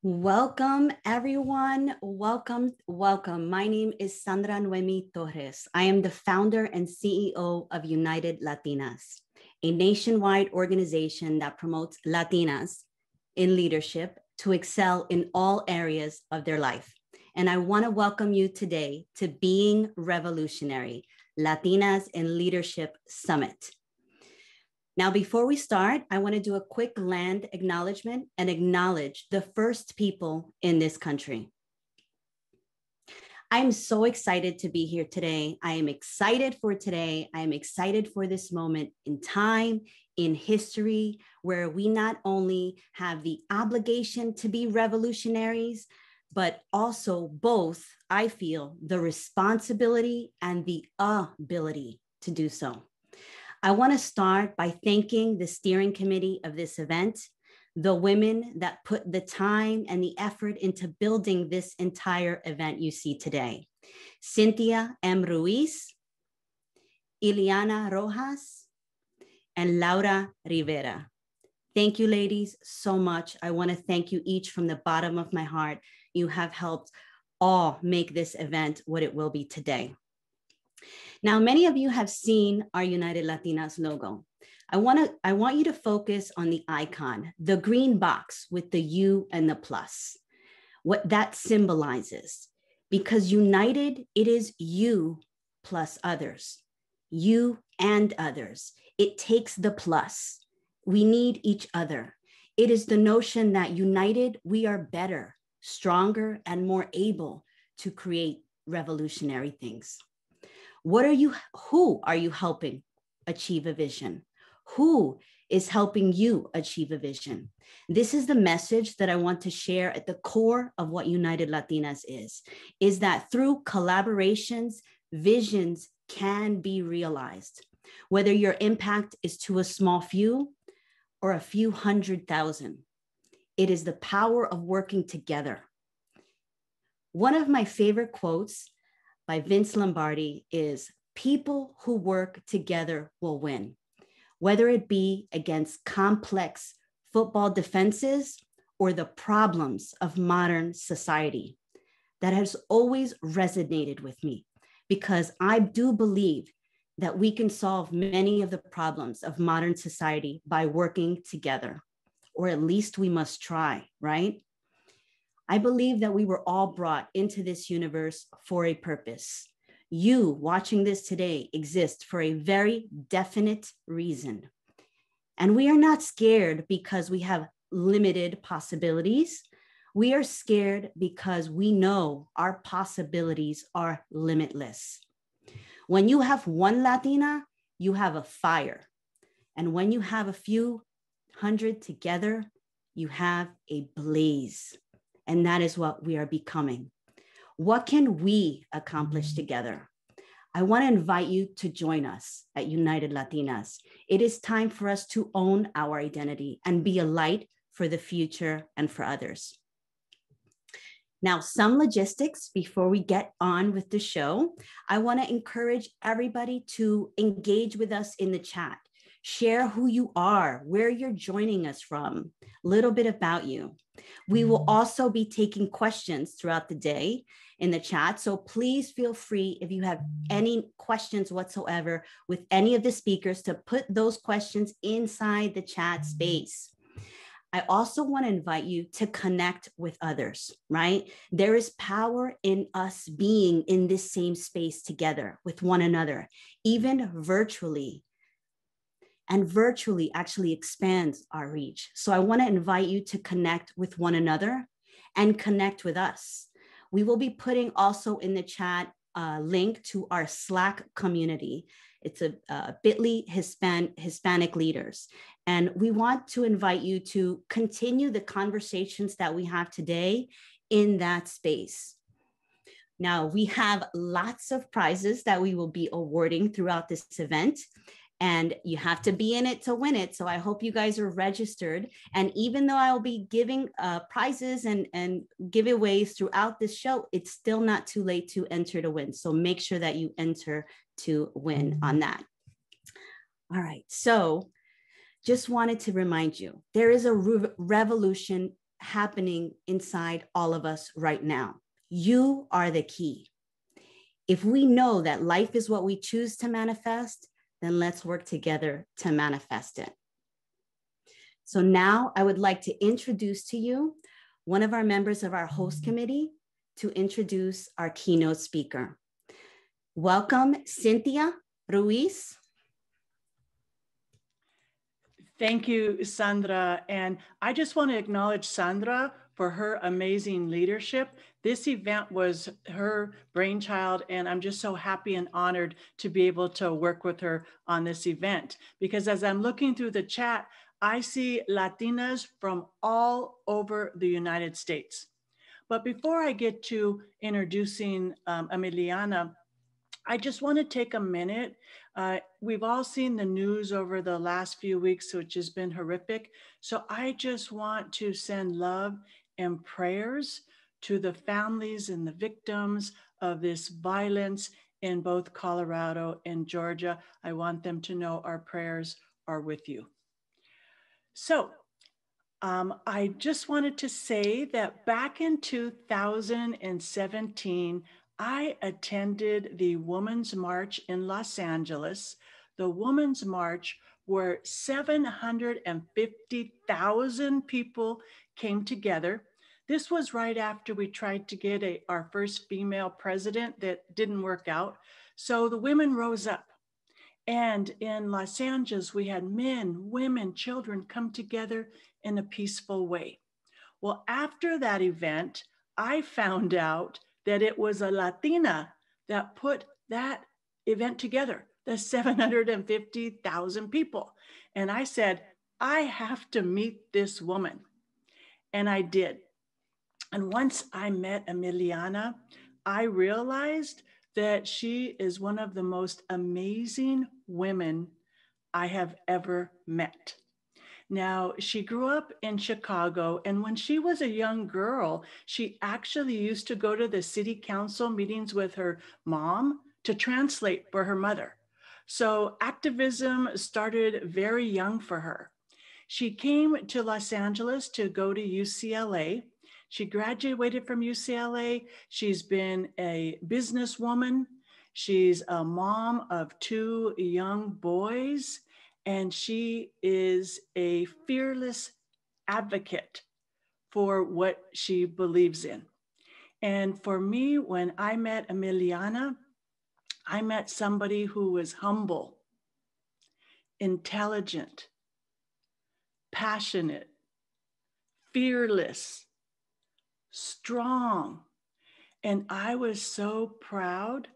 Welcome, everyone. Welcome. My name is Sandra Noemi Torres. I am the founder and CEO of United Latinas, a nationwide organization that promotes Latinas in leadership to excel in all areas of their life. And I want to welcome you today to Being Revolutionary, Latinas in Leadership Summit. Now, before we start, I want to do a quick land acknowledgement and acknowledge the first people in this country. I'm so excited to be here today. I am excited for today. I am excited for this moment in time, in history, where we not only have the obligation to be revolutionaries, but also both, I feel, the responsibility and the ability to do so. I want to start by thanking the steering committee of this event, the women that put the time and the effort into building this entire event you see today. Cynthia M. Ruiz, Ilhiana Rojas, and Laura Rivera. Thank you, ladies, so much. I want to thank you each from the bottom of my heart. You have helped all make this event what it will be today. Now, many of you have seen our United Latinas logo. I want you to focus on the icon, the green box with the U and the plus, what that symbolizes. Because united, it is you plus others, you and others. It takes the plus. We need each other. It is the notion that united, we are better, stronger, and more able to create revolutionary things. Who are you helping achieve a vision? Who is helping you achieve a vision? This is the message that I want to share at the core of what United Latinas is that through collaborations, visions can be realized. Whether your impact is to a small few or a few 100,000, it is the power of working together. One of my favorite quotes by Vince Lombardi is, people who work together will win, whether it be against complex football defenses or the problems of modern society. That has always resonated with me because I do believe that we can solve many of the problems of modern society by working together, or at least we must try, right? I believe that we were all brought into this universe for a purpose. You watching this today exist for a very definite reason. And we are not scared because we have limited possibilities. We are scared because we know our possibilities are limitless. When you have one Latina, you have a fire. And when you have a few hundred together, you have a blaze. And that is what we are becoming. What can we accomplish together? I want to invite you to join us at United Latinas. It is time for us to own our identity and be a light for the future and for others. Now, some logistics before we get on with the show. I want to encourage everybody to engage with us in the chat. Share who you are, where you're joining us from, a little bit about you. We will also be taking questions throughout the day in the chat. So please feel free, if you have any questions whatsoever with any of the speakers, to put those questions inside the chat space. I also want to invite you to connect with others, right? There is power in us being in this same space together with one another, even virtually. And virtually actually expands our reach. So I want to invite you to connect with one another and connect with us. We will be putting also in the chat a link to our Slack community. It's a bit.ly Hispanic leaders. And we want to invite you to continue the conversations that we have today in that space. Now, we have lots of prizes that we will be awarding throughout this event. And you have to be in it to win it. So I hope you guys are registered. And even though I'll be giving prizes and giveaways throughout this show, it's still not too late to enter to win. So make sure that you enter to win on that. All right. So just wanted to remind you, there is a revolution happening inside all of us right now. You are the key. If we know that life is what we choose to manifest, then let's work together to manifest it. So now I would like to introduce to you one of our members of our host committee to introduce our keynote speaker. Welcome, Cynthia Ruiz. Thank you, Sandra. And I just want to acknowledge Sandra for her amazing leadership. This event was her brainchild, and I'm just so happy and honored to be able to work with her on this event. Because as I'm looking through the chat, I see Latinas from all over the United States. But before I get to introducing Emiliana, I just want to take a minute. We've all seen the news over the last few weeks, which has been horrific. So I just want to send love and prayers to the families and the victims of this violence in both Colorado and Georgia. I want them to know our prayers are with you. So I just wanted to say that back in 2017, I attended the Women's March in Los Angeles, the Women's March where 750,000 people came together. This was right after we tried to get our first female president that didn't work out. So the women rose up. And in Los Angeles, we had men, women, children come together in a peaceful way. Well, after that event, I found out that it was a Latina that put that event together, the 750,000 people. And I said, I have to meet this woman. And I did. And once I met Emiliana, I realized that she is one of the most amazing women I have ever met. Now, she grew up in Chicago, and when she was a young girl, she actually used to go to the city council meetings with her mom to translate for her mother. So activism started very young for her. She came to Los Angeles to go to UCLA. She graduated from UCLA. She's been a businesswoman. She's a mom of 2 young boys. And she is a fearless advocate for what she believes in. And for me, when I met Emiliana, I met somebody who was humble, intelligent, passionate, fearless, strong. And I was so proud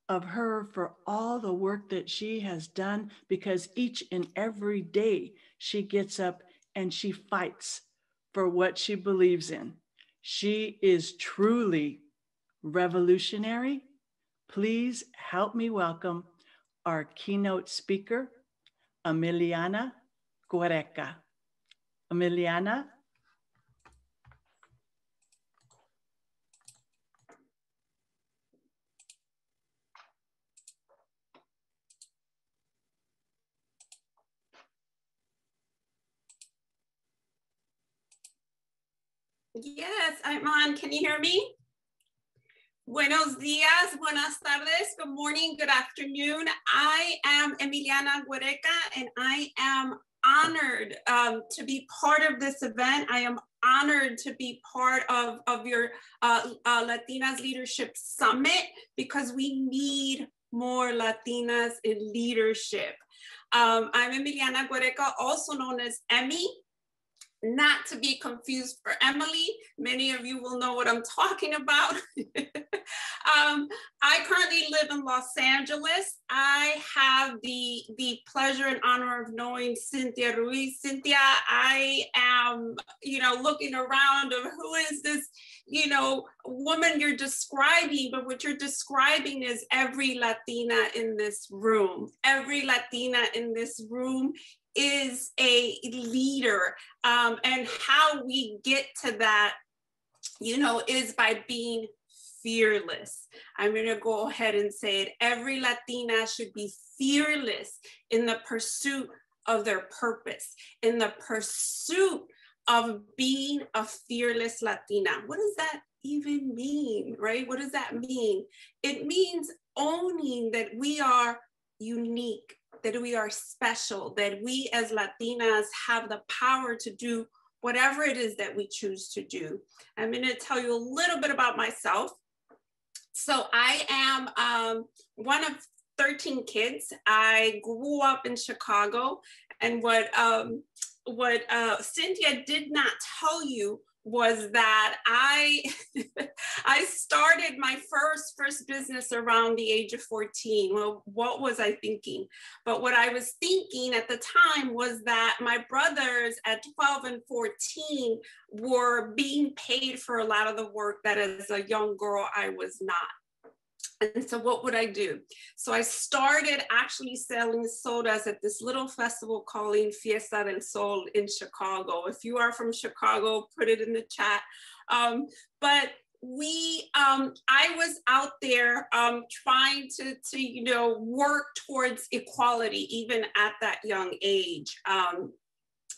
of her for all the work that she has done, because each and every day she gets up and she fights for what she believes in. She is truly revolutionary. Please help me welcome our keynote speaker, Emiliana Guereca. Emiliana. Yes, I'm on. Can you hear me? Buenos días, buenas tardes, good morning, good afternoon. I am Emiliana Guereca, and I am honored to be part of this event. I am honored to be part of your Latinas Leadership Summit, because we need more Latinas in leadership. I'm Emiliana Guereca, also known as Emmy, not to be confused for Emily. Many of you will know what I'm talking about. I currently live in Los Angeles. I have the pleasure and honor of knowing Cynthia Ruiz. Cynthia, I am, looking around of who is this, woman you're describing, but what you're describing is every Latina in this room. Every Latina in this room is a leader, and how we get to that, is by being fearless. I'm going to go ahead and say it. Every Latina should be fearless in the pursuit of their purpose, in the pursuit of being a fearless Latina. What does that even mean, right? What does that mean? It means owning that we are unique, that we are special, that we as Latinas have the power to do whatever it is that we choose to do. I'm going to tell you a little bit about myself. So I am one of 13 kids. I grew up in Chicago, and what Cynthia did not tell you was that I started my first business around the age of 14. Well, what was I thinking? But what I was thinking at the time was that my brothers at 12 and 14 were being paid for a lot of the work that as a young girl I was not. And so what would I do? So I started actually selling sodas at this little festival called Fiesta del Sol in Chicago. If you are from Chicago, put it in the chat. But I was out there trying to work towards equality even at that young age.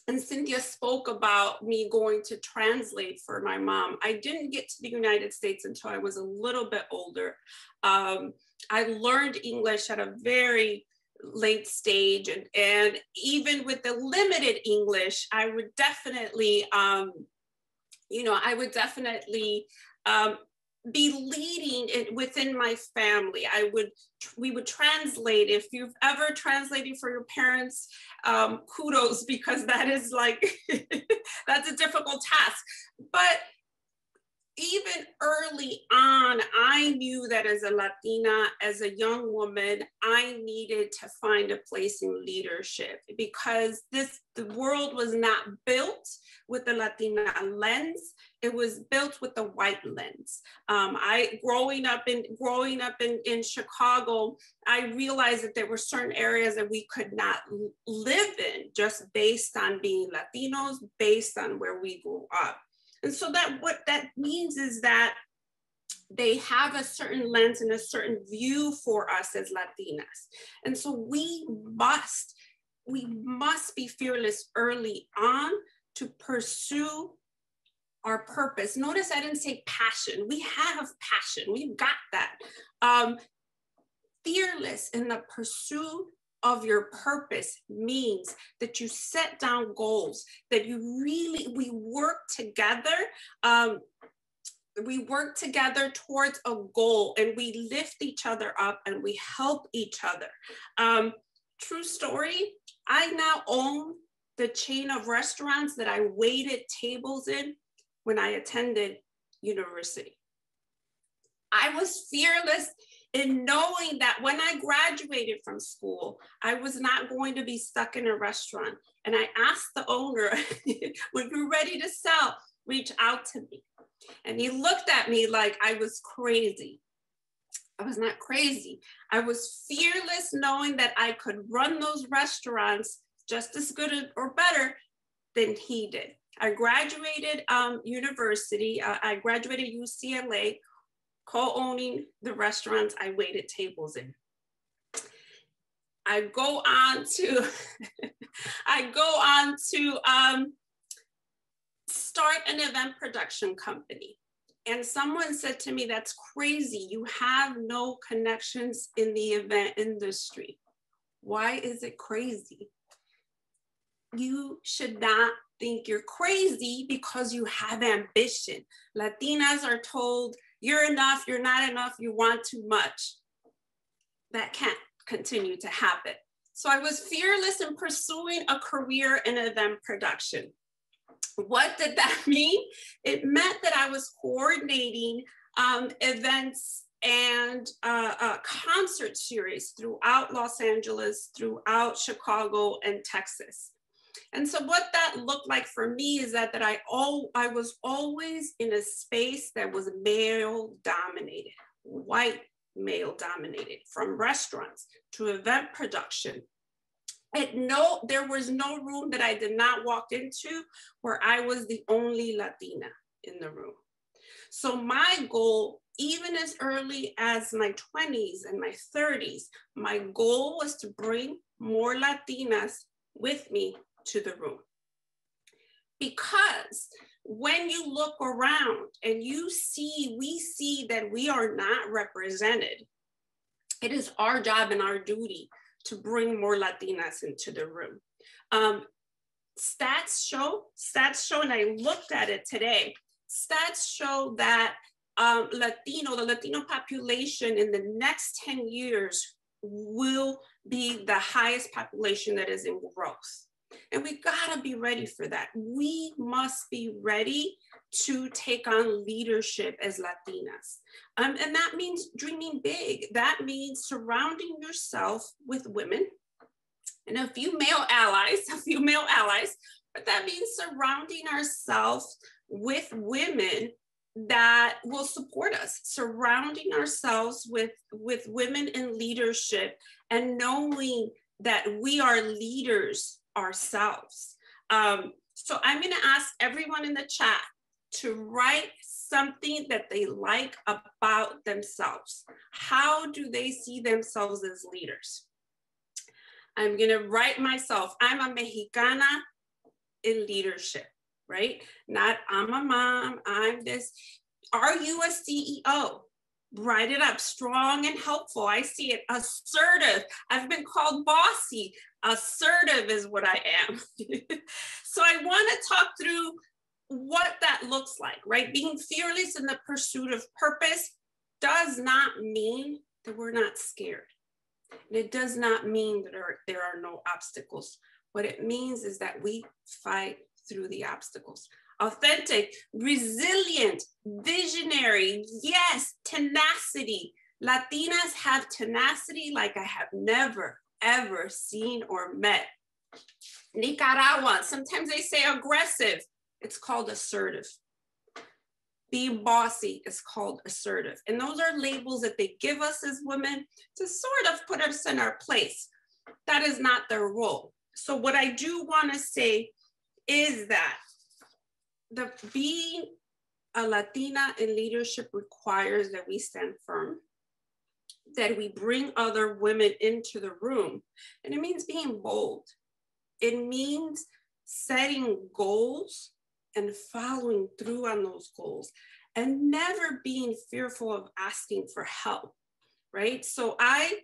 And Cynthia spoke about me going to translate for my mom. I didn't get to the United States until I was a little bit older. I learned English at a very late stage, and even with the limited English, I would definitely, be leading within my family. We would translate. If you've ever translated for your parents, kudos, because that is like, that's a difficult task. But even early on, I knew that as a Latina, as a young woman, I needed to find a place in leadership, because the world was not built with the Latina lens. It was built with the white lens. Growing up in Chicago, I realized that there were certain areas that we could not live in just based on being Latinos, based on where we grew up. And so what that means is that they have a certain lens and a certain view for us as Latinas. And so we must be fearless early on to pursue our purpose. Notice I didn't say passion. We have passion. We've got that. Fearless in the pursuit of your purpose means that you set down goals, that we work together. We work together towards a goal, and we lift each other up and we help each other. True story, I now own the chain of restaurants that I waited tables in when I attended university. I was fearless in knowing that when I graduated from school, I was not going to be stuck in a restaurant. And I asked the owner, when you're ready to sell, reach out to me. And he looked at me like I was crazy. I was not crazy. I was fearless knowing that I could run those restaurants just as good or better than he did. I graduated university. I graduated UCLA, co-owning the restaurants I waited tables in. I go on to start an event production company. And someone said to me, that's crazy. You have no connections in the event industry. Why is it crazy? You should not think you're crazy because you have ambition. Latinas are told, you're enough, you're not enough, you want too much. That can't continue to happen. So I was fearless in pursuing a career in event production. What did that mean? It meant that I was coordinating events and concert series throughout Los Angeles, throughout Chicago and Texas. And so what that looked like for me is that I was always in a space that was male dominated, white male dominated, from restaurants to event production. There was no room that I did not walk into where I was the only Latina in the room. So my goal, even as early as my 20s and my 30s, my goal was to bring more Latinas with me to the room. Because when you look around and we see that we are not represented, it is our job and our duty to bring more Latinas into the room. Stats show, and I looked at it today, stats show that the Latino population in the next 10 years will be the highest population that is in growth. And we gotta be ready for that. We must be ready to take on leadership as Latinas. And that means dreaming big. That means surrounding yourself with women and a few male allies, but that means surrounding ourselves with women that will support us, surrounding ourselves with women in leadership and knowing that we are leaders ourselves. So I'm gonna ask everyone in the chat to write something that they like about themselves. How do they see themselves as leaders? I'm gonna write myself, I'm a Mexicana in leadership, right? Not I'm a mom, I'm this. Are you a CEO? Write it up, strong and helpful. I see it, assertive. I've been called bossy. Assertive is what I am. So I want to talk through what that looks like, right? Being fearless in the pursuit of purpose does not mean that we're not scared. And it does not mean that there are no obstacles. What it means is that we fight through the obstacles. Authentic, resilient, visionary, yes, tenacity. Latinas have tenacity like I have never, ever seen or met. Nicaraguan, sometimes they say aggressive. It's called assertive. Being bossy is called assertive. And those are labels that they give us as women to sort of put us in our place. That is not their role. So what I do want to say is that being a Latina in leadership requires that we stand firm, that we bring other women into the room. And it means being bold. It means setting goals and following through on those goals and never being fearful of asking for help, right? So I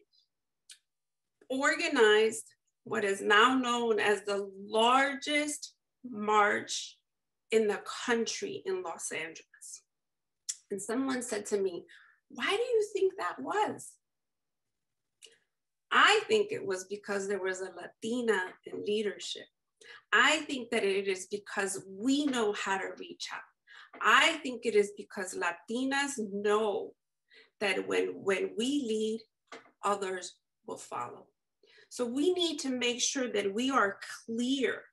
organized what is now known as the largest march in the country in Los Angeles. And someone said to me, why do you think that was? I think it was because there was a Latina in leadership. I think that it is because we know how to reach out. I think it is because Latinas know that when we lead, others will follow. So we need to make sure that we are clear,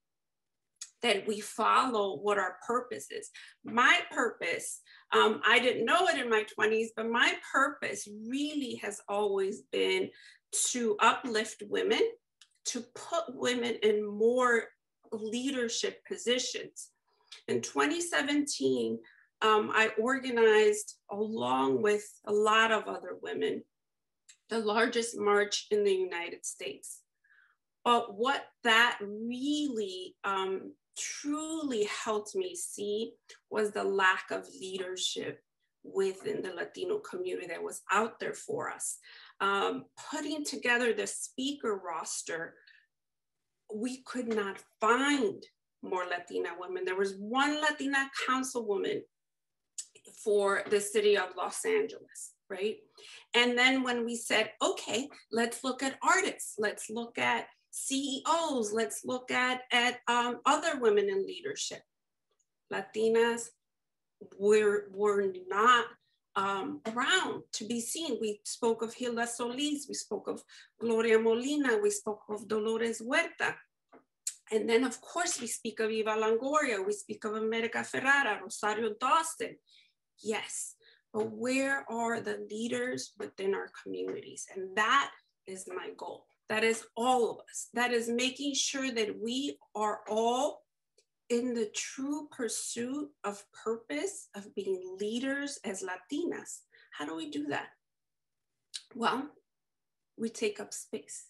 that we follow what our purpose is. My purpose, I didn't know it in my 20s, but my purpose really has always been to uplift women, to put women in more leadership positions. In 2017, I organized, along with a lot of other women, the largest march in the United States. But what that really truly helped me see was the lack of leadership within the Latino community that was out there for us. Putting together the speaker roster, we could not find more Latina women. There was one Latina councilwoman for the city of Los Angeles, right? And then when we said, okay, let's look at artists, let's look at CEOs, let's look at other women in leadership. Latinas were not around to be seen. We spoke of Hilda Solis, we spoke of Gloria Molina, we spoke of Dolores Huerta. And then of course we speak of Eva Longoria, we speak of America Ferrara, Rosario Dawson. Yes, but where are the leaders within our communities? And that is my goal. That is all of us. That is making sure that we are all in the true pursuit of purpose, of being leaders as Latinas. How do we do that? Well, we take up space.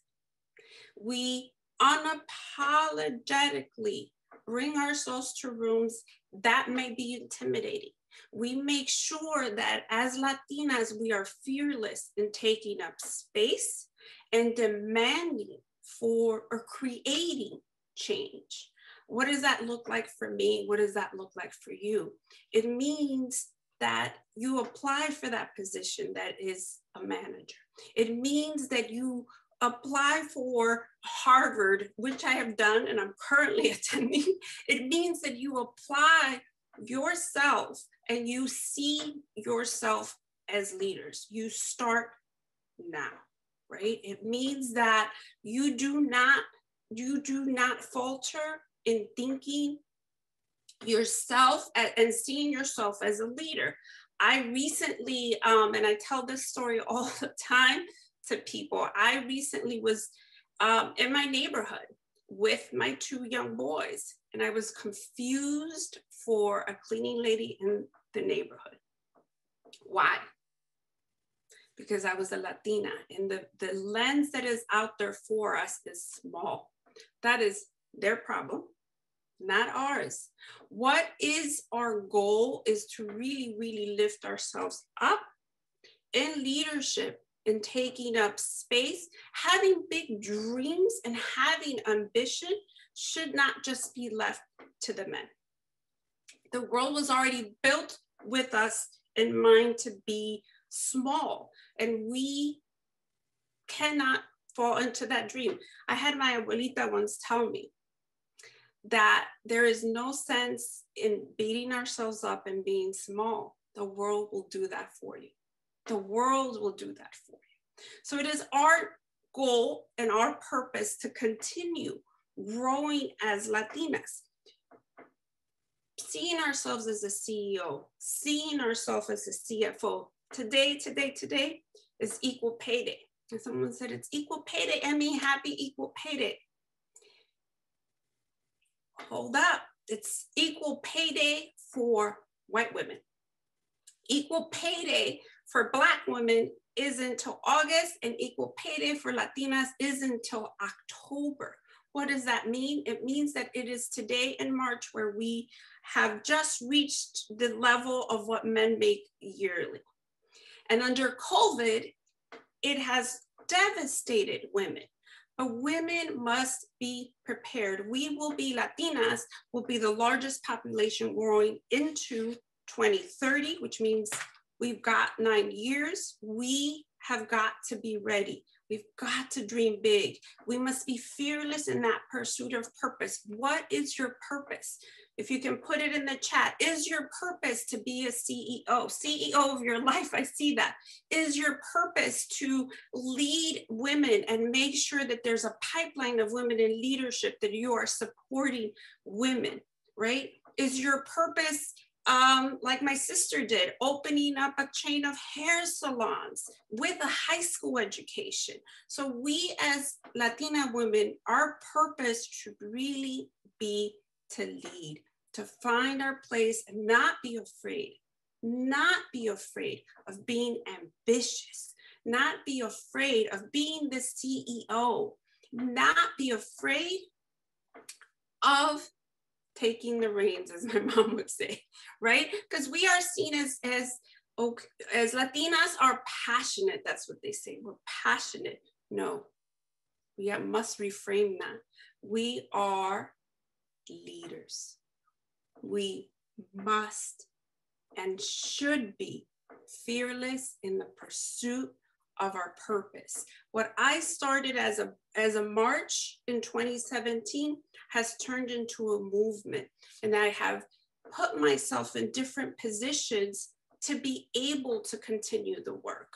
We unapologetically bring ourselves to rooms that may be intimidating. We make sure that as Latinas, we are fearless in taking up space and demanding for or creating change. What does that look like for me? What does that look like for you? It means that you apply for that position that is a manager. It means that you apply for Harvard, which I have done and I'm currently attending. It means that you apply yourself and you see yourself as leaders. You start now, right? It means that you do not falter in thinking yourself and seeing yourself as a leader. I recently, and I tell this story all the time to people, I recently was in my neighborhood with my two young boys, and I was confused for a cleaning lady in the neighborhood. Why? Because I was a Latina, and the lens that is out there for us is small. That is their problem, not ours. What is our goal is to really, really lift ourselves up in leadership and taking up space. Having big dreams and having ambition should not just be left to the men. The world was already built with us in mind to be small, and we cannot fall into that dream. I had my abuelita once tell me that there is no sense in beating ourselves up and being small. The world will do that for you. The world will do that for you. So it is our goal and our purpose to continue growing as Latinas, seeing ourselves as a CEO, seeing ourselves as a CFO. Today is equal pay day. And someone said, it's equal pay day, Emmy, happy equal pay day. Hold up, it's equal pay day for white women. Equal pay day for Black women is until August, and equal pay day for Latinas is until October. What does that mean? It means that it is today in March where we have just reached the level of what men make yearly. And under COVID, it has devastated women. But women must be prepared. We will be, Latinas will be the largest population growing into 2030, which means we've got 9 years. We have got to be ready. We've got to dream big. We must be fearless in that pursuit of purpose. What is your purpose? If you can put it in the chat, is your purpose to be a CEO of your life? I see that. Is your purpose to lead women and make sure that there's a pipeline of women in leadership, that you are supporting women, right? Is your purpose, like my sister did, opening up a chain of hair salons with a high school education? So we as Latina women, our purpose should really be to lead, to find our place and not be afraid of being ambitious, not be afraid of being the CEO, not be afraid of taking the reins, as my mom would say, right? Because we are seen as Latinas are passionate. That's what they say. We're passionate. No, we must reframe that. We are leaders. We must and should be fearless in the pursuit of our purpose. What I started as a march in 2017 has turned into a movement, and I have put myself in different positions to be able to continue the work.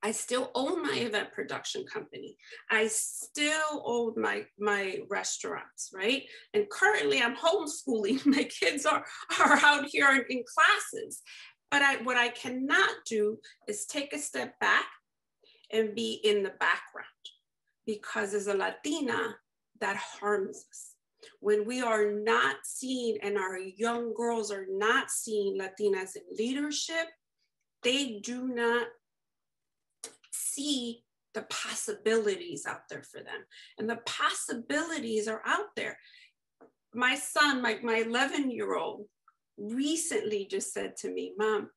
I still own my event production company. I still own my restaurants, right? And currently I'm homeschooling. My kids are out here in classes. But what I cannot do is take a step back and be in the background, because as a Latina, that harms us. When we are not seen and our young girls are not seeing Latinas in leadership, they do not see the possibilities out there for them. And the possibilities are out there. My son, my 11-year-old, recently just said to me, Mom,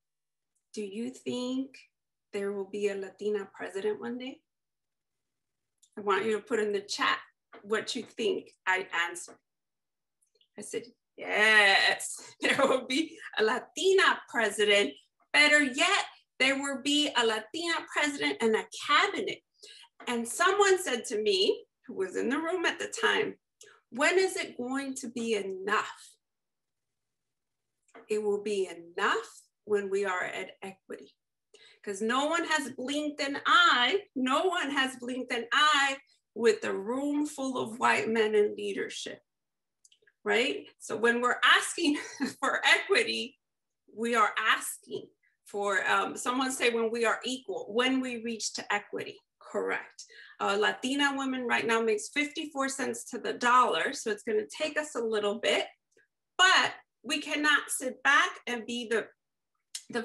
do you think there will be a Latina president one day? I want you to put in the chat what you think. I answered. I said, yes, there will be a Latina president. Better yet, there will be a Latina president and a cabinet. And someone said to me, who was in the room at the time, when is it going to be enough? It will be enough when we are at equity. Because no one has blinked an eye. No one has blinked an eye with a room full of white men in leadership, right? So when we're asking for equity, we are asking for, someone say when we are equal, when we reach to equity, correct. Latina women right now makes 54 cents to the dollar. So it's gonna take us a little bit, but we cannot sit back and be the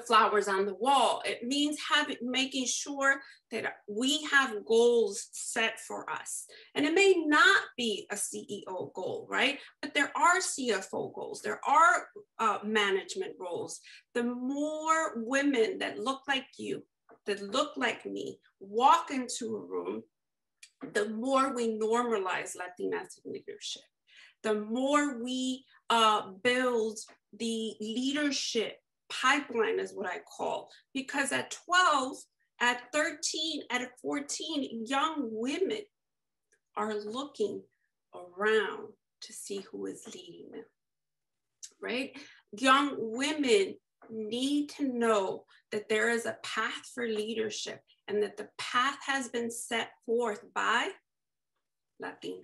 flowers on the wall. It means making sure that we have goals set for us. And it may not be a CEO goal, right? But there are CFO goals. There are management roles. The more women that look like you, that look like me, walk into a room, the more we normalize Latinas in leadership. The more we build the leadership pipeline is what I call, because at 12, at 13, at 14, young women are looking around to see who is leading them, right? Young women need to know that there is a path for leadership and that the path has been set forth by Latinas,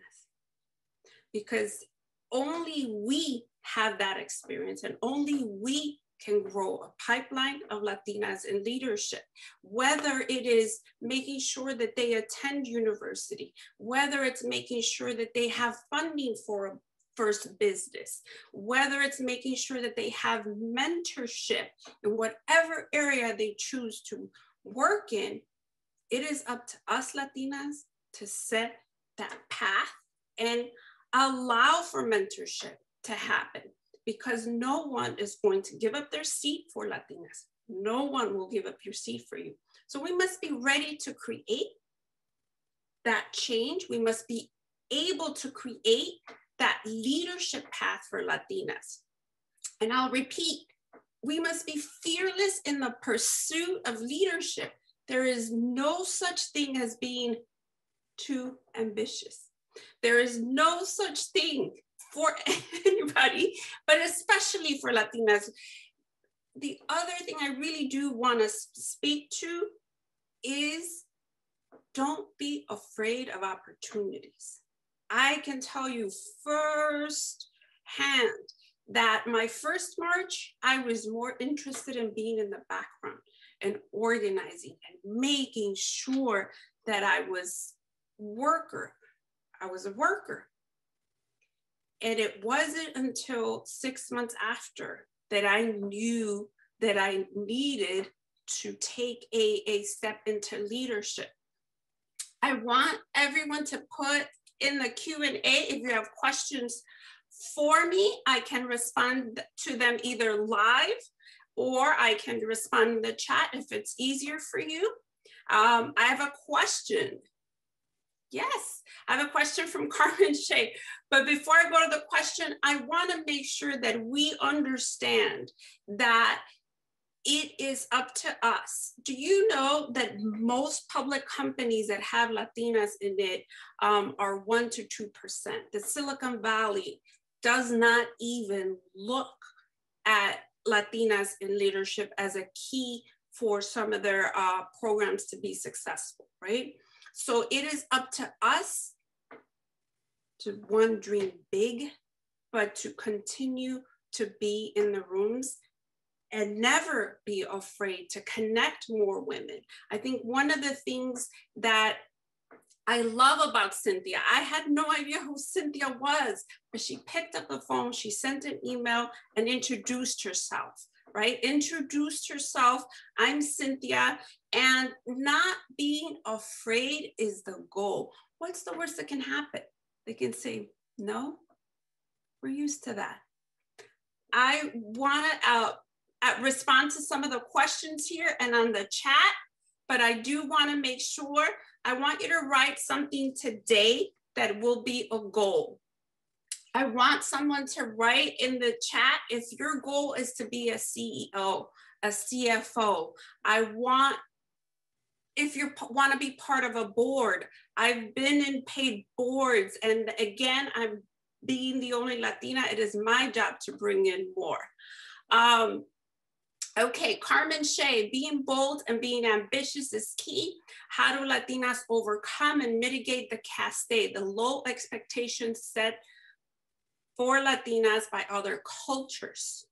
because only we have that experience and only we can grow a pipeline of Latinas in leadership, whether it is making sure that they attend university, whether it's making sure that they have funding for a first business, whether it's making sure that they have mentorship in whatever area they choose to work in. It is up to us Latinas to set that path and allow for mentorship to happen, because no one is going to give up their seat for Latinas. No one will give up your seat for you. So we must be ready to create that change. We must be able to create that leadership path for Latinas. And I'll repeat, we must be fearless in the pursuit of leadership. There is no such thing as being too ambitious. There is no such thing for anybody, but especially for Latinas. The other thing I really do want to speak to is don't be afraid of opportunities. I can tell you firsthand that my first march, I was more interested in being in the background and organizing and making sure that I was a worker. And it wasn't until 6 months after that I knew that I needed to take a step into leadership. I want everyone to put in the Q&A if you have questions for me. I can respond to them either live or I can respond in the chat if it's easier for you. I have a question. Yes, I have a question from Carmen Shea. But before I go to the question, I want to make sure that we understand that it is up to us. Do you know that most public companies that have Latinas in it are 1% to 2%? The Silicon Valley does not even look at Latinas in leadership as a key for some of their programs to be successful, right? So it is up to us to, one, dream big, but to continue to be in the rooms and never be afraid to connect more women. I think one of the things that I love about Cynthia, I had no idea who Cynthia was, but she picked up the phone, she sent an email and introduced herself, right? Introduced herself, I'm Cynthia, and not being afraid is the goal. What's the worst that can happen? They can say, no, we're used to that. I want to respond to some of the questions here and on the chat, but I do want to make sure, I want you to write something today that will be a goal. I want someone to write in the chat if your goal is to be a CEO, a CFO. I want, if you want to be part of a board, I've been in paid boards, and again, I'm being the only Latina, it is my job to bring in more. Okay, Carmen Shea, being bold and being ambitious is key. How do Latinas overcome and mitigate the cascade, the low expectations set for Latinas by other cultures?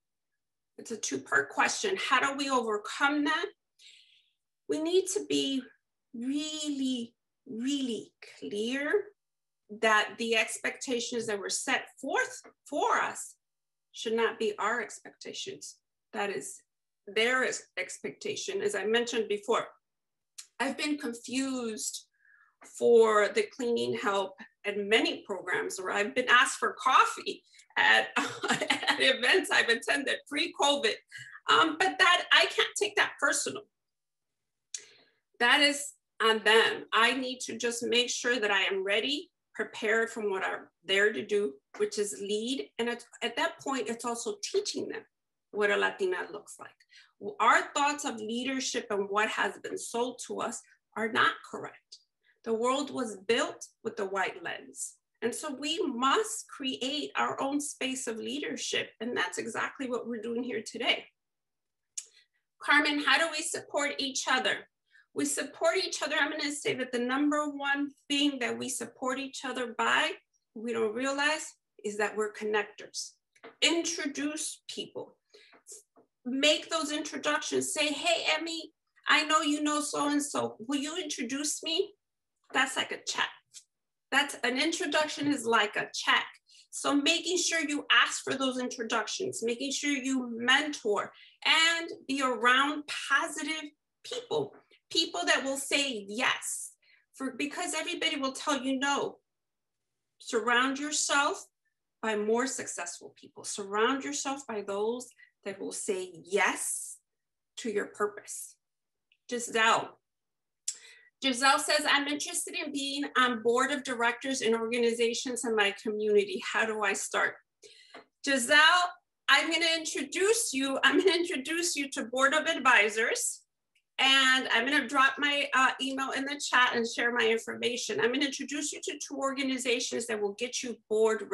It's a two-part question. How do we overcome that? We need to be really, really clear that the expectations that were set forth for us should not be our expectations. That is their expectation. As I mentioned before, I've been confused for the cleaning help at many programs where I've been asked for coffee at events I've attended pre-COVID. But that, I can't take that personal. That is on them. I need to just make sure that I am ready, prepared from what I'm there to do, which is lead. And at that point, it's also teaching them what a Latina looks like. Our thoughts of leadership and what has been sold to us are not correct. The world was built with the white lens. And so we must create our own space of leadership. And that's exactly what we're doing here today. Carmen, how do we support each other? We support each other. I'm gonna say that the number one thing that we support each other by, we don't realize, is that we're connectors. Introduce people. Make those introductions. Say, hey, Emmy, I know you know so-and-so. Will you introduce me? That's like a chat. That's an introduction is like a check. So making sure you ask for those introductions, making sure you mentor and be around positive people, people that will say yes, because everybody will tell you no. Surround yourself by more successful people. Surround yourself by those that will say yes to your purpose. Giselle says, I'm interested in being on board of directors in organizations in my community. How do I start? Giselle, I'm gonna introduce you to Board of Advisors, and I'm gonna drop my email in the chat and share my information. I'm gonna introduce you to 2 organizations that will get you board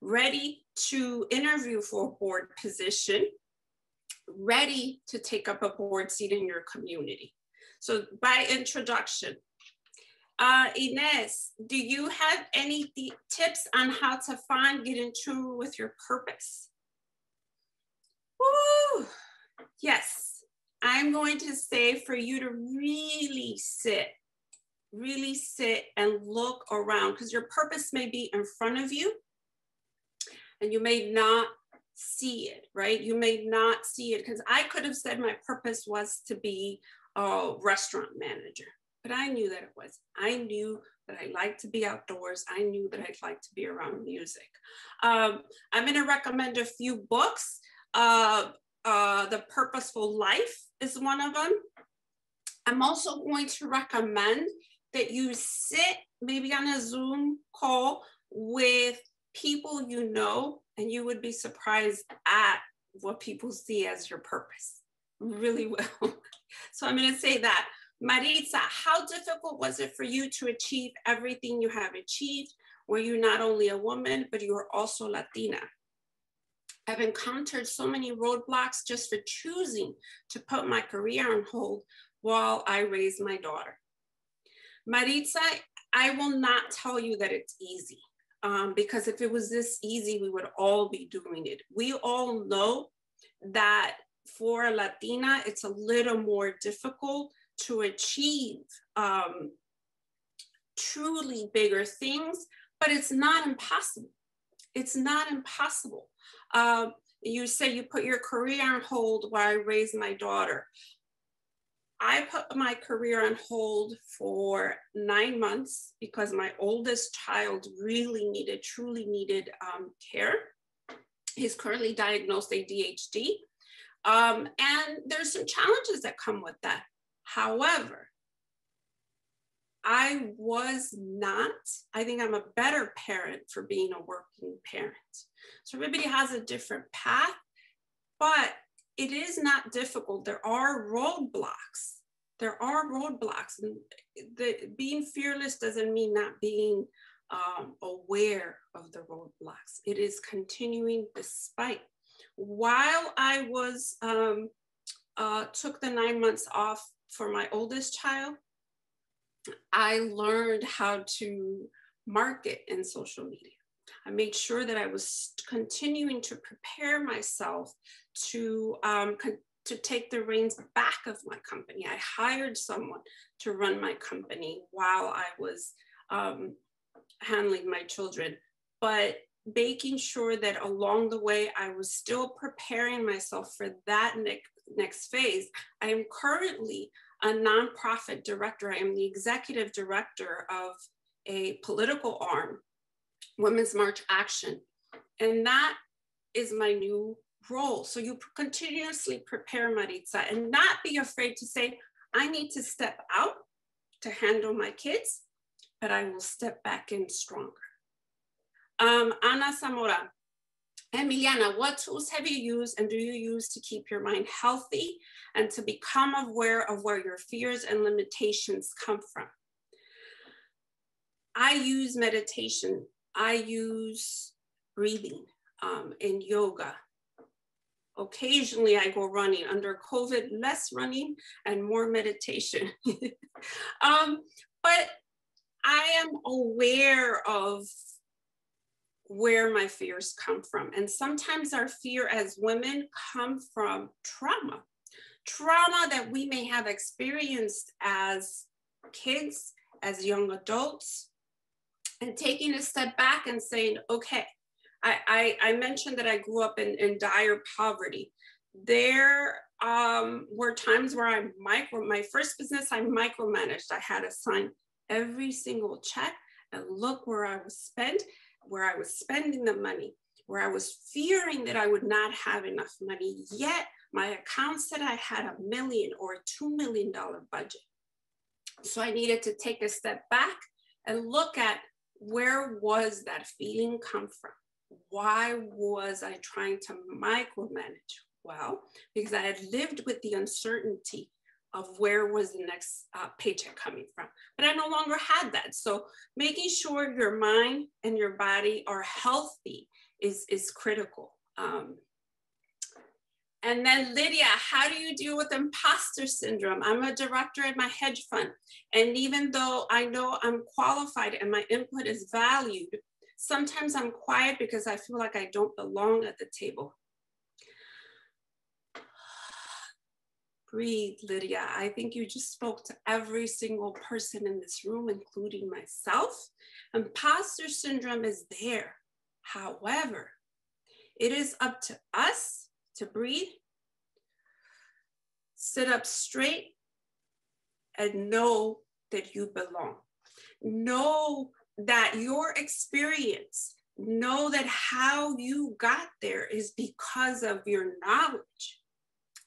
ready to interview for a board position, ready to take up a board seat in your community. So by introduction, Inez, do you have any tips on how to get in tune with your purpose? Woo! Yes, I'm going to say for you to really sit and look around, because your purpose may be in front of you and you may not see it, right? You may not see it, because I could have said my purpose was to be a restaurant manager, but I knew that it was. I knew that I like to be outdoors. I knew that I'd like to be around music. I'm gonna recommend a few books. The Purposeful Life is one of them. I'm also going to recommend that you sit maybe on a Zoom call with people you know, and you would be surprised at what people see as your purpose. Really will. So I'm going to say that. Maritza, how difficult was it for you to achieve everything you have achieved? Were you not only a woman, but you were also Latina? I've encountered so many roadblocks just for choosing to put my career on hold while I raise my daughter. Maritza, I will not tell you that it's easy, because if it was this easy, we would all be doing it. We all know that for a Latina, it's a little more difficult to achieve truly bigger things, but it's not impossible. It's not impossible. You say you put your career on hold while I raise my daughter. I put my career on hold for 9 months because my oldest child really truly needed care. He's currently diagnosed ADHD. And there's some challenges that come with that. However, I think I'm a better parent for being a working parent. So everybody has a different path, but it is not difficult. There are roadblocks. There are roadblocks. And being fearless doesn't mean not being aware of the roadblocks. It is continuing despite. While I was, took the 9 months off for my oldest child, I learned how to market in social media. I made sure that I was continuing to prepare myself to take the reins back of my company. I hired someone to run my company while I was handling my children, but making sure that along the way, I was still preparing myself for that next phase. I am currently a nonprofit director. I am the executive director of a political arm, Women's March Action. And that is my new role. So you continuously prepare, Maritza, and not be afraid to say, I need to step out to handle my kids, but I will step back in stronger. Ana Zamora, Emiliana, what tools have you used and do you use to keep your mind healthy and to become aware of where your fears and limitations come from? I use meditation. I use breathing and yoga. Occasionally I go running. Under COVID, less running and more meditation. But I am aware of where my fears come from. And sometimes our fear as women come from trauma that we may have experienced as kids, as young adults, and taking a step back and saying, okay, I mentioned that I grew up in dire poverty. There were times where my first business, I micromanaged. I had to sign every single check and look where I was spending the money, where I was fearing that I would not have enough money, yet my account said I had $1 million or a $2 million budget. So I needed to take a step back and look at where was that feeling come from? Why was I trying to micromanage? Well, because I had lived with the uncertainty of where was the next paycheck coming from. But I no longer had that. So making sure your mind and your body are healthy is critical. And then Lydia, how do you deal with imposter syndrome? I'm a director at my hedge fund. And even though I know I'm qualified and my input is valued, sometimes I'm quiet because I feel like I don't belong at the table. Breathe, Lydia. I think you just spoke to every single person in this room, including myself. Imposter syndrome is there. However, it is up to us to breathe, sit up straight, and know that you belong. Know that your experience, know that how you got there is because of your knowledge.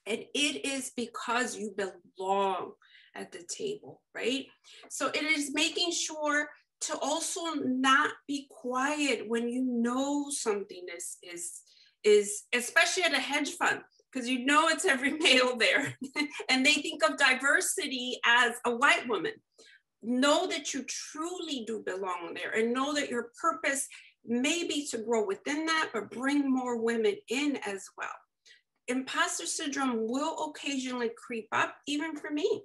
And it is because you belong at the table, right? So it is making sure to also not be quiet when you know something is especially at a hedge fund, because you know it's every male there and they think of diversity as a white woman. Know that you truly do belong there, and know that your purpose may be to grow within that, but bring more women in as well. Imposter syndrome will occasionally creep up, even for me.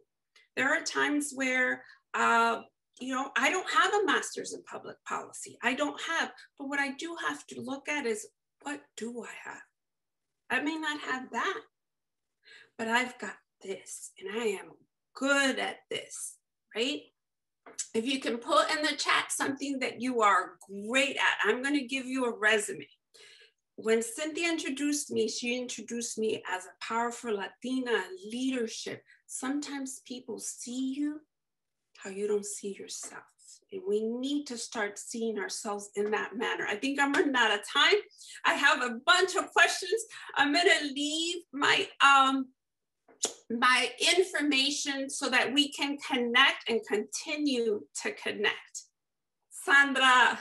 There are times where, you know, I don't have a master's in public policy. I don't have, but what I do have to look at is, what do I have? I may not have that, but I've got this, and I am good at this, right? If you can put in the chat something that you are great at, I'm going to give you a resume. When Cynthia introduced me, she introduced me as a powerful Latina leadership. Sometimes people see you how you don't see yourself. And we need to start seeing ourselves in that manner. I think I'm running out of time. I have a bunch of questions. I'm gonna leave my, my information so that we can connect and continue to connect. Sandra.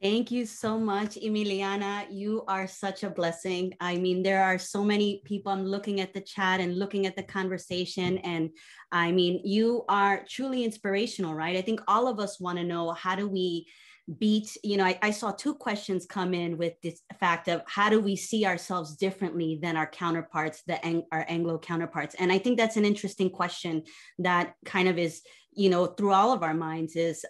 Thank you so much, Emiliana. You are such a blessing. I mean, there are so many people. I'm looking at the chat and looking at the conversation. And I mean, you are truly inspirational, right? I think all of us want to know, how do we beat, you know, I saw two questions come in with this fact of how do we see ourselves differently than our counterparts, our Anglo counterparts. And I think that's an interesting question that kind of is, you know, through all of our minds is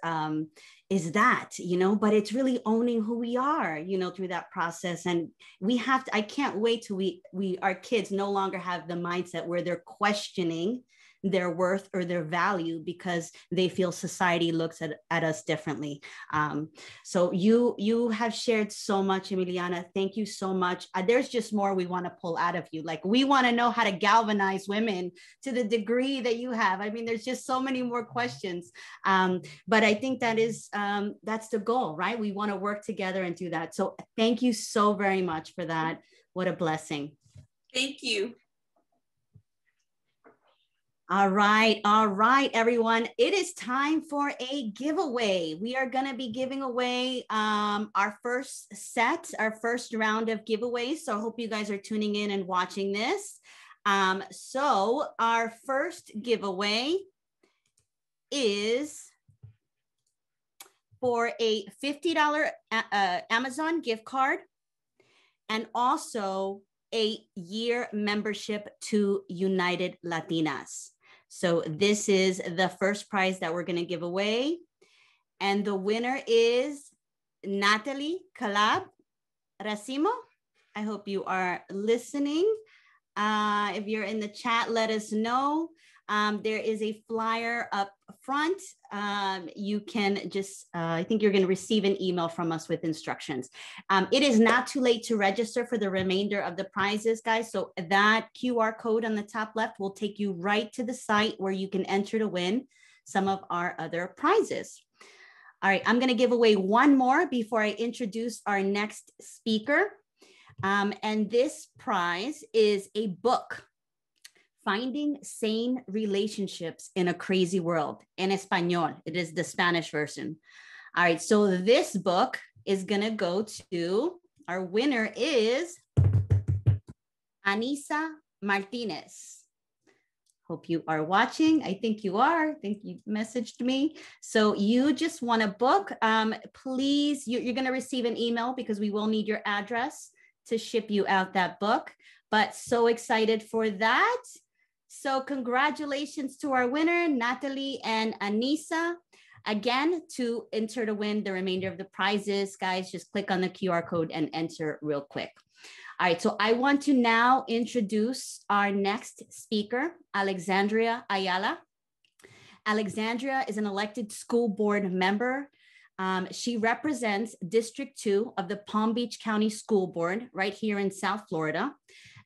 that, you know, but it's really owning who we are, you know, through that process. And we have to, I can't wait till our kids no longer have the mindset where they're questioning their worth or their value because they feel society looks at us differently. So you have shared so much, Emiliana. Thank you so much. There's just more we want to pull out of you. Like, we want to know how to galvanize women to the degree that you have. I mean, there's just so many more questions. But I think that is, that's the goal, right? We want to work together and do that. So thank you so very much for that. What a blessing. Thank you. All right, everyone. It is time for a giveaway. We are going to be giving away our first round of giveaways. So I hope you guys are tuning in and watching this. So our first giveaway is for a $50 Amazon gift card, and also a year membership to United Latinas. So this is the first prize that we're going to give away. And the winner is Natalie Calab Racimo. I hope you are listening. If you're in the chat, let us know. There is a flyer up front. You can just, I think you're going to receive an email from us with instructions. It is not too late to register for the remainder of the prizes, guys. So that QR code on the top left will take you right to the site where you can enter to win some of our other prizes. All right, I'm going to give away one more before I introduce our next speaker. And this prize is a book, Finding Sane Relationships in a Crazy World, en Español. It is the Spanish version. All right, so this book is gonna go to, our winner is Anissa Martinez. Hope you are watching. I think you are. I think you messaged me. So you just want a book. Please, you're gonna receive an email because we will need your address to ship you out that book. But so excited for that. So congratulations to our winner, Natalie and Anissa. Again, to enter to win the remainder of the prizes, guys, just click on the QR code and enter real quick. All right, so I want to now introduce our next speaker, Alexandria Ayala. Alexandria is an elected school board member. She represents District 2 of the Palm Beach County School Board right here in South Florida.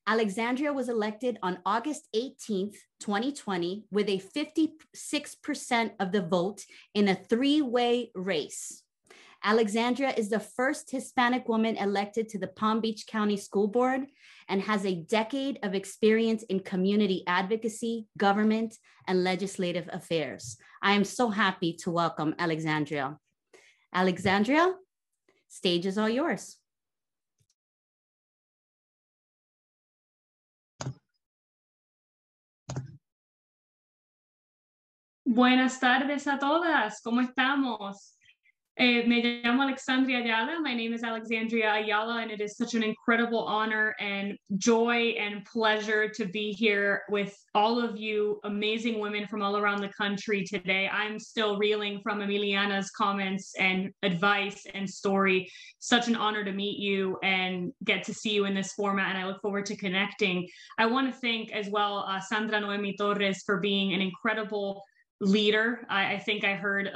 Alexandria was elected on August 18th, 2020, with a 56% of the vote in a three-way race. Alexandria is the first Hispanic woman elected to the Palm Beach County School Board and has a decade of experience in community advocacy, government, and legislative affairs. I am so happy to welcome Alexandria. Alexandria, stage is all yours. Buenas tardes a todas, ¿cómo estamos? Me llamo Alexandria Ayala. My name is Alexandria Ayala, and it is such an incredible honor and joy and pleasure to be here with all of you amazing women from all around the country today. I'm still reeling from Emiliana's comments and advice and story. Such an honor to meet you and get to see you in this format, and I look forward to connecting. I want to thank as well Sandra, Noemi, Torres for being an incredible leader. I think I heard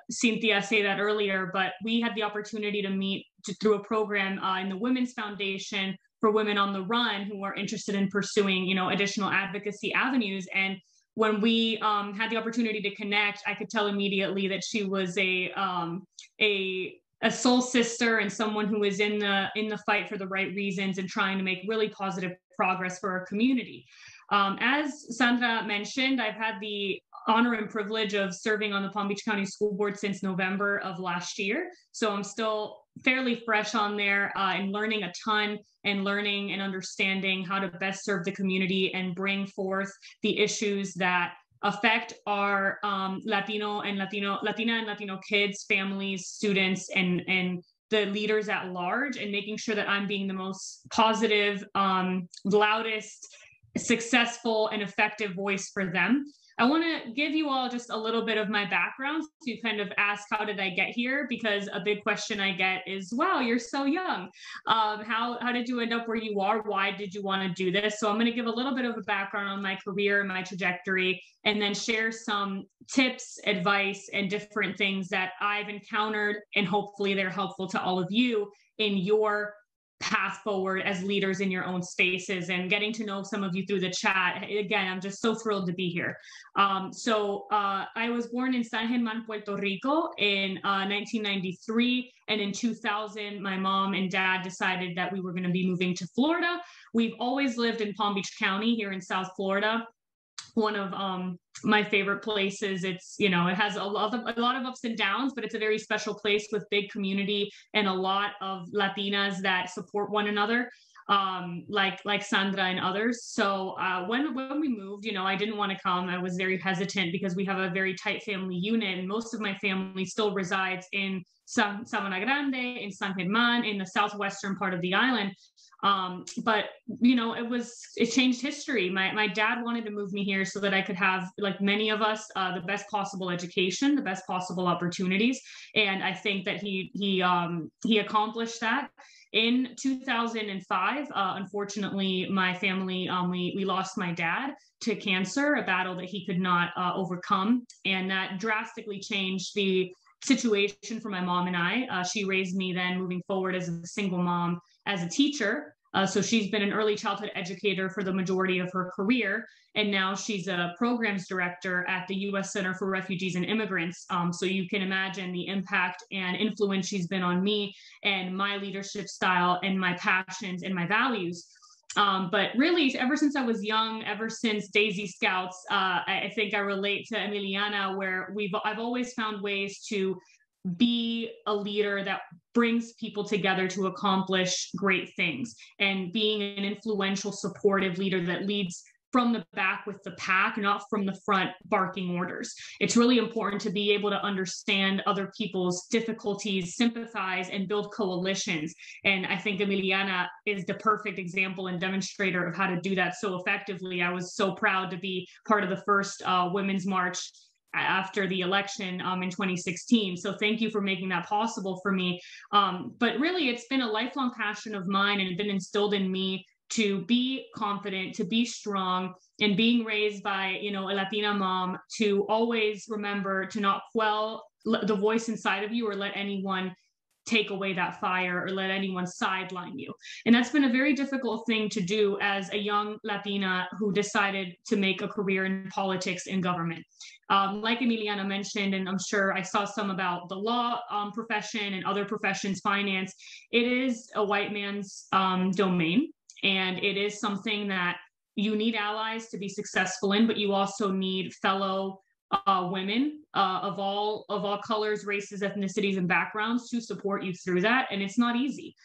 Cynthia say that earlier, but we had the opportunity to meet through a program in the Women's Foundation for Women on the Run who are interested in pursuing, you know, additional advocacy avenues. And when we had the opportunity to connect, I could tell immediately that she was a soul sister and someone who is in the fight for the right reasons and trying to make really positive progress for our community. As Sandra mentioned, I've had the honor and privilege of serving on the Palm Beach County School Board since November of last year. So I'm still fairly fresh on there and learning a ton and learning and understanding how to best serve the community and bring forth the issues that affect our Latina and Latino kids, families, students, and the leaders at large, and making sure that I'm being the most positive, loudest, successful, and effective voice for them. I want to give you all just a little bit of my background to kind of ask, how did I get here? Because a big question I get is, wow, you're so young. How did you end up where you are? Why did you want to do this? So I'm going to give a little bit of a background on my career and my trajectory, and then share some tips, advice, and different things that I've encountered, and hopefully they're helpful to all of you in your path forward as leaders in your own spaces, and getting to know some of you through the chat. Again, I'm just so thrilled to be here. I was born in San Germán, Puerto Rico in 1993. And in 2000, my mom and dad decided that we were going to be moving to Florida. We've always lived in Palm Beach County here in South Florida. One of my favorite places. It's, you know, it has a lot of ups and downs, but it's a very special place with big community and a lot of Latinas that support one another, like Sandra and others. So when we moved, you know, I didn't want to come. I was very hesitant because we have a very tight family unit, and most of my family still resides in Sabana Grande, in San Germán, in the southwestern part of the island. But you know, it changed history. My dad wanted to move me here so that I could have, like many of us, the best possible education, the best possible opportunities. And I think that he accomplished that. In 2005, unfortunately, my family, we lost my dad to cancer, a battle that he could not overcome. And that drastically changed the situation for my mom and I. She raised me then, moving forward as a single mom, as a teacher. So she's been an early childhood educator for the majority of her career. And now she's a programs director at the U.S. Center for Refugees and Immigrants. So you can imagine the impact and influence she's been on me and my leadership style and my passions and my values. But really, ever since I was young, ever since Daisy Scouts, I think I relate to Emiliana, where I've always found ways to be a leader that brings people together to accomplish great things, and being an influential, supportive leader that leads from the back with the pack, not from the front barking orders. It's really important to be able to understand other people's difficulties, sympathize, and build coalitions. And I think Emiliana is the perfect example and demonstrator of how to do that so effectively. I was so proud to be part of the first Women's March after the election in 2016. So thank you for making that possible for me. But really, it's been a lifelong passion of mine, and it's been instilled in me to be confident, to be strong, and being raised by, you know, a Latina mom, to always remember to not quell the voice inside of you or let anyone take away that fire or let anyone sideline you. And that's been a very difficult thing to do as a young Latina who decided to make a career in politics and government. Like Emiliana mentioned, and I'm sure I saw some about the law profession and other professions, finance, it is a white man's domain. And it is something that you need allies to be successful in, but you also need fellow women of all colors, races, ethnicities, and backgrounds to support you through that. And it's not easy.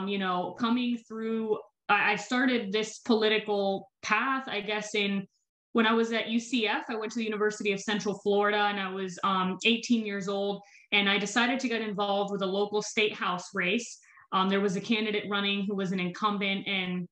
You know, coming through, I started this political path, I guess, when I was at UCF. I went to the University of Central Florida, and I was 18 years old, and I decided to get involved with a local state house race. There was a candidate running who was an incumbent, and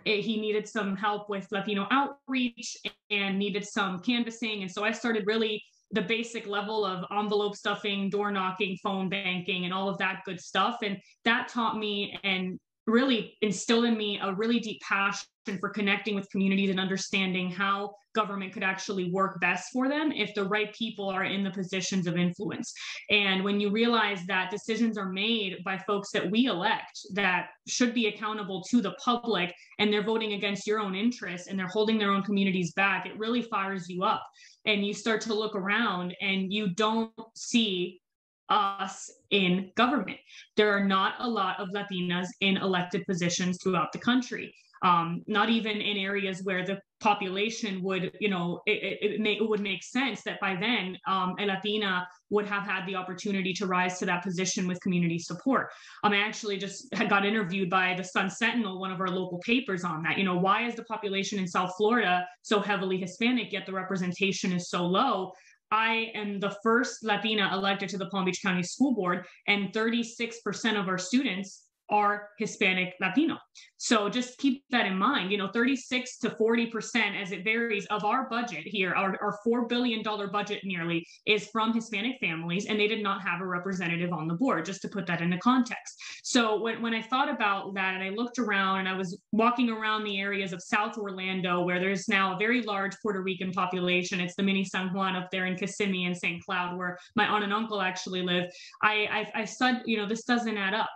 he needed some help with Latino outreach and needed some canvassing. And so I started really the basic level of envelope stuffing, door knocking, phone banking, and all of that good stuff. And that taught me and really instilled in me a really deep passion for connecting with communities and understanding how government could actually work best for them if the right people are in the positions of influence. And when you realize that decisions are made by folks that we elect that should be accountable to the public, and they're voting against your own interests and they're holding their own communities back, it really fires you up. And you start to look around and you don't see us in government. There are not a lot of Latinas in elected positions throughout the country. Not even in areas where the population would, you know, it would make sense that by then a Latina would have had the opportunity to rise to that position with community support. I actually just got interviewed by the Sun Sentinel, one of our local papers, on that. You know, why is the population in South Florida so heavily Hispanic, yet the representation is so low? I am the first Latina elected to the Palm Beach County School Board, and 36% of our students are Hispanic Latino. So just keep that in mind. You know, 36 to 40%, as it varies, of our budget here, our $4 billion budget nearly, is from Hispanic families, and they did not have a representative on the board, just to put that into context. So when I thought about that and I looked around and I was walking around the areas of South Orlando, where there's now a very large Puerto Rican population, it's the mini San Juan up there in Kissimmee and St. Cloud, where my aunt and uncle actually live, I said, you know, this doesn't add up.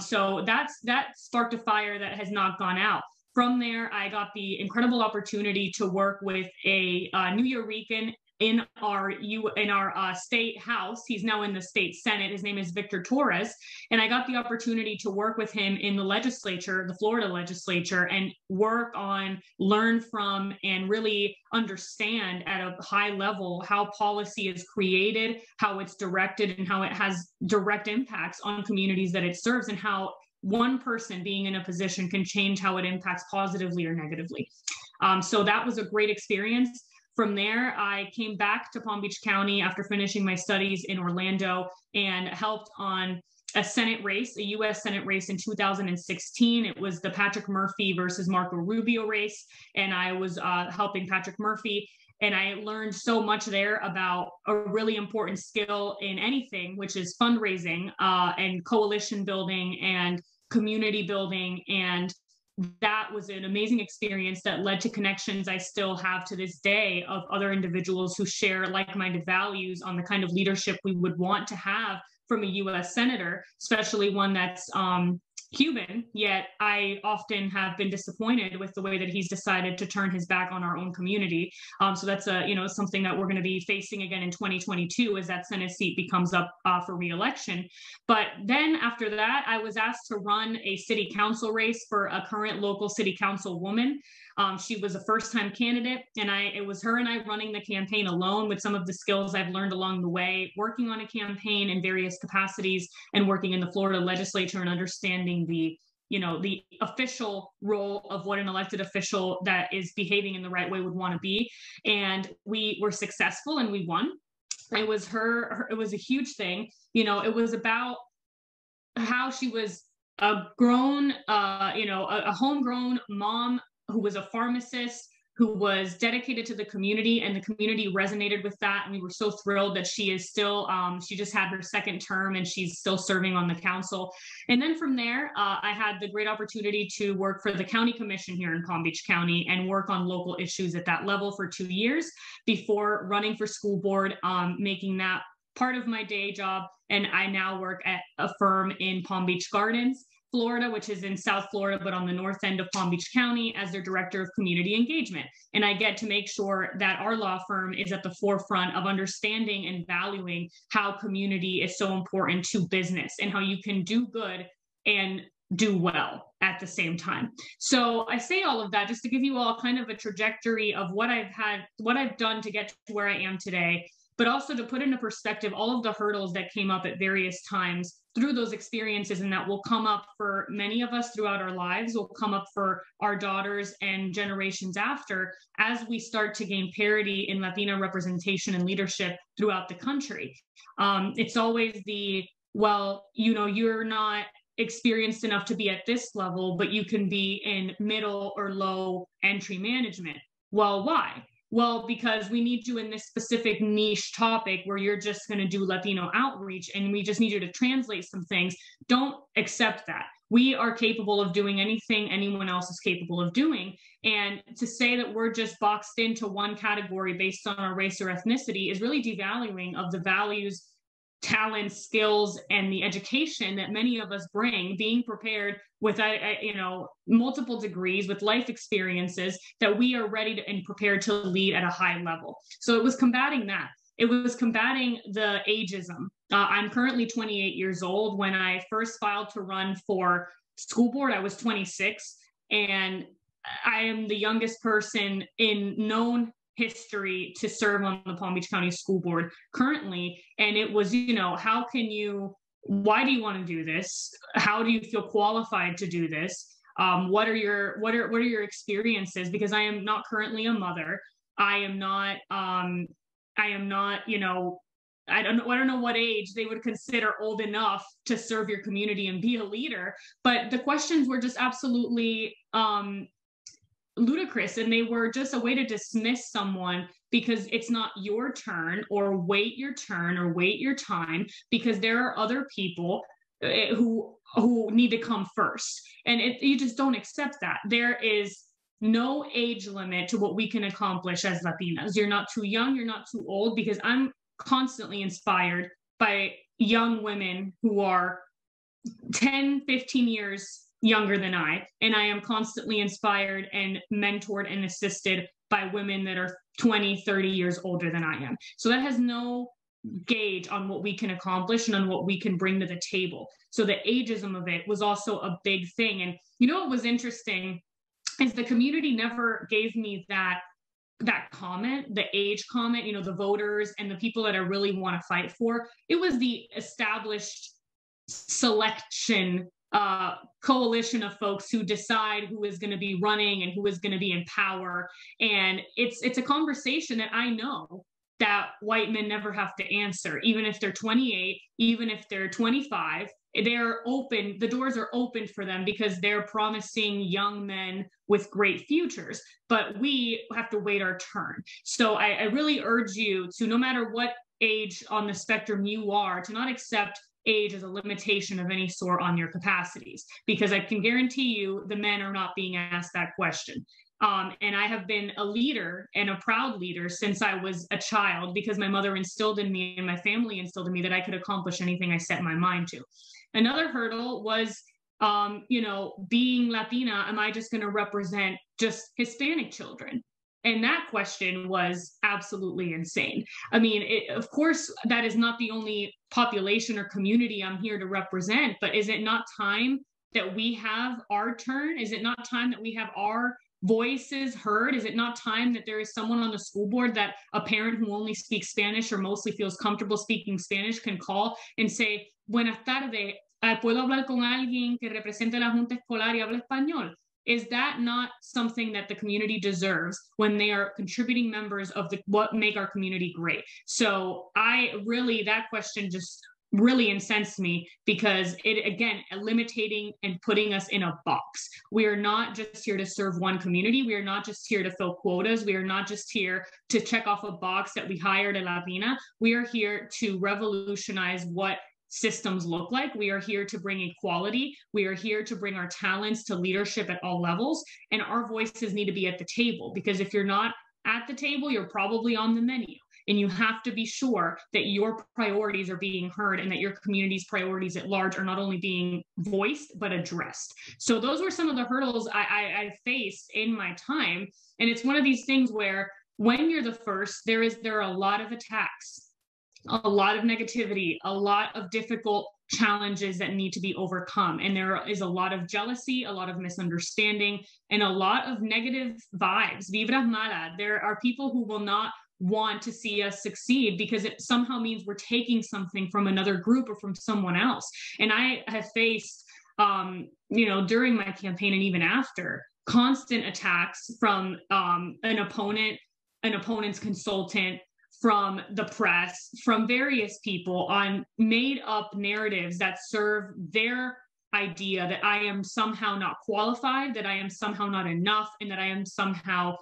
So that sparked a fire that has not gone out. From there, I got the incredible opportunity to work with a New Yorican in our state house. He's now in the state Senate. His name is Victor Torres. And I got the opportunity to work with him in the legislature, the Florida legislature, and work on, learn from, and really understand at a high level how policy is created, how it's directed, and how it has direct impacts on communities that it serves, and how one person being in a position can change how it impacts positively or negatively. So that was a great experience. From there, I came back to Palm Beach County after finishing my studies in Orlando and helped on a Senate race, a U.S. Senate race in 2016. It was the Patrick Murphy versus Marco Rubio race, and I was helping Patrick Murphy. And I learned so much there about a really important skill in anything, which is fundraising and coalition building and community building. And that was an amazing experience that led to connections I still have to this day of other individuals who share like-minded values on the kind of leadership we would want to have from a U.S. senator, especially one that's Cuban, yet I often have been disappointed with the way that he's decided to turn his back on our own community. So that's something that we're going to be facing again in 2022 as that Senate seat becomes up for re-election. But then after that, I was asked to run a city council race for a current local city council woman. She was a first-time candidate, and it was her and I running the campaign alone with some of the skills I've learned along the way, working on a campaign in various capacities and working in the Florida legislature and understanding the official role of what an elected official that is behaving in the right way would want to be. And we were successful and we won. It was it was a huge thing. You know, it was about how she was a grown, a homegrown mom who was a pharmacist, who was dedicated to the community, and the community resonated with that. And we were so thrilled that she is still, she just had her second term and she's still serving on the council. And then from there, I had the great opportunity to work for the county commission here in Palm Beach County and work on local issues at that level for 2 years before running for school board, making that part of my day job, And I now work at a firm in Palm Beach Gardens, Florida, which is in South Florida, but on the north end of Palm Beach County, as their director of community engagement. And I get to make sure that our law firm is at the forefront of understanding and valuing how community is so important to business and how you can do good and do well at the same time. So I say all of that just to give you all kind of a trajectory of what I've done to get to where I am today, but also to put into perspective all of the hurdles that came up at various times through those experiences, and that will come up for many of us throughout our lives, will come up for our daughters and generations after, as we start to gain parity in Latina representation and leadership throughout the country. It's always well, you're not experienced enough to be at this level, but you can be in middle or low entry management. Well, why? Well, because we need you in this specific niche topic where you're just going to do Latino outreach and we just need you to translate some things. Don't accept that. We are capable of doing anything anyone else is capable of doing. And to say that we're just boxed into one category based on our race or ethnicity is really devaluing of the values, talents, skills, and the education that many of us bring, being prepared with multiple degrees, with life experiences, that we are ready and prepared to lead at a high level. So it was combating that. It was combating the ageism. I'm currently 28 years old. When I first filed to run for school board, I was 26, and I am the youngest person in known history to serve on the Palm Beach County School Board currently. And it was, why do you want to do this? How do you feel qualified to do this? What are your experiences? Because I am not currently a mother. I don't know what age they would consider old enough to serve your community and be a leader. But the questions were just absolutely ludicrous, and they were just a way to dismiss someone because it's not your turn, or wait your turn, or wait your time, because there are other people who need to come first. And you just don't accept that. There is no age limit to what we can accomplish as Latinas. You're not too young, you're not too old, because I'm constantly inspired by young women who are 10, 15 years younger than I, and I am constantly inspired and mentored and assisted by women that are 20, 30 years older than I am. So that has no gauge on what we can accomplish and on what we can bring to the table. So the ageism of it was also a big thing. And what was interesting is the community never gave me that comment, the age comment, the voters and the people that I really want to fight for. It was the established selection coalition of folks who decide who is going to be running and who is going to be in power. And it's a conversation that I know that white men never have to answer, even if they're 28, even if they're 25. They're open, the doors are open for them because they're promising young men with great futures, but we have to wait our turn. So I really urge you to, no matter what age on the spectrum you are, to not accept age as a limitation of any sort on your capacities, because I can guarantee you the men are not being asked that question. And I have been a leader, and a proud leader, since I was a child, because my mother instilled in me and my family instilled in me that I could accomplish anything I set my mind to. Another hurdle was, being Latina, am I just going to represent just Hispanic children? And that question was absolutely insane. I mean, of course, that is not the only population or community I'm here to represent, but is it not time that we have our turn? Is it not time that we have our voices heard? Is it not time that there is someone on the school board that a parent who only speaks Spanish or mostly feels comfortable speaking Spanish can call and say, buenas tardes, ¿puedo hablar con alguien que represente la Junta Escolar y habla español? Is that not something that the community deserves when they are contributing members of what make our community great? So that question just really incensed me, because it, again, eliminating and putting us in a box. We are not just here to serve one community. We are not just here to fill quotas. We are not just here to check off a box that we hired a Latina. We are here to revolutionize what systems look like. We are here to bring equality. We are here to bring our talents to leadership at all levels. And our voices need to be at the table, because if you're not at the table, you're probably on the menu. And you have to be sure that your priorities are being heard and that your community's priorities at large are not only being voiced, but addressed. So those were some of the hurdles I faced in my time. And it's one of these things where when you're the first, there are a lot of attacks, a lot of negativity, a lot of difficult challenges that need to be overcome. And there is a lot of jealousy, a lot of misunderstanding, and a lot of negative vibes. Vibra mala. There are people who will not want to see us succeed because it somehow means we're taking something from another group or from someone else. And I have faced, during my campaign and even after, constant attacks from an opponent's consultant, from the press, from various people on made up narratives that serve their idea that I am somehow not qualified, that I am somehow not enough, and that I am somehow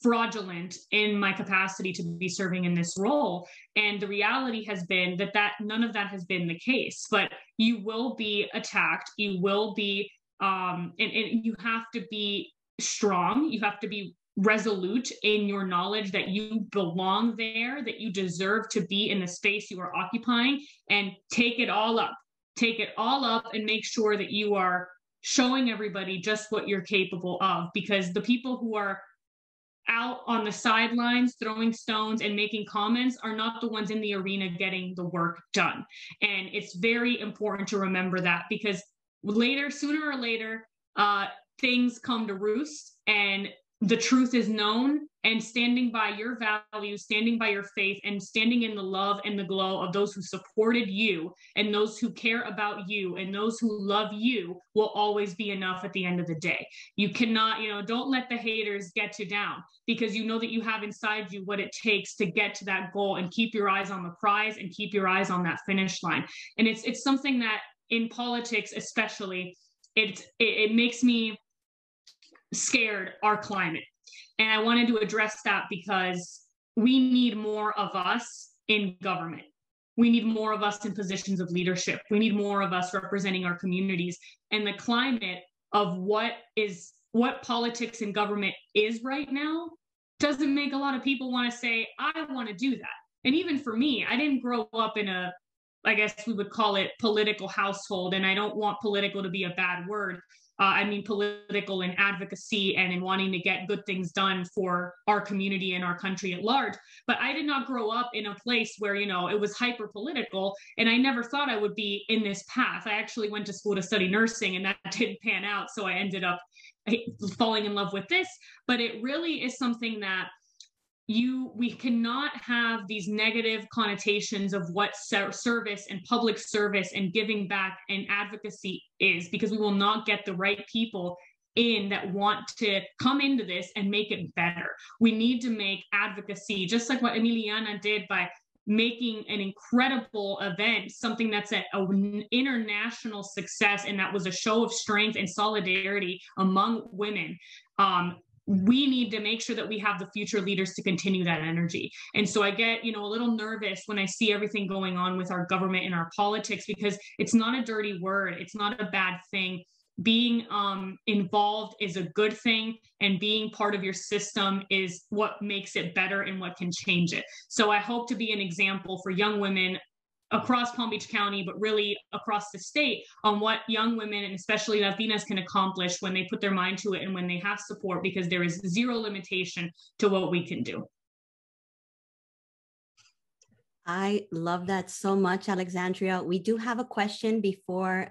fraudulent in my capacity to be serving in this role. And the reality has been that none of that has been the case, but you will be attacked. You will be, and you have to be strong. You have to be resolute in your knowledge that you belong there, that you deserve to be in the space you are occupying, and take it all up and make sure that you are showing everybody just what you're capable of, because the people who are out on the sidelines throwing stones and making comments are not the ones in the arena getting the work done. And it's very important to remember that, because sooner or later, things come to roost and the truth is known, and standing by your values, standing by your faith, and standing in the love and the glow of those who supported you and those who care about you and those who love you will always be enough at the end of the day. You cannot, don't let the haters get you down, because you know that you have inside you what it takes to get to that goal, and keep your eyes on the prize and keep your eyes on that finish line. And it's something that in politics, especially, it makes me scared, our climate. And I wanted to address that because we need more of us in government. We need more of us in positions of leadership. We need more of us representing our communities. And the climate of what politics and government is right now doesn't make a lot of people want to say, I want to do that. And even for me, I didn't grow up in I guess we would call it political household. And I don't want political to be a bad word. I mean, political in advocacy and in wanting to get good things done for our community and our country at large. But I did not grow up in a place where, it was hyper political. And I never thought I would be in this path. I actually went to school to study nursing, and that didn't pan out. So I ended up falling in love with this. But it really is something that we cannot have these negative connotations of what service and public service and giving back and advocacy is, because we will not get the right people in that want to come into this and make it better. We need to make advocacy, just like what Emiliana did by making an incredible event, something that's an international success, and that was a show of strength and solidarity among women. We need to make sure that we have the future leaders to continue that energy. And so I get, a little nervous when I see everything going on with our government and our politics, because it's not a dirty word. It's not a bad thing. Being involved is a good thing, and being part of your system is what makes it better and what can change it. So I hope to be an example for young women across Palm Beach County, but really across the state, on what young women and especially Latinas can accomplish when they put their mind to it and when they have support, because there is zero limitation to what we can do. I love that so much, Alexandria. We do have a question before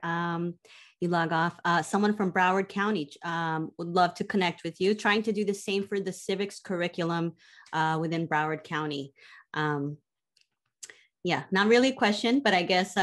you log off. Someone from Broward County would love to connect with you, trying to do the same for the civics curriculum within Broward County. Yeah, not really a question, but I guess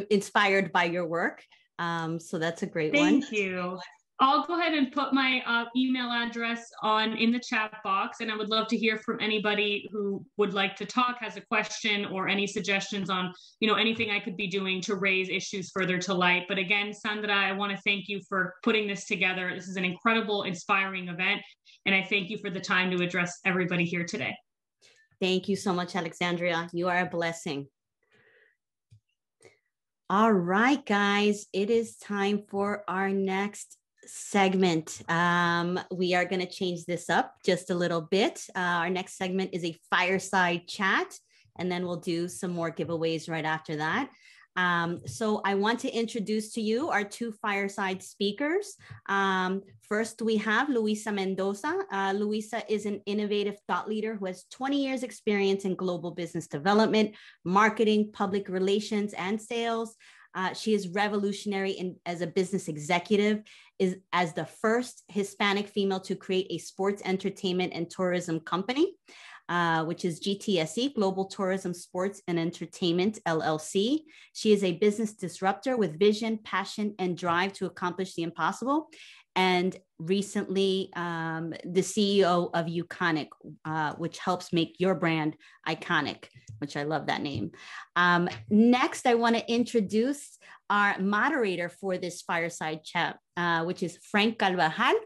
inspired by your work. So that's a great one. Thank you. I'll go ahead and put my email address in the chat box, and I would love to hear from anybody who would like to talk, has a question, or any suggestions on, anything I could be doing to raise issues further to light. But again, Sandra, I want to thank you for putting this together. This is an incredible, inspiring event, and I thank you for the time to address everybody here today. Thank you so much, Alexandria. You are a blessing. All right, guys, it is time for our next segment. We are going to change this up just a little bit. Our next segment is a fireside chat, and then we'll do some more giveaways right after that. So I want to introduce to you our two fireside speakers. First, we have Luisa Mendoza. Luisa is an innovative thought leader who has 20 years experience in global business development, marketing, public relations, and sales. She is revolutionary as a business executive, is as the first Hispanic female to create a sports entertainment and tourism company, which is GTSE, Global Tourism Sports and Entertainment, LLC. She is a business disruptor with vision, passion, and drive to accomplish the impossible. And recently, the CEO of Uconic, which helps make your brand iconic, which I love that name. Next, I want to introduce our moderator for this fireside chat, which is Frank Carbajal.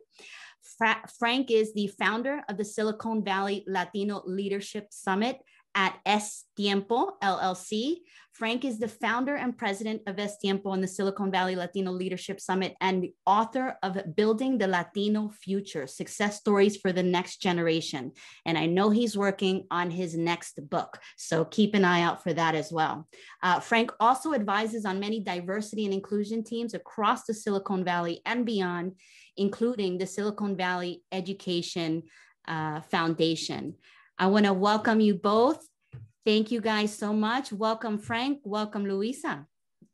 Frank is the founder of the Silicon Valley Latino Leadership Summit at Es Tiempo, LLC. Frank is the founder and president of Es Tiempo and the Silicon Valley Latino Leadership Summit, and the author of Building the Latino Future, Success Stories for the Next Generation. And I know he's working on his next book, so keep an eye out for that as well. Frank also advises on many diversity and inclusion teams across the Silicon Valley and beyond, including the Silicon Valley Education Foundation. I want to welcome you both. Thank you guys so much. Welcome, Frank. Welcome, Luisa.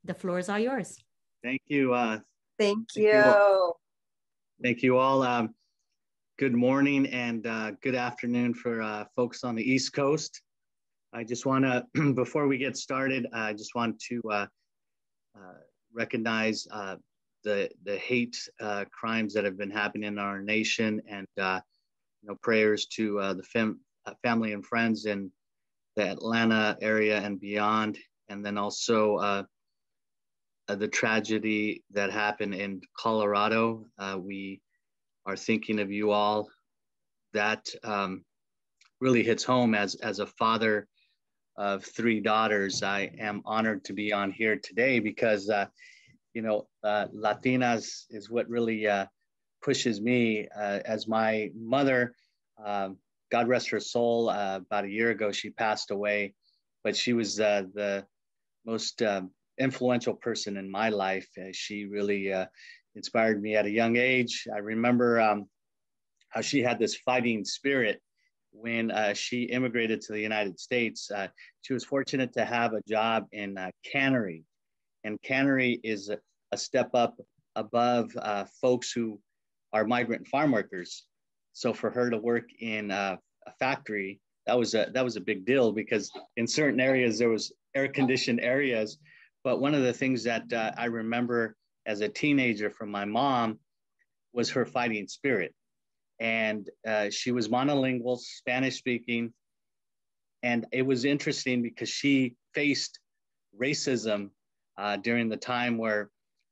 The floor is all yours. Thank you. Thank you. Thank you all. Good morning and good afternoon for folks on the East Coast. I just want to, before we get started, I just want to recognize the hate crimes that have been happening in our nation, and prayers to the family and friends in the Atlanta area and beyond, and then also the tragedy that happened in Colorado. We are thinking of you all. That really hits home. As a father of 3 daughters, I am honored to be on here today because Latinas is what really pushes me. As my mother, God rest her soul, about a year ago, she passed away, but she was the most influential person in my life. She really inspired me at a young age. I remember how she had this fighting spirit when she immigrated to the United States. She was fortunate to have a job in cannery, and cannery is a step up above folks who are migrant farm workers. So for her to work in a factory, that was a big deal, because in certain areas there was air-conditioned areas. But one of the things that I remember as a teenager from my mom was her fighting spirit. And she was monolingual, Spanish-speaking. And it was interesting because she faced racism during the time where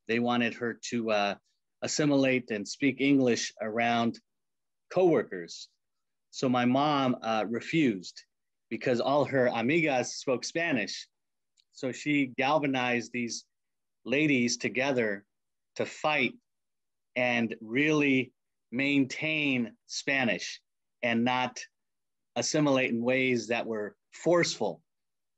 they wanted her to assimilate and speak English around coworkers. So my mom refused because all her amigas spoke Spanish. So she galvanized these ladies together to fight and really maintain Spanish and not assimilate in ways that were forceful,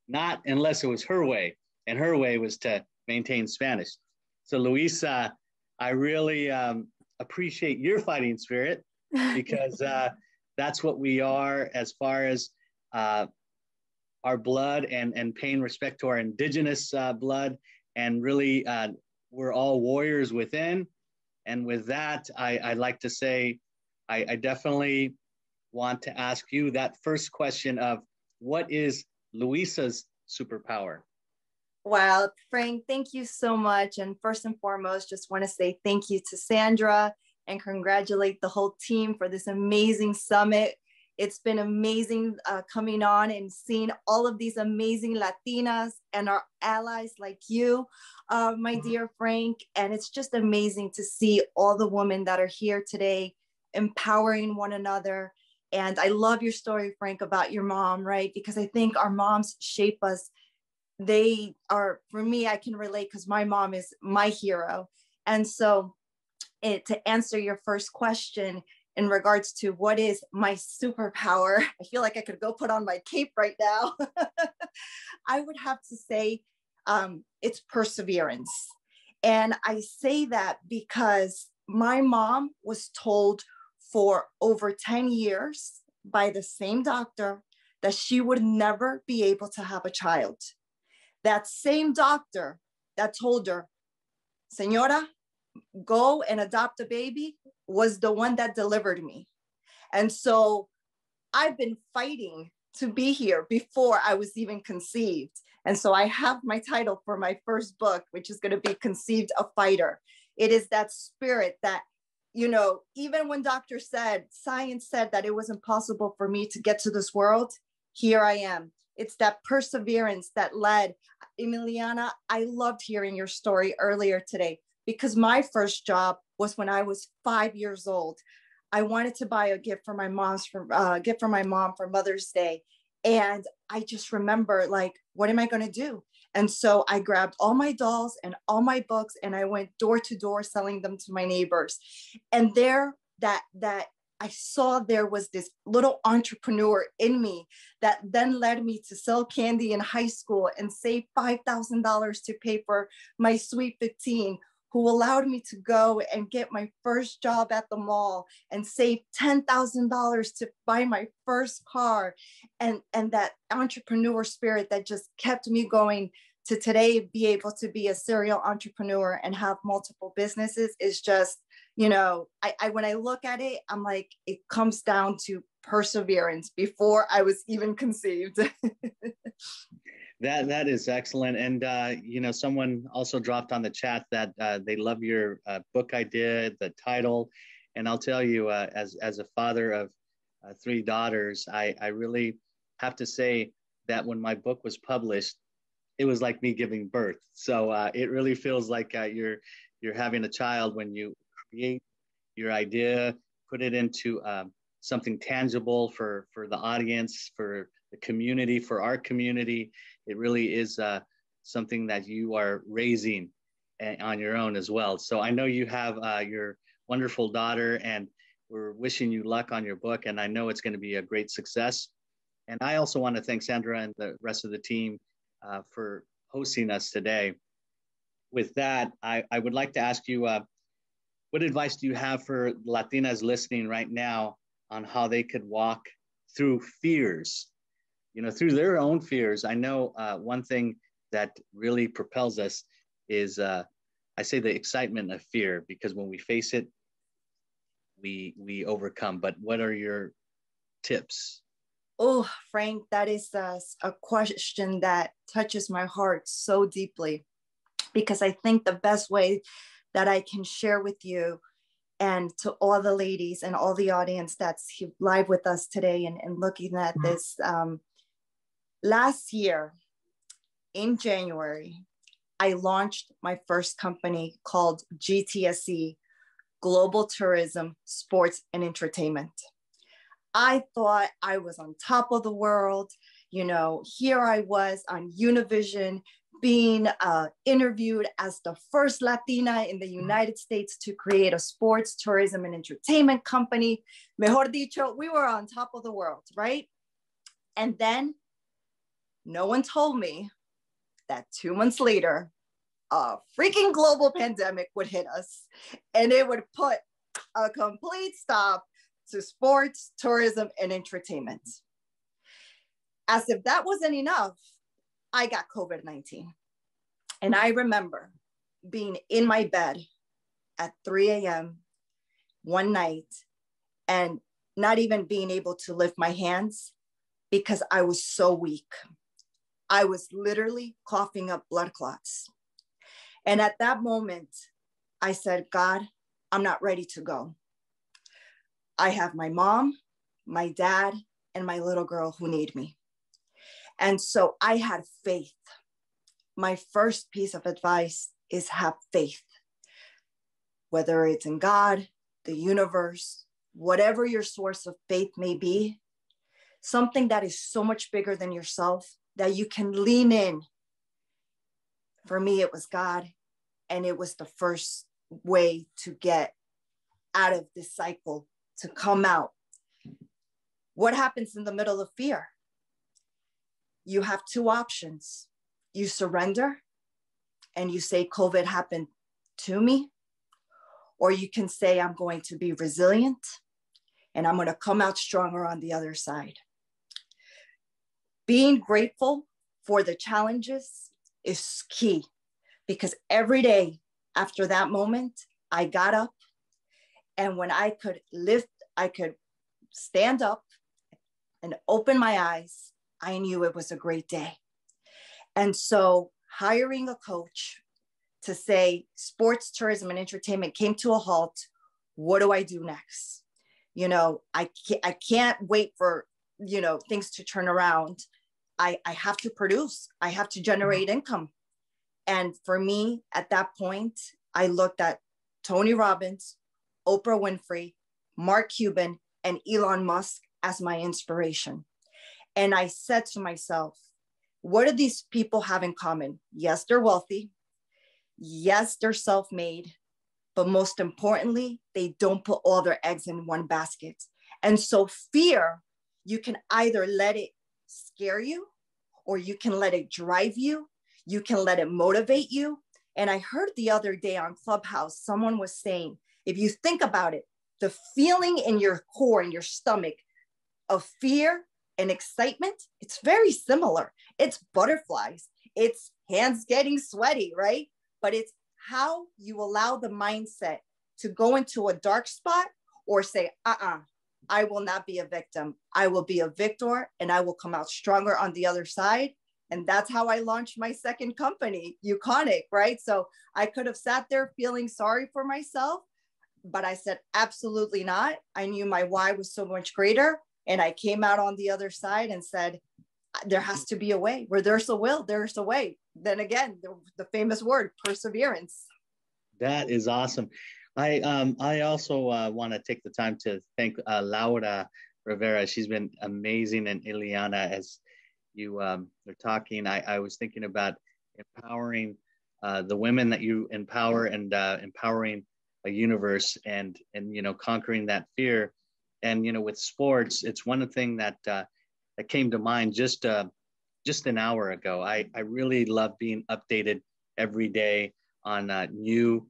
not unless it was her way. And her way was to maintain Spanish. So Luisa, I really appreciate your fighting spirit, because that's what we are as far as our blood, and paying respect to our indigenous blood. And really, we're all warriors within. And with that, I'd like to say, I definitely want to ask you that first question of, what is Luisa's superpower? Wow, Frank, thank you so much. And first and foremost, just want to say thank you to Sandra and congratulate the whole team for this amazing summit. It's been amazing coming on and seeing all of these amazing Latinas and our allies like you, my dear Frank. And it's just amazing to see all the women that are here today, empowering one another. And I love your story, Frank, about your mom, right? Because I think our moms shape us. They are, for me, I can relate because my mom is my hero. And so to answer your first question in regards to what is my superpower, I feel like I could go put on my cape right now. I would have to say it's perseverance. And I say that because my mom was told for over 10 years by the same doctor that she would never be able to have a child. That same doctor that told her, Señora, go and adopt a baby, was the one that delivered me. And so I've been fighting to be here before I was even conceived. And so I have my title for my first book, which is going to be Conceived a Fighter. It is that spirit that, you know, even when science said that it was impossible for me to get to this world, here I am. It's that perseverance that led. Emiliana, I loved hearing your story earlier today, because my first job was when I was 5 years old. I wanted to buy a gift for my mom for Mother's Day. And I just remember, like, what am I going to do? And so I grabbed all my dolls and all my books, and I went door to door selling them to my neighbors. And there, that I saw there was this little entrepreneur in me that then led me to sell candy in high school and save $5,000 to pay for my Sweet 15, who allowed me to go and get my first job at the mall and save $10,000 to buy my first car. And that entrepreneur spirit that just kept me going to today be able to be a serial entrepreneur and have multiple businesses is just, you know, I when I look at it, I'm like, it comes down to perseverance before I was even conceived. That is excellent. And, you know, someone also dropped on the chat that they love your book idea, the title. And I'll tell you, as a father of 3 daughters, I really have to say that when my book was published, it was like me giving birth. So it really feels like you're having a child when you create your idea, put it into something tangible for the audience, for the community, for our community. It really is something that you are raising on your own as well. So I know you have your wonderful daughter, and we're wishing you luck on your book. And I know it's going to be a great success. And I also want to thank Sandra and the rest of the team for hosting us today. With that, I would like to ask you, what advice do you have for Latinas listening right now on how they could walk through fears, you know, through their own fears? I know one thing that really propels us is, I say, the excitement of fear, because when we face it, we overcome. But what are your tips? Oh, Frank, that is a question that touches my heart so deeply, because I think the best way that I can share with you and to all the ladies and all the audience that's live with us today and looking at this, last year in January, I launched my first company called GTSE, Global Tourism, Sports and Entertainment. I thought I was on top of the world. You know, here I was on Univision being interviewed as the first Latina in the United States to create a sports, tourism, and entertainment company. Mejor dicho, we were on top of the world, right? And then no one told me that 2 months later, a freaking global pandemic would hit us, and it would put a complete stop to sports, tourism, and entertainment. As if that wasn't enough, I got COVID-19. And I remember being in my bed at 3 a.m. one night and not even being able to lift my hands because I was so weak. I was literally coughing up blood clots. And at that moment, I said, God, I'm not ready to go. I have my mom, my dad, and my little girl who need me. And so I had faith. My first piece of advice is have faith. Whether it's in God, the universe, whatever your source of faith may be, something that is so much bigger than yourself that you can lean in. For me, it was God, and it was the first way to get out of this cycle, to come out. What happens in the middle of fear? You have two options. You surrender and you say, COVID happened to me, or you can say, I'm going to be resilient and I'm going to come out stronger on the other side. Being grateful for the challenges is key, because every day after that moment, I got up, and when I could stand up and open my eyes, I knew it was a great day. And so hiring a coach to say sports, tourism, and entertainment came to a halt. What do I do next? You know, I can't wait for, you know, things to turn around. I have to produce. I have to generate income. And for me, at that point, I looked at Tony Robbins, Oprah Winfrey, Mark Cuban, and Elon Musk as my inspiration. And I said to myself, what do these people have in common? Yes, they're wealthy. Yes, they're self-made. But most importantly, they don't put all their eggs in one basket. And so fear, you can either let it scare you, or you can let it drive you. You can let it motivate you. And I heard the other day on Clubhouse, someone was saying, if you think about it, the feeling in your core, in your stomach of fear and excitement, it's very similar. It's butterflies. It's hands getting sweaty, right? But it's how you allow the mindset to go into a dark spot, or say, I will not be a victim. I will be a victor, and I will come out stronger on the other side. And that's how I launched my second company, Iconic, right? So I could have sat there feeling sorry for myself, but I said, absolutely not. I knew my why was so much greater. And I came out on the other side and said, there has to be a way. Where there's a will, there's a way. Then again, the famous word, perseverance. That is awesome. I also want to take the time to thank Laura Rivera. She's been amazing. And Ilhiana, as you are talking, I was thinking about empowering the women that you empower, and empowering a universe, and you know, conquering that fear. And you know, with sports, it's one thing that that came to mind just an hour ago. I really love being updated every day on new,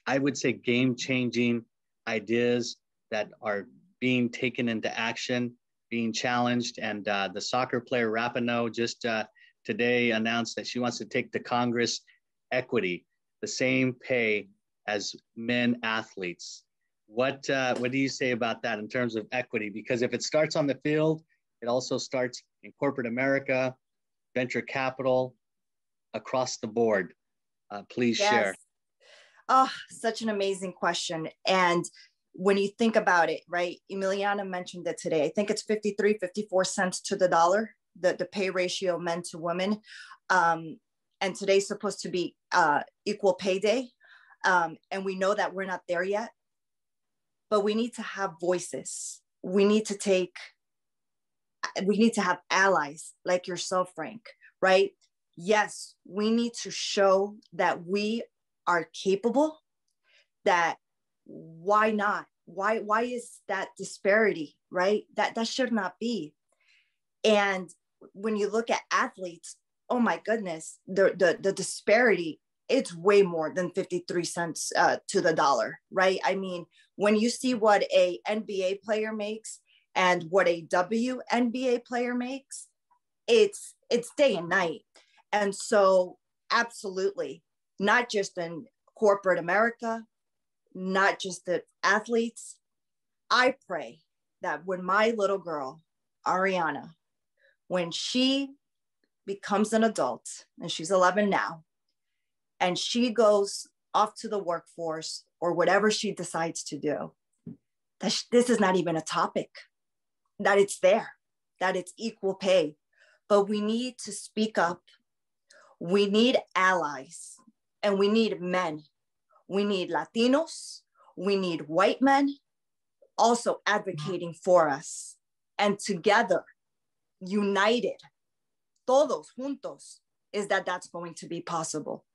I would say, game-changing ideas that are being taken into action, being challenged. And the soccer player Rapinoe just today announced that she wants to take to Congress equity, the same pay as men athletes. What do you say about that in terms of equity? Because if it starts on the field, it also starts in corporate America, venture capital, across the board. Please share. Oh, such an amazing question. And when you think about it, right, Emiliana mentioned it today. I think it's 53, 54 cents to the dollar, the pay ratio men to women. And today's supposed to be equal pay day. And we know that we're not there yet, but we need to have voices. We need to have allies like yourself, Frank, right? Yes, we need to show that we are capable, that why not? Why is that disparity, right? That should not be. And when you look at athletes, oh my goodness, the disparity, it's way more than 53 cents to the dollar, right? I mean, when you see what a NBA player makes and what a WNBA player makes, it's day and night. And so absolutely, not just in corporate America, not just the athletes. I pray that when my little girl, Ariana, when she becomes an adult, and she's 11 now, and she goes off to the workforce or whatever she decides to do, that this is not even a topic, that it's there, that it's equal pay. But we need to speak up. We need allies, and we need men. We need Latinos. We need white men also advocating for us. And together, united, todos juntos, is that's going to be possible.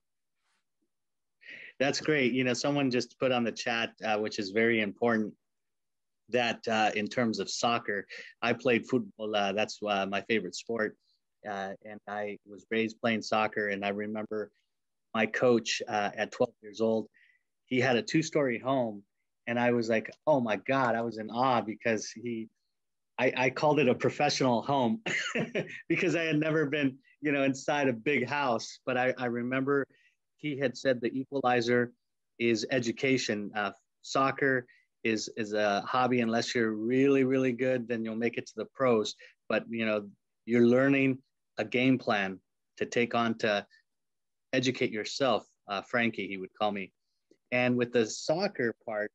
That's great. You know, someone just put on the chat, which is very important, that in terms of soccer, I played football. That's my favorite sport. And I was raised playing soccer. And I remember my coach at 12 years old, he had a 2-story home. And I was like, oh my God, I was in awe because I called it a professional home because I had never been, you know, inside a big house. But I remember he had said the equalizer is education. Soccer is a hobby. Unless you're really, really good, then you'll make it to the pros. But, you know, you're learning a game plan to take on to educate yourself. Frankie, he would call me. And with the soccer part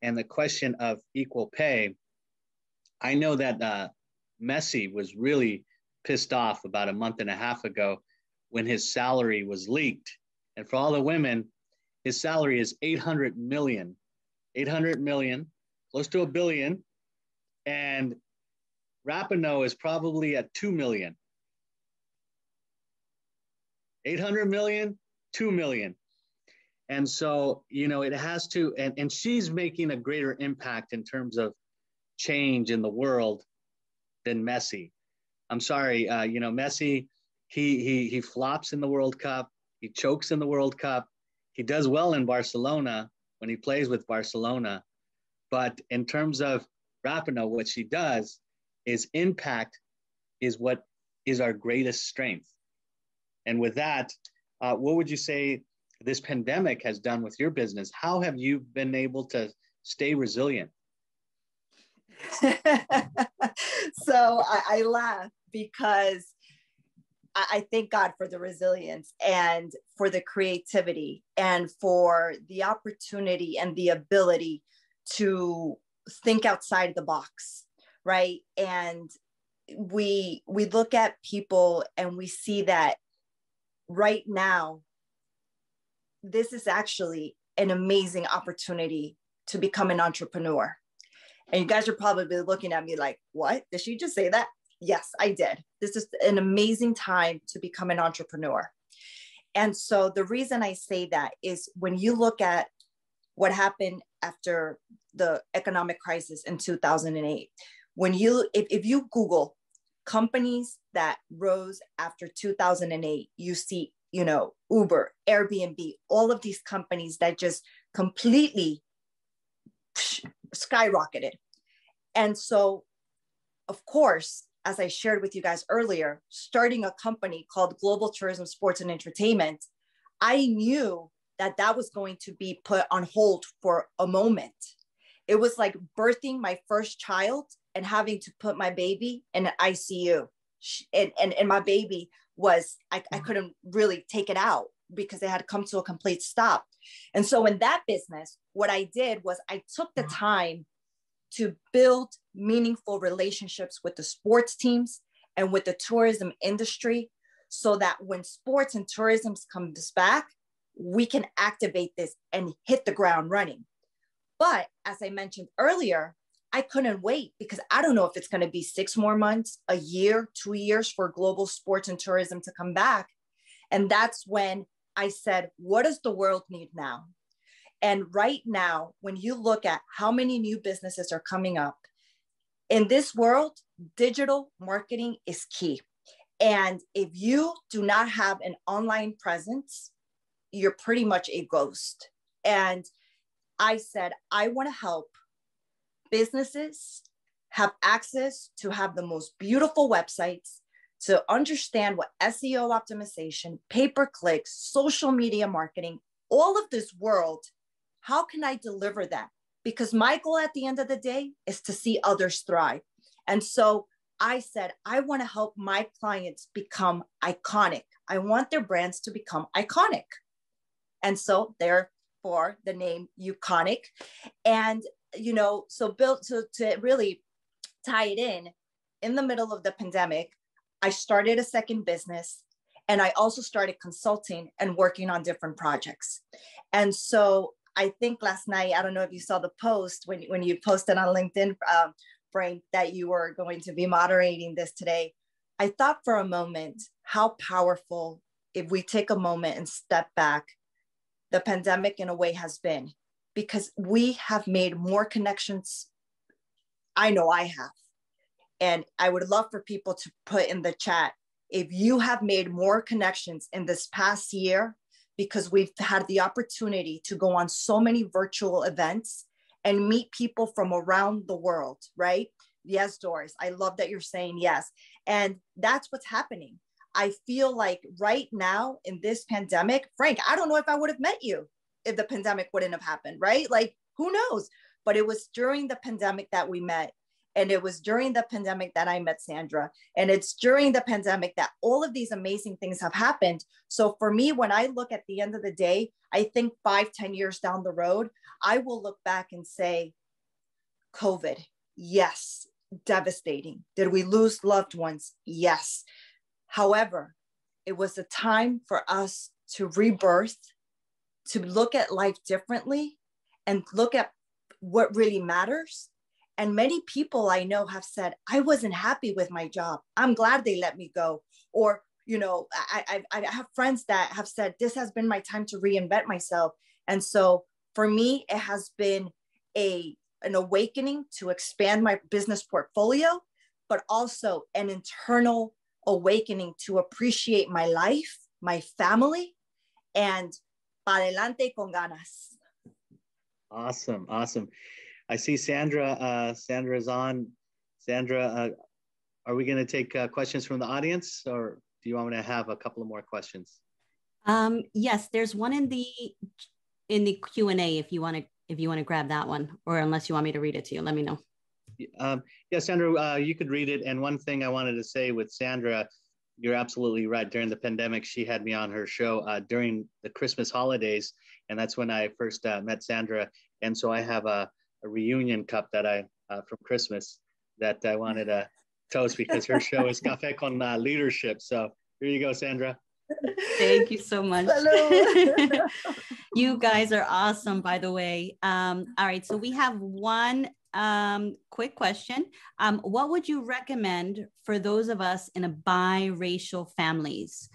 and the question of equal pay, I know that Messi was really pissed off about a month and a half ago when his salary was leaked. And for all the women, his salary is 800 million, close to $1 billion. And Rapinoe is probably at 2 million. 800 million, 2 million. And so, you know, it has to, and she's making a greater impact in terms of change in the world than Messi. I'm sorry, you know, Messi, he flops in the World Cup. He chokes in the World Cup. He does well in Barcelona when he plays with Barcelona. But in terms of Rapinoe, what she does is impact is what is our greatest strength. And with that, what would you say this pandemic has done with your business? How have you been able to stay resilient? So I laugh because I thank God for the resilience and for the creativity and for the opportunity and the ability to think outside the box, right? And we look at people and we see that right now, this is actually an amazing opportunity to become an entrepreneur. And you guys are probably looking at me like, what? Did she just say that? Yes, I did. This is an amazing time to become an entrepreneur. And so the reason I say that is when you look at what happened after the economic crisis in 2008, if you Google companies that rose after 2008, you see, you know, Uber, Airbnb, all of these companies that just completely skyrocketed. And so, of course, as I shared with you guys earlier, starting a company called Global Tourism, Sports and Entertainment, I knew that that was going to be put on hold for a moment. It was like birthing my first child and having to put my baby in an ICU. And my baby was, I couldn't really take it out because it had come to a complete stop. And so in that business, what I did was I took the time to build meaningful relationships with the sports teams and with the tourism industry so that when sports and tourism comes back, we can activate this and hit the ground running. But as I mentioned earlier, I couldn't wait because I don't know if it's going to be 6 more months, a year, 2 years for global sports and tourism to come back. And that's when I said, what does the world need now? And right now, when you look at how many new businesses are coming up, in this world, digital marketing is key. And if you do not have an online presence, you're pretty much a ghost. And I said, I want to help businesses have access to have the most beautiful websites, to understand what SEO optimization, pay-per-click, social media marketing, all of this world, how can I deliver that? Because my goal at the end of the day is to see others thrive. And so I said, I want to help my clients become iconic. I want their brands to become iconic. And so therefore the name Euconic. And, you know, so built to really tie it in the middle of the pandemic, I started a second business and I also started consulting and working on different projects. And so I think last night, I don't know if you saw the post when you posted on LinkedIn, Frank, that you were going to be moderating this today. I thought for a moment how powerful if we take a moment and step back the pandemic in a way has been, because we have made more connections. I know I have. And I would love for people to put in the chat if you have made more connections in this past year, because we've had the opportunity to go on so many virtual events and meet people from around the world, right? Yes, Doris, I love that you're saying yes. And that's what's happening. I feel like right now in this pandemic, Frank, I don't know if I would have met you if the pandemic wouldn't have happened, right? Like, who knows? But it was during the pandemic that we met. And it was during the pandemic that I met Sandra. And it's during the pandemic that all of these amazing things have happened. So for me, when I look at the end of the day, I think 5-10 years down the road, I will look back and say, COVID, yes, devastating. Did we lose loved ones? Yes. However, it was a time for us to rebirth, to look at life differently and look at what really matters. And many people I know have said, I wasn't happy with my job. I'm glad they let me go. Or, you know, I have friends that have said, this has been my time to reinvent myself. And so for me, it has been an awakening to expand my business portfolio, but also an internal awakening to appreciate my life, my family, and para adelante con ganas. Awesome, awesome. I see Sandra. Sandra is on. Sandra, are we going to take questions from the audience, or do you want me to have a couple of more questions? Yes, there's one in the Q&A if you want to grab that one, or unless you want me to read it to you, let me know. Yeah, Sandra, you could read it. And one thing I wanted to say with Sandra, you're absolutely right. During the pandemic, she had me on her show during the Christmas holidays, and that's when I first met Sandra. And so I have a reunion cup that from Christmas that I wanted to toast because her show is Café con Leadership. So here you go, Sandra. Thank you so much. You guys are awesome, by the way. All right, so we have one quick question. What would you recommend for those of us in a biracial families?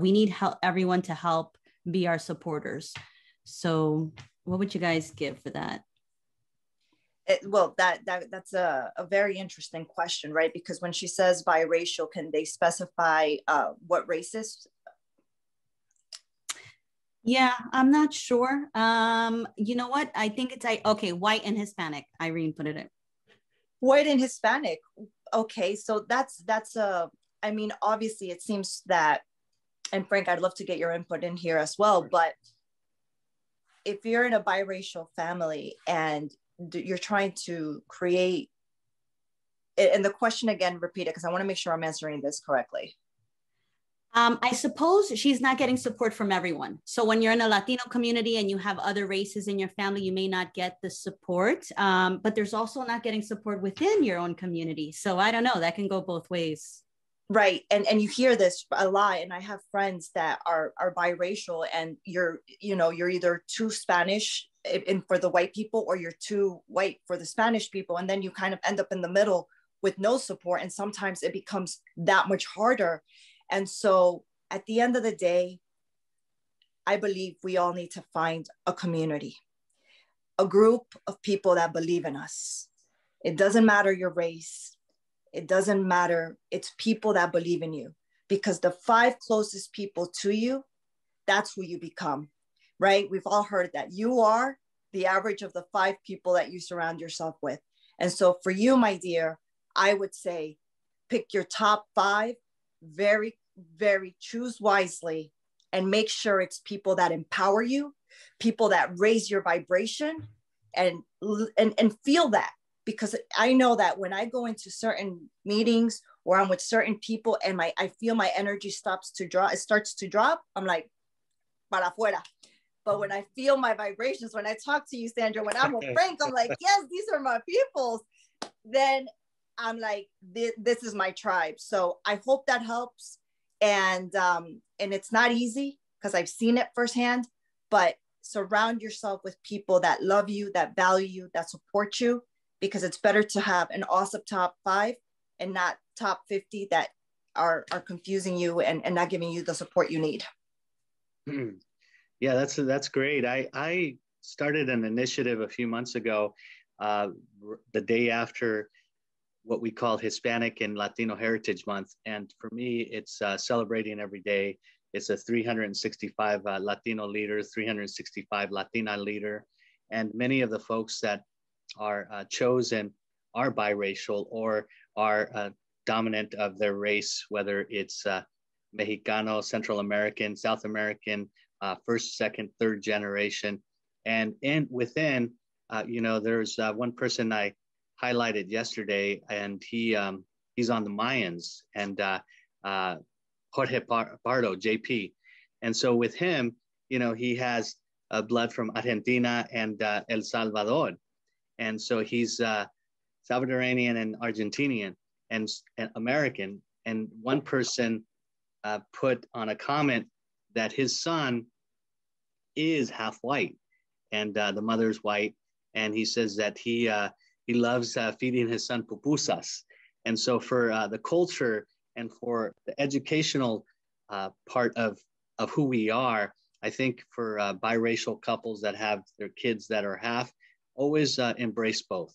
We need everyone to help be our supporters. So what would you guys give for that? Well, that's a very interesting question, right? Because when she says biracial, can they specify what races? Yeah, I'm not sure. You know what? I think it's okay, white and Hispanic. Irene put it in. White and Hispanic. Okay, so that's I mean, obviously it seems that, and Frank, I'd love to get your input in here as well, but if you're in a biracial family and you're trying to create, and the question again, repeat it, because I want to make sure I'm answering this correctly. I suppose she's not getting support from everyone. So when you're in a Latino community and you have other races in your family, you may not get the support, but there's also not getting support within your own community. So I don't know, that can go both ways. Right. And you hear this a lot. And I have friends that are biracial, and you're either too Spanish for the white people, or you're too white for the Spanish people. And then you kind of end up in the middle with no support. And sometimes it becomes that much harder. And so at the end of the day, I believe we all need to find a community, a group of people that believe in us. It doesn't matter your race. It doesn't matter. It's people that believe in you, because the 5 closest people to you, that's who you become, right? We've all heard that you are the average of the 5 people that you surround yourself with. And so for you, my dear, I would say pick your top 5, very, very choose wisely, and make sure it's people that empower you, people that raise your vibration, and feel that. Because I know that when I go into certain meetings or I'm with certain people and I feel my energy starts to drop, I'm like, para afuera. But when I feel my vibrations, when I talk to you, Sandra, when I'm with Frank, I'm like, yes, these are my people. Then I'm like, this is my tribe. So I hope that helps. And it's not easy because I've seen it firsthand, but surround yourself with people that love you, that value you, that support you, because it's better to have an awesome top 5 and not top 50 that are confusing you and not giving you the support you need. Yeah, that's great. I started an initiative a few months ago, uh, the day after what we call Hispanic and Latino Heritage Month. And for me, it's celebrating every day. It's a 365 Latino leaders, 365 Latina leader. And many of the folks that are chosen are biracial or are dominant of their race, whether it's Mexicano, Central American, South American, first, second, third generation. And within, there's one person I highlighted yesterday, and he's on the Mayans, and Jorge Pardo, JP. And so with him, he has blood from Argentina and El Salvador. And so he's Salvadorian and Argentinian and American. And one person put on a comment that his son is half white, and the mother's white. And he says that he loves feeding his son pupusas. And so for the culture and for the educational part of who we are, I think for biracial couples that have their kids that are half, always embrace both.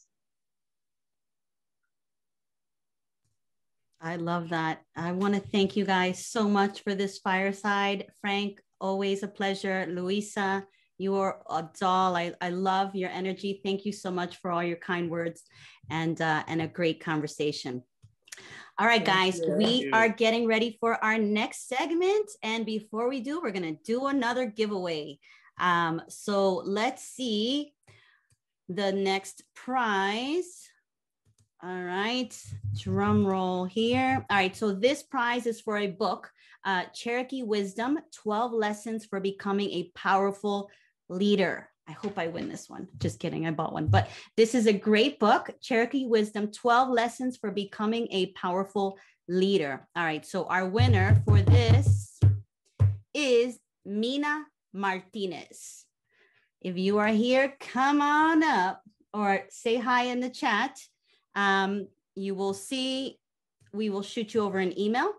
I love that. I want to thank you guys so much for this fireside. Frank, always a pleasure. Luisa, you are a doll. I love your energy. Thank you so much for all your kind words and a great conversation. All right, guys, we are getting ready for our next segment. And before we do, we're going to do another giveaway. So let's see the next prize. All right, drum roll here. All right, so this prize is for a book, Cherokee Wisdom, 12 Lessons for Becoming a Powerful Leader. I hope I win this one. Just kidding, I bought one. But this is a great book, Cherokee Wisdom, 12 Lessons for Becoming a Powerful Leader. All right, so our winner for this is Mina Martinez. If you are here, come on up or say hi in the chat. You will see, we will shoot you over an email.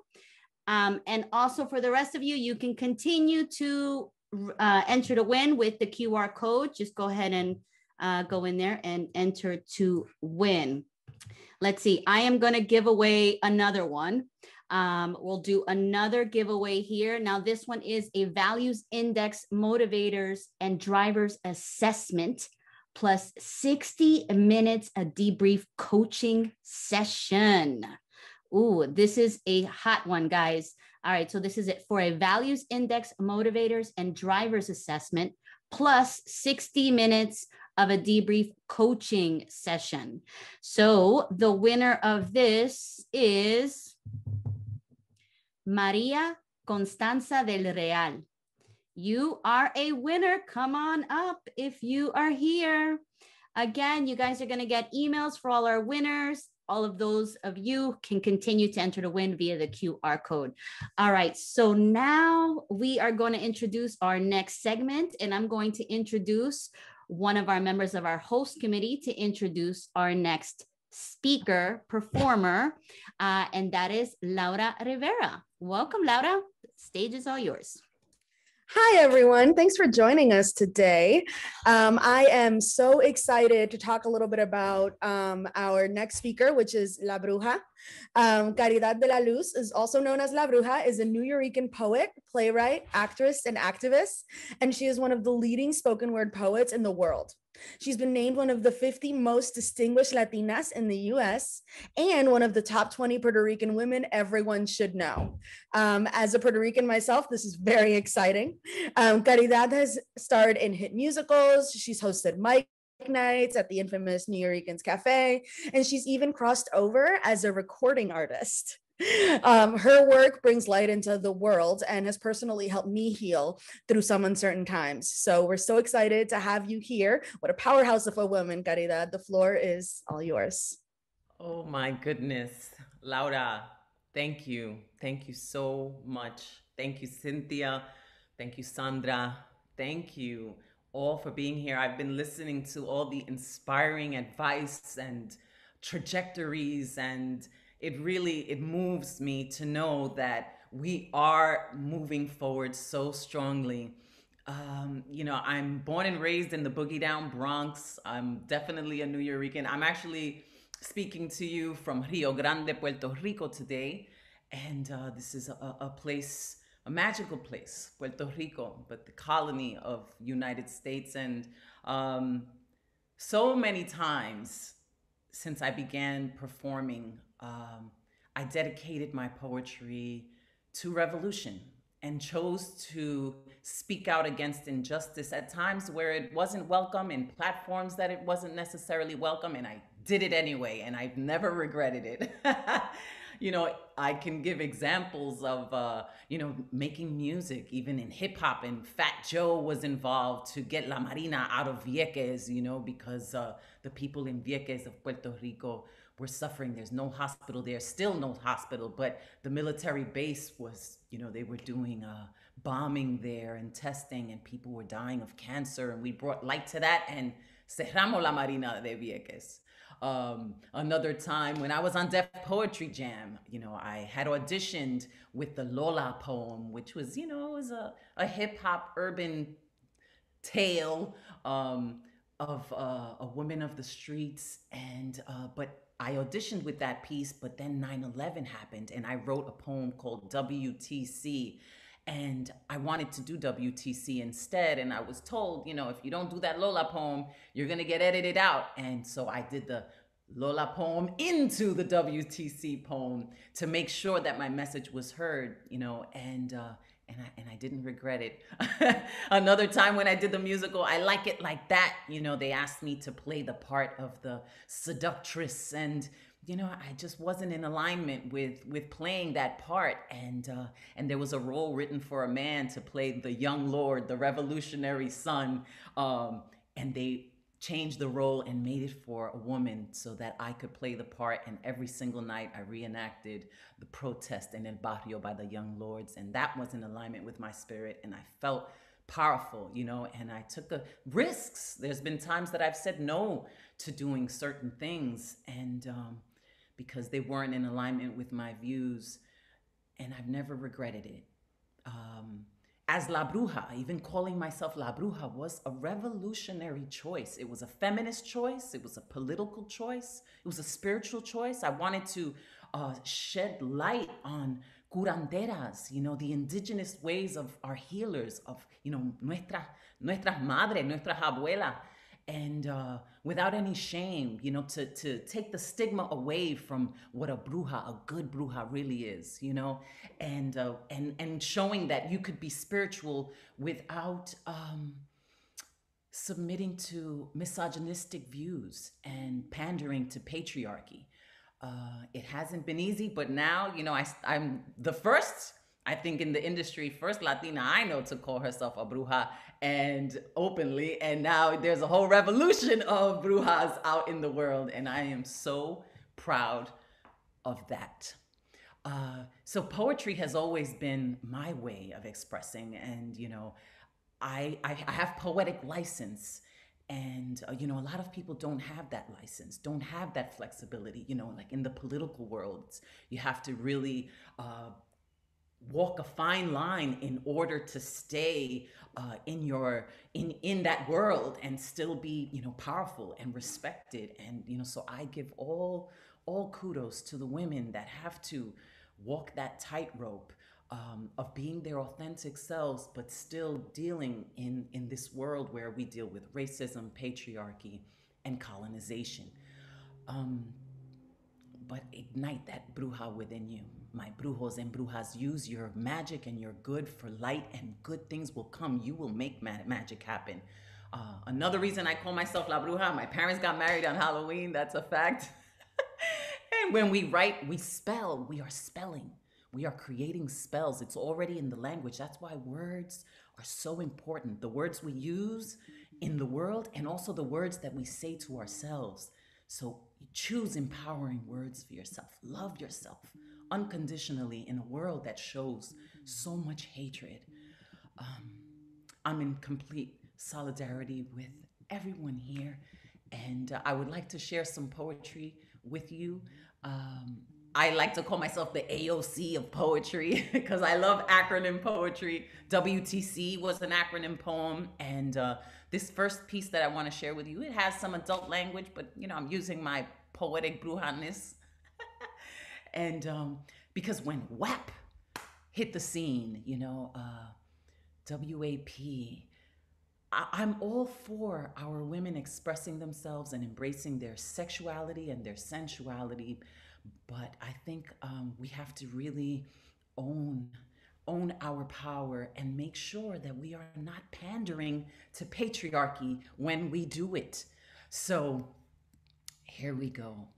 And also for the rest of you, you can continue to enter to win with the QR code. Just go ahead and go in there and enter to win. Let's see, I am going to give away another one. We'll do another giveaway here. Now, this one is a Values Index Motivators and Drivers Assessment plus 60 minutes a debrief coaching session. Ooh, this is a hot one, guys. All right, so this is it for a Values Index Motivators and Drivers Assessment plus 60 minutes of a debrief coaching session. So the winner of this is Maria Constanza del Real. You are a winner. Come on up if you are here. Again, you guys are going to get emails for all our winners. All of those of you can continue to enter to win via the QR code. All right, so now we are going to introduce our next segment, and I'm going to introduce one of our members of our host committee to introduce our next speaker, performer, and that is Laura Rivera. Welcome, Laura. The stage is all yours. Hi, everyone. Thanks for joining us today. I am so excited to talk a little bit about our next speaker, which is La Bruja. Caridad de la Luz, is also known as La Bruja, is a Nuyorican poet, playwright, actress, and activist, and she is one of the leading spoken word poets in the world. She's been named one of the 50 most distinguished Latinas in the US and one of the top 20 Puerto Rican women everyone should know. As a Puerto Rican myself, this is very exciting. Caridad has starred in hit musicals. She's hosted mic nights at the infamous Nuyorican's Cafe, and she's even crossed over as a recording artist. Her work brings light into the world and has personally helped me heal through some uncertain times. So we're so excited to have you here. What a powerhouse of a woman, Caridad. The floor is all yours. Oh my goodness, Laura, thank you. Thank you so much. Thank you, Cynthia. Thank you, Sandra. Thank you all for being here. I've been listening to all the inspiring advice and trajectories, and it moves me to know that we are moving forward so strongly. I'm born and raised in the Boogie Down Bronx. I'm definitely a New Yorican. I'm actually speaking to you from Rio Grande, Puerto Rico today. And this is a place, a magical place, Puerto Rico, but the colony of United States. And um, so many times since I began performing, I dedicated my poetry to revolution and chose to speak out against injustice at times where it wasn't welcome, in platforms that it wasn't necessarily welcome, and I did it anyway, and I've never regretted it. I can give examples of, making music, even in hip hop, and Fat Joe was involved to get La Marina out of Vieques, because the people in Vieques of Puerto Rico were suffering. There's no hospital there, still no hospital, but the military base was, they were doing bombing there and testing, and people were dying of cancer, and we brought light to that and cerramos La Marina de Vieques. Another time when I was on Def Poetry Jam, I had auditioned with the Lola poem, which was, it was a hip hop urban tale of a woman of the streets. And but I auditioned with that piece, but then 9/11 happened, and I wrote a poem called WTC. And I wanted to do WTC instead. And I was told, if you don't do that Lola poem, you're going to get edited out. And so I did the Lola poem into the WTC poem to make sure that my message was heard, and I didn't regret it. Another time when I did the musical, I Like It Like That, they asked me to play the part of the seductress, and I just wasn't in alignment with playing that part, and there was a role written for a man to play the young lord, the revolutionary son, and they changed the role and made it for a woman so that I could play the part. And every single night I reenacted the protest in El Barrio by the young lords, and that was in alignment with my spirit, and I felt powerful, and I took risks. There's been times that I've said no to doing certain things, and because they weren't in alignment with my views, and I've never regretted it. As La Bruja, even calling myself La Bruja was a revolutionary choice. It was a feminist choice. It was a political choice. It was a spiritual choice. I wanted to shed light on curanderas, the indigenous ways of our healers, of, nuestras madres, nuestras abuelas, and without any shame, to take the stigma away from what a bruja, a good bruja really is, and showing that you could be spiritual without submitting to misogynistic views and pandering to patriarchy. It hasn't been easy, but now, I'm the first, I think, in the industry, first Latina I know to call herself a bruja, and openly. And now there's a whole revolution of brujas out in the world, and I am so proud of that. So poetry has always been my way of expressing, and I have poetic license. And, a lot of people don't have that license, don't have that flexibility, like in the political world, you have to really walk a fine line in order to stay in that world and still be, powerful and respected. And, so I give all kudos to the women that have to walk that tightrope of being their authentic selves, but still dealing in this world where we deal with racism, patriarchy, and colonization. But ignite that bruja within you. My brujos and brujas, use your magic and your good for light, and good things will come. You will make magic happen. Another reason I call myself La Bruja, my parents got married on Halloween, that's a fact. And when we write, we spell, we are spelling. We are creating spells. It's already in the language. That's why words are so important. The words we use in the world, and also the words that we say to ourselves. So choose empowering words for yourself. Love yourself unconditionally in a world that shows so much hatred. I'm in complete solidarity with everyone here, and I would like to share some poetry with you. I like to call myself the AOC of poetry because I love acronym poetry. WTC was an acronym poem. And this first piece that I want to share with you, it has some adult language, but I'm using my poetic brujaness. And because when WAP hit the scene, WAP, I'm all for our women expressing themselves and embracing their sexuality and their sensuality, but I think we have to really own our power and make sure that we are not pandering to patriarchy when we do it. So here we go.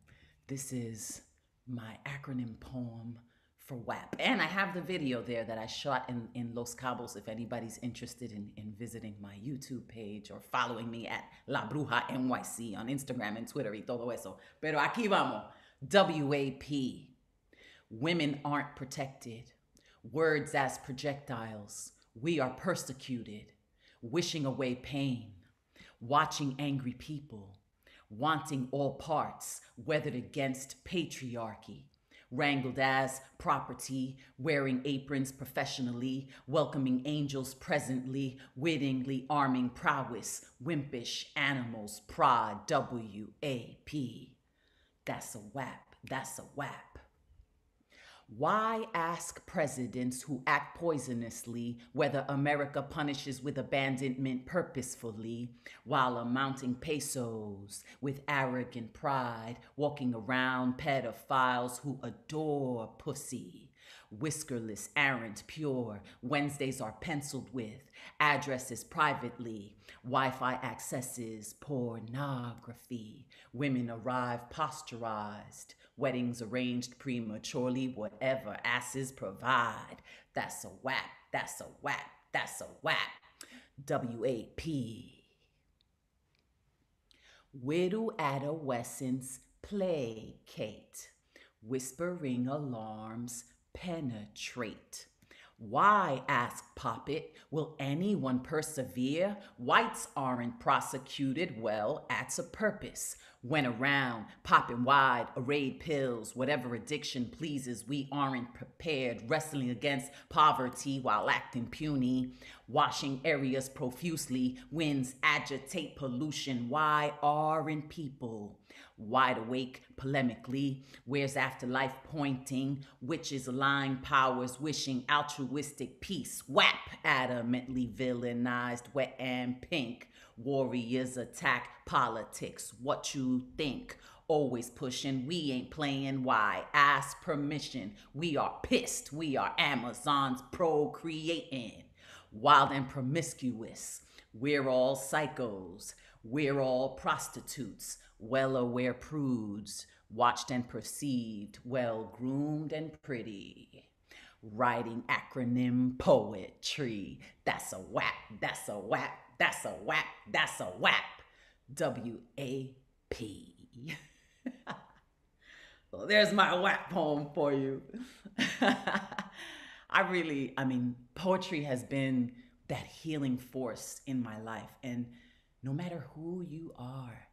This is my acronym poem for WAP. And I have the video there that I shot in Los Cabos if anybody's interested in visiting my YouTube page or following me at La Bruja NYC on Instagram and Twitter y todo eso. Pero aquí vamos. WAP. Women aren't protected. Words as projectiles. We are persecuted. Wishing away pain. Watching angry people. Wanting all parts, weathered against patriarchy. Wrangled as property, wearing aprons professionally, welcoming angels presently, wittingly arming prowess, wimpish animals, pride, WAP. That's a WAP, that's a WAP. Why ask presidents who act poisonously whether America punishes with abandonment purposefully, while amounting pesos with arrogant pride, walking around pedophiles who adore pussy? Whiskerless, errant, pure, Wednesdays are penciled with, addresses privately, Wi-Fi accesses, pornography, women arrive posturized, weddings arranged prematurely, whatever asses provide. That's a WAP, that's a WAP, that's a WAP. WAP. Widow adolescents placate, whispering alarms penetrate. Why, asked Poppet, will anyone persevere? Whites aren't prosecuted, well, that's a purpose. Went around, popping wide, arrayed pills, whatever addiction pleases, we aren't prepared, wrestling against poverty while acting puny, washing areas profusely, winds agitate pollution, why aren't people wide awake polemically, where's afterlife pointing, witches lying powers wishing altruistic peace, WAP adamantly villainized, wet and pink, warriors attack politics, what you think, always pushing, we ain't playing, why, ask permission, we are pissed, we are Amazons procreating, wild and promiscuous, we're all psychos, we're all prostitutes, well-aware prudes, watched and perceived, well-groomed and pretty. Writing acronym poetry. That's a WAP, that's a WAP, that's a WAP, that's a WAP. W-A-P. Well, there's my WAP poem for you. Poetry has been that healing force in my life. And no matter who you are,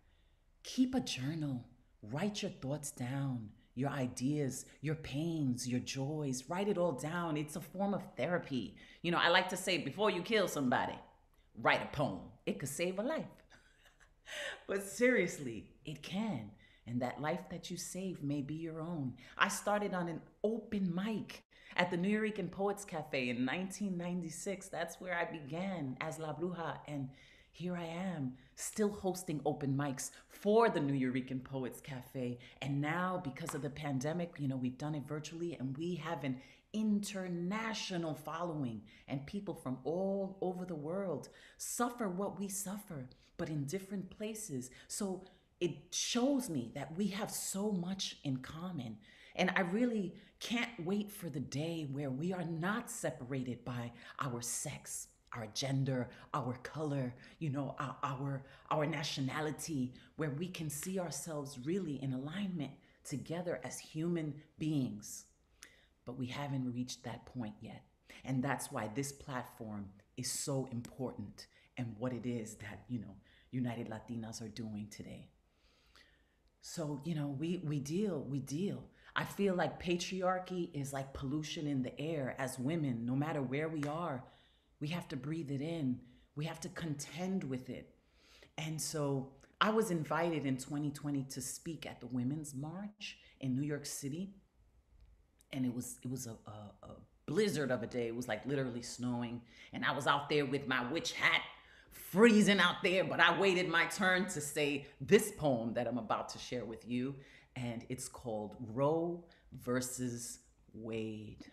keep a journal, write your thoughts down, your ideas, your pains, your joys, write it all down. It's a form of therapy. I like to say, before you kill somebody, write a poem. It could save a life. But seriously, it can. And that life that you save may be your own. I started on an open mic at the New York Poets Cafe in 1996. That's where I began as La Bruja. And here I am, still hosting open mics for the New Eurekan Poets Cafe. And now, because of the pandemic, we've done it virtually, and we have an international following, and people from all over the world suffer what we suffer, but in different places. So it shows me that we have so much in common. And I really can't wait for the day where we are not separated by our sex, our gender, our color, our nationality, where we can see ourselves really in alignment together as human beings. But we haven't reached that point yet. And that's why this platform is so important, and what it is that, United Latinas are doing today. So, we deal. I feel like patriarchy is like pollution in the air. As women, no matter where we are, we have to breathe it in. We have to contend with it. And so I was invited in 2020 to speak at the Women's March in New York City. And it was a blizzard of a day. It was like literally snowing. And I was out there with my witch hat, freezing out there, but I waited my turn to say this poem that I'm about to share with you. And it's called Roe versus Wade.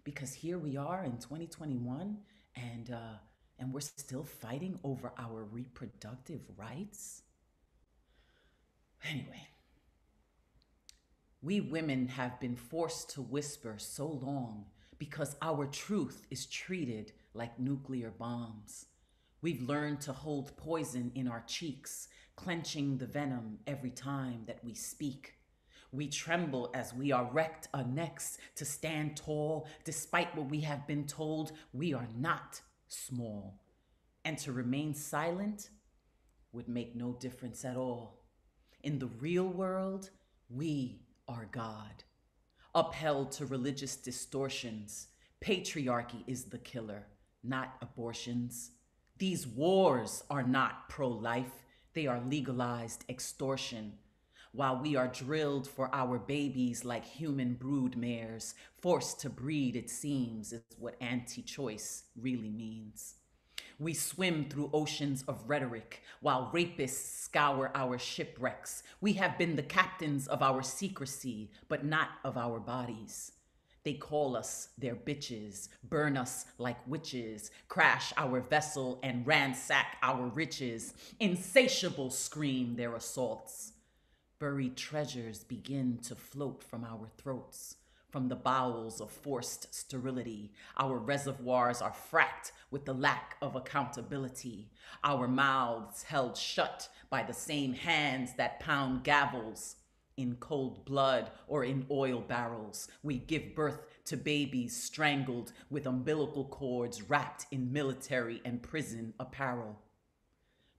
Because here we are in 2021, and we're still fighting over our reproductive rights. Anyway, we women have been forced to whisper so long because our truth is treated like nuclear bombs. We've learned to hold poison in our cheeks, clenching the venom every time that we speak. We tremble as we are wrecked our necks to stand tall, despite what we have been told we are not small. And to remain silent would make no difference at all. In the real world, we are God. Upheld to religious distortions, patriarchy is the killer, not abortions. These wars are not pro-life, they are legalized extortion. While we are drilled for our babies like human brood mares, forced to breed, it seems, is what anti-choice really means. We swim through oceans of rhetoric while rapists scour our shipwrecks. We have been the captains of our secrecy, but not of our bodies. They call us their bitches, burn us like witches, crash our vessel and ransack our riches. Insatiable scream their assaults. Buried treasures begin to float from our throats. From the bowels of forced sterility, our reservoirs are fracked with the lack of accountability. Our mouths held shut by the same hands that pound gavels. In cold blood or in oil barrels, we give birth to babies strangled with umbilical cords wrapped in military and prison apparel.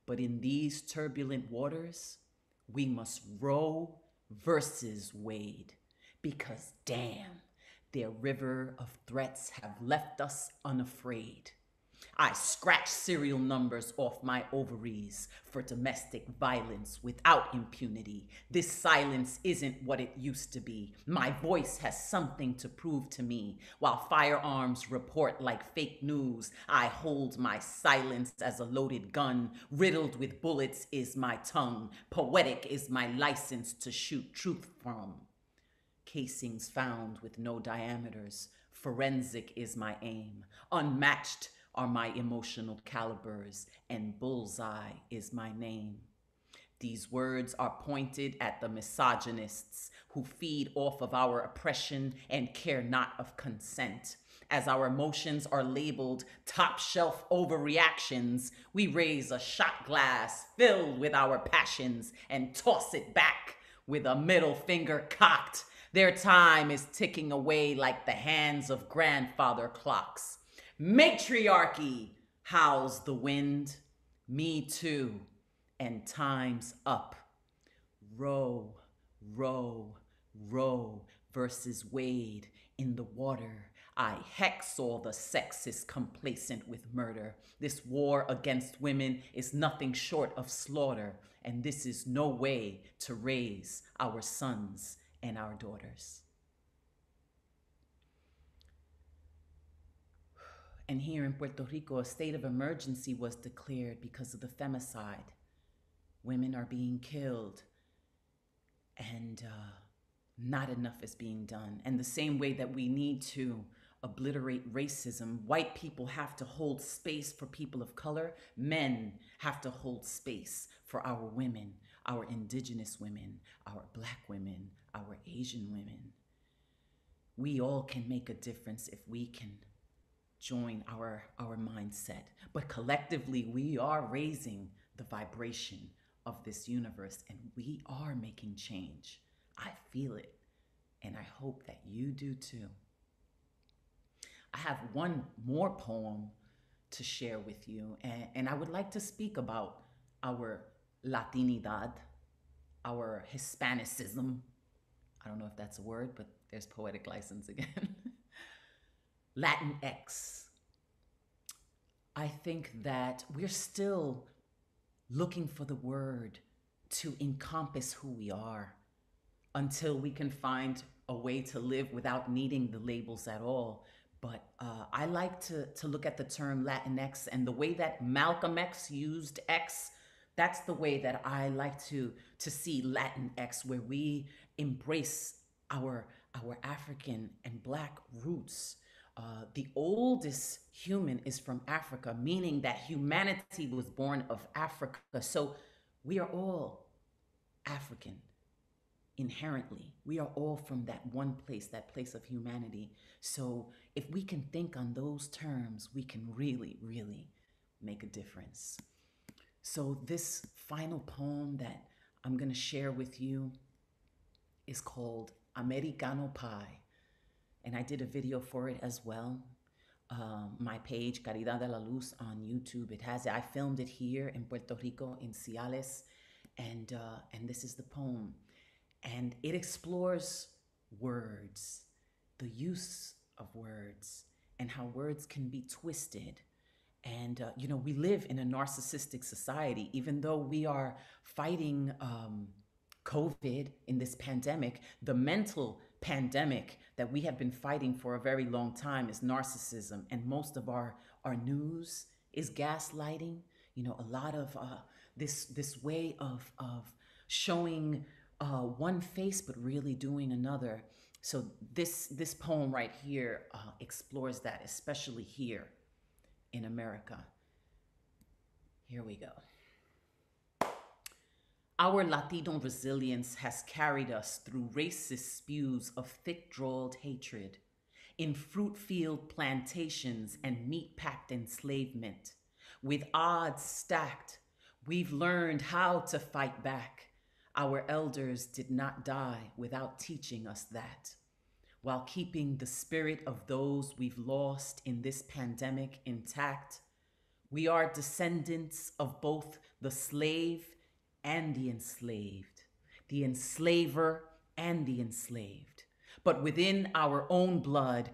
But in these turbulent waters, we must row versus wade. Because damn, their river of threats have left us unafraid. I scratch serial numbers off my ovaries for domestic violence without impunity. This silence isn't what it used to be. My voice has something to prove to me. While firearms report like fake news, I hold my silence as a loaded gun. Riddled with bullets is my tongue. Poetic is my license to shoot truth from. Casings found with no diameters. Forensic is my aim. Unmatched are my emotional calibers, and bullseye is my name. These words are pointed at the misogynists who feed off of our oppression and care not of consent. As our emotions are labeled top shelf overreactions, we raise a shot glass filled with our passions and toss it back with a middle finger cocked. Their time is ticking away like the hands of grandfather clocks. Matriarchy howls the wind, me too, and time's up. Row, row, row versus wade in the water. I hex all the sexist complacent with murder. This war against women is nothing short of slaughter, and this is no way to raise our sons and our daughters. And here in Puerto Rico, a state of emergency was declared because of the femicide. Women are being killed, and not enough is being done. And the same way that we need to obliterate racism, white people have to hold space for people of color. Men have to hold space for our women, our indigenous women, our Black women, our Asian women. We all can make a difference if we can join our mindset. But collectively, we are raising the vibration of this universe, and we are making change. I feel it, and I hope that you do too. I have one more poem to share with you, and I would like to speak about our Latinidad, our Hispanicism, I don't know if that's a word, but there's poetic license again. Latinx. I think that we're still looking for the word to encompass who we are until we can find a way to live without needing the labels at all. But I like to look at the term Latinx, and the way that Malcolm X used X, that's the way that I like to see Latinx, where we embrace our African and Black roots. The oldest human is from Africa, meaning that humanity was born of Africa. So we are all African inherently. We are all from that one place, that place of humanity. So if we can think on those terms, we can really, really make a difference. So this final poem that I'm going to share with you is called Americano Pie. And I did a video for it as well. My page, Caridad de la Luz, on YouTube. It has it. I filmed it here in Puerto Rico, in Ciales. And this is the poem. And it explores words, the use of words, and how words can be twisted. And, you know, we live in a narcissistic society. Even though we are fighting COVID in this pandemic, the mental pandemic that we have been fighting for a very long time is narcissism. And most of our news is gaslighting. You know, a lot of this way of showing one face, but really doing another. So this poem right here explores that, especially here in America. Here we go. Our Latino resilience has carried us through racist spews of thick-drawled hatred, in fruit-field plantations and meat-packed enslavement. With odds stacked, we've learned how to fight back. Our elders did not die without teaching us that. While keeping the spirit of those we've lost in this pandemic intact, we are descendants of both the slave and the enslaved, the enslaver and the enslaved. But within our own blood,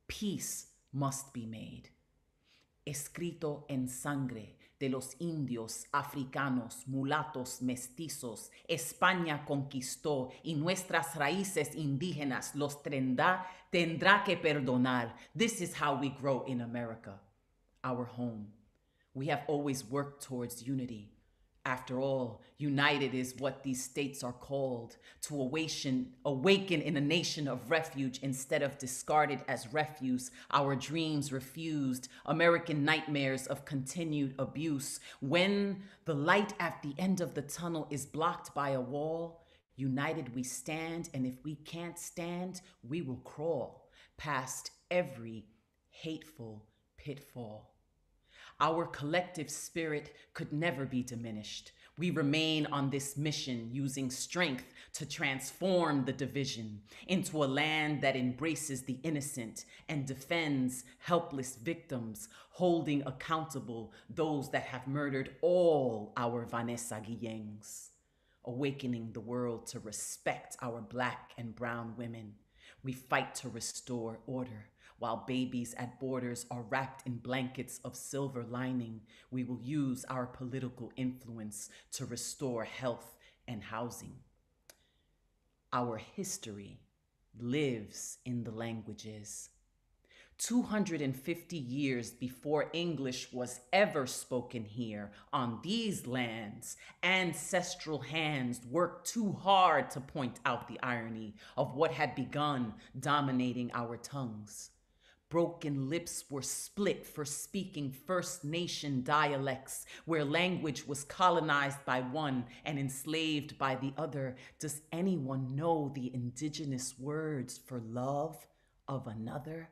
peace must be made. Escrito en sangre de los indios, africanos, mulatos, mestizos, España conquistó y nuestras raíces indígenas los tendrá que perdonar. This is how we grow in America, our home. We have always worked towards unity. After all, united is what these states are called, to awaken in a nation of refuge instead of discarded as refuse, our dreams refused, American nightmares of continued abuse. When the light at the end of the tunnel is blocked by a wall, united we stand, and if we can't stand, we will crawl past every hateful pitfall. Our collective spirit could never be diminished. We remain on this mission, using strength to transform the division into a land that embraces the innocent and defends helpless victims, holding accountable those that have murdered all our Vanessa Guillengs, awakening the world to respect our Black and brown women. We fight to restore order. While babies at borders are wrapped in blankets of silver lining, we will use our political influence to restore health and housing. Our history lives in the languages. 250 years before English was ever spoken here on these lands, ancestral hands worked too hard to point out the irony of what had begun dominating our tongues. Broken lips were split for speaking First Nation dialects, where language was colonized by one and enslaved by the other. Does anyone know the indigenous words for love of another?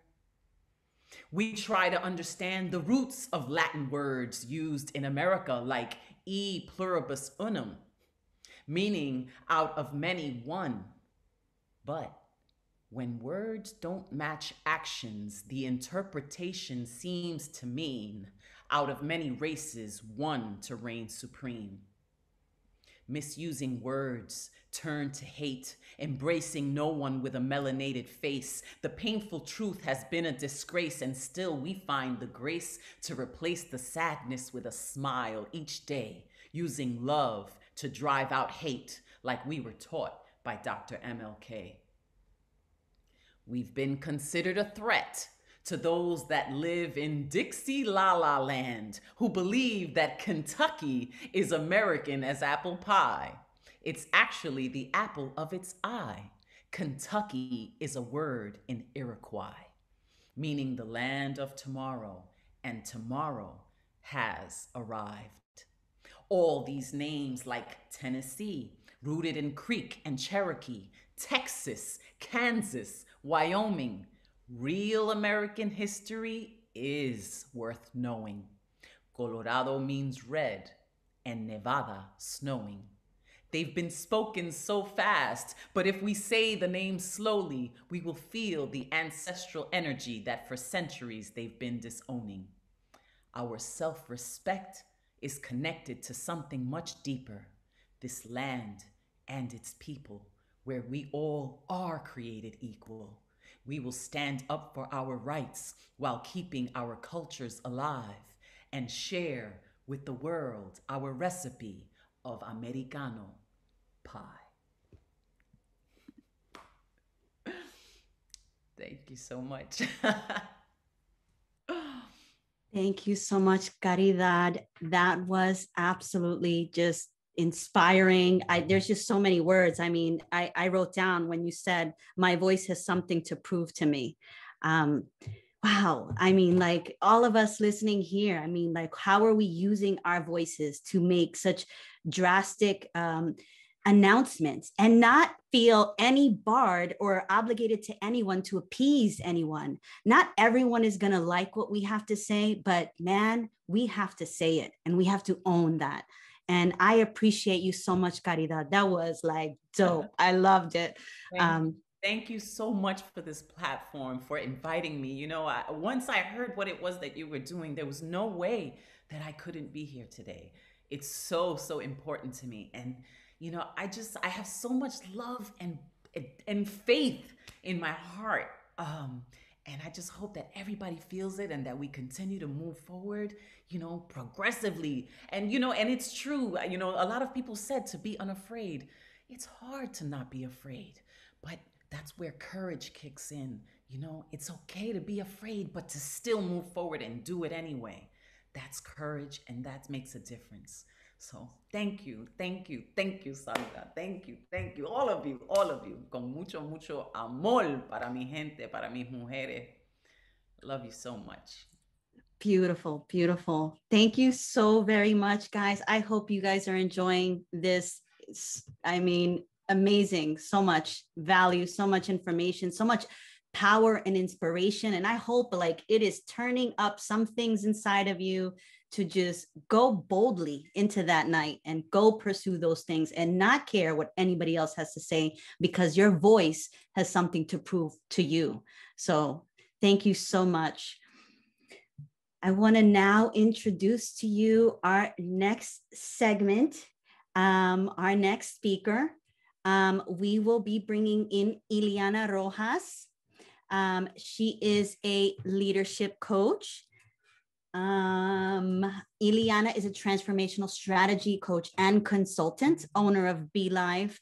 We try to understand the roots of Latin words used in America, like e pluribus unum, meaning out of many one. But when words don't match actions, the interpretation seems to mean out of many races, one to reign supreme. misusing words, turn to hate, embracing no one with a melanated face. The painful truth has been a disgrace, and still we find the grace to replace the sadness with a smile each day, using love to drive out hate like we were taught by Dr. MLK. We've been considered a threat to those that live in Dixie La La Land, who believe that Kentucky is American as apple pie. It's actually the apple of its eye. Kentucky is a word in Iroquois, meaning the land of tomorrow, and tomorrow has arrived. All these names like Tennessee, rooted in Creek and Cherokee, Texas, Kansas, Wyoming. Real American history is worth knowing. Colorado means red, and Nevada snowing. They've been spoken so fast, but if we say the names slowly, we will feel the ancestral energy that for centuries they've been disowning. Our self-respect is connected to something much deeper, this land and its people, where we all are created equal. We will stand up for our rights while keeping our cultures alive and share with the world our recipe of Americano pie. Thank you so much. Thank you so much, Caridad. That was absolutely just inspiring. There's just so many words. I mean, I wrote down when you said, my voice has something to prove to me. Wow. I mean, like all of us listening here, I mean, like, how are we using our voices to make such drastic announcements and not feel any barred or obligated to anyone to appease anyone? Not everyone is going to like what we have to say, but man, we have to say it and we have to own that. And I appreciate you so much, Caridad. That was like dope. I loved it. Thank you so much for this platform, for inviting me. You know, once I heard what it was that you were doing, there was no way that I couldn't be here today. It's so, so important to me. And, you know, I have so much love and faith in my heart. And I just hope that everybody feels it and that we continue to move forward, you know, progressively. And, you know, and it's true, you know, a lot of people said to be unafraid. It's hard to not be afraid, but that's where courage kicks in. You know, it's okay to be afraid, but to still move forward and do it anyway. That's courage, and that makes a difference. So thank you, Sandra. Thank you, all of you, con mucho, mucho amor para mi gente, para mis mujeres. Love you so much. Beautiful, beautiful. Thank you so very much, guys. I hope you guys are enjoying this. I mean, amazing. So much value, so much information, so much power and inspiration. And I hope like it is turning up some things inside of you to just go boldly into that night and go pursue those things and not care what anybody else has to say, because your voice has something to prove to you. So thank you so much. I want to now introduce to you our next segment, our next speaker. We will be bringing in Ilhiana Rojas. She is a leadership coach. Ilhiana is a transformational strategy coach and consultant, owner of BeLive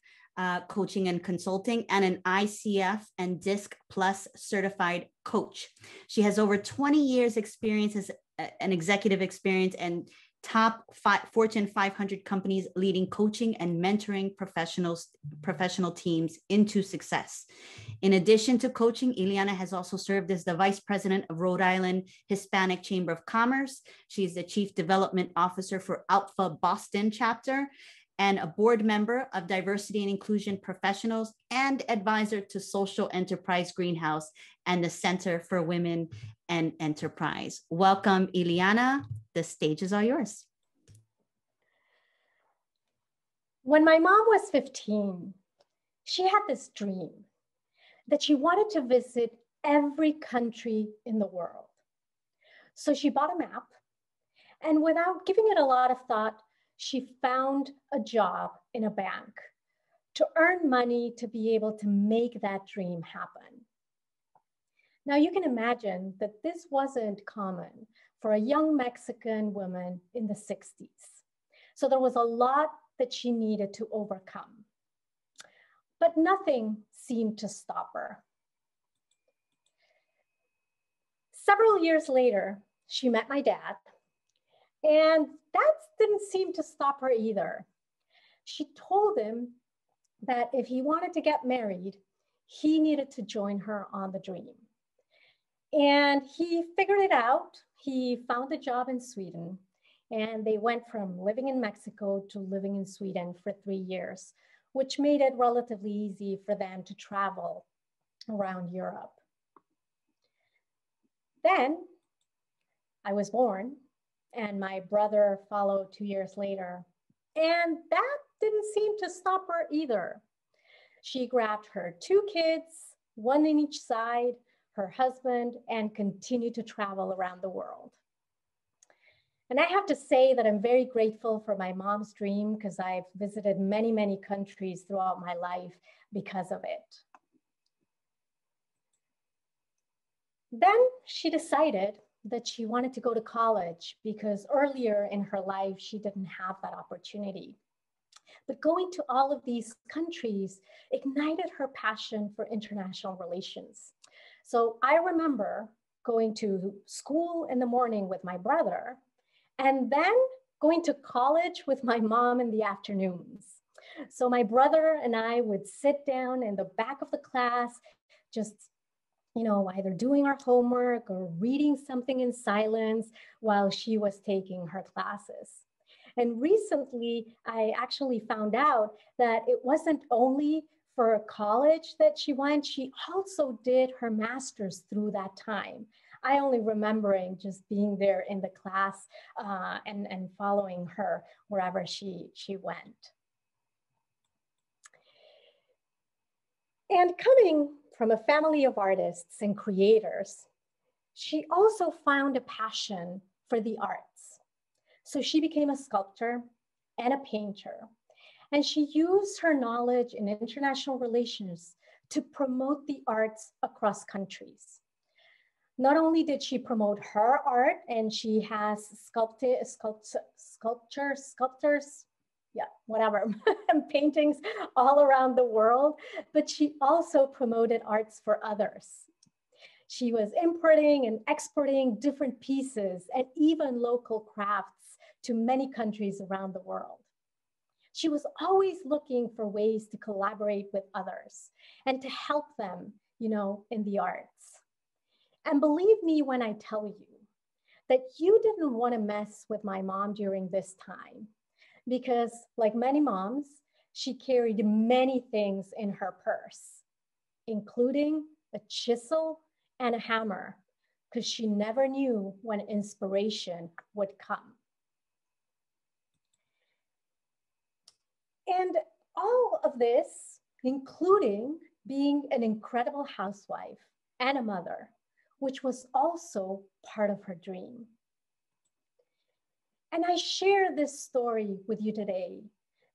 Coaching and Consulting, and an ICF and DISC Plus certified coach. She has over 20 years experience as an executive experience and top Fortune 500 companies, leading coaching and mentoring professional teams into success. In addition to coaching, Ilhiana has also served as the Vice President of Rhode Island Hispanic Chamber of Commerce. She's the Chief Development Officer for Alpha Boston chapter and a board member of Diversity and Inclusion Professionals and advisor to Social Enterprise Greenhouse and the Center for Women and Enterprise. Welcome, Ilhiana. The stages are yours. When my mom was 15, she had this dream that she wanted to visit every country in the world. So she bought a map, and without giving it a lot of thought, she found a job in a bank to earn money to be able to make that dream happen. Now you can imagine that this wasn't common for a young Mexican woman in the 60s. So there was a lot that she needed to overcome. But nothing seemed to stop her. Several years later, she met my dad, and that didn't seem to stop her either. She told him that if he wanted to get married, he needed to join her on the dream. And he figured it out. He found a job in Sweden, and they went from living in Mexico to living in Sweden for 3 years, which made it relatively easy for them to travel around Europe. Then I was born, and my brother followed 2 years later. And that didn't seem to stop her either. She grabbed her 2 kids, 1 in each side, her husband, and continued to travel around the world. And I have to say that I'm very grateful for my mom's dream because I've visited many, many countries throughout my life because of it. Then she decided that she wanted to go to college because earlier in her life, she didn't have that opportunity. But going to all of these countries ignited her passion for international relations. So I remember going to school in the morning with my brother and then going to college with my mom in the afternoons. So my brother and I would sit down in the back of the class, just either doing our homework or reading something in silence while she was taking her classes. And recently, I actually found out that it wasn't only for college that she went, she also did her master's through that time. I only remembering just being there in the class and following her wherever she went. And coming from a family of artists and creators, she also found a passion for the arts. So she became a sculptor and a painter, and she used her knowledge in international relations to promote the arts across countries. Not only did she promote her art, and she has sculptors, and paintings all around the world, but she also promoted arts for others. She was importing and exporting different pieces and even local crafts to many countries around the world. She was always looking for ways to collaborate with others and to help them, in the arts. And believe me when I tell you that you didn't want to mess with my mom during this time, because like many moms, she carried many things in her purse, including a chisel and a hammer, because she never knew when inspiration would come. And all of this, including being an incredible housewife and a mother, which was also part of her dream. And I share this story with you today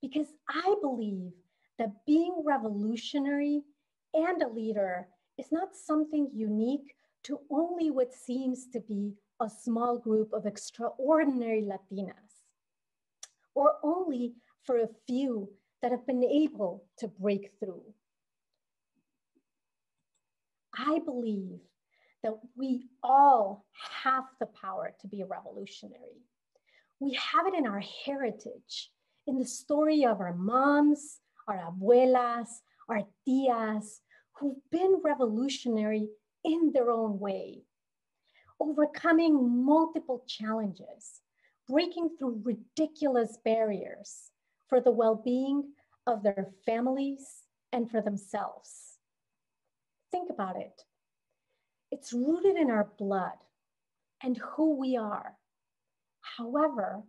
because I believe that being revolutionary and a leader is not something unique to only what seems to be a small group of extraordinary Latinas, or only for a few that have been able to break through. I believe that we all have the power to be a revolutionary. We have it in our heritage, in the story of our moms, our abuelas, our tias, who've been revolutionary in their own way, overcoming multiple challenges, breaking through ridiculous barriers for the well-being of their families and for themselves. Think about it. It's rooted in our blood and who we are. However,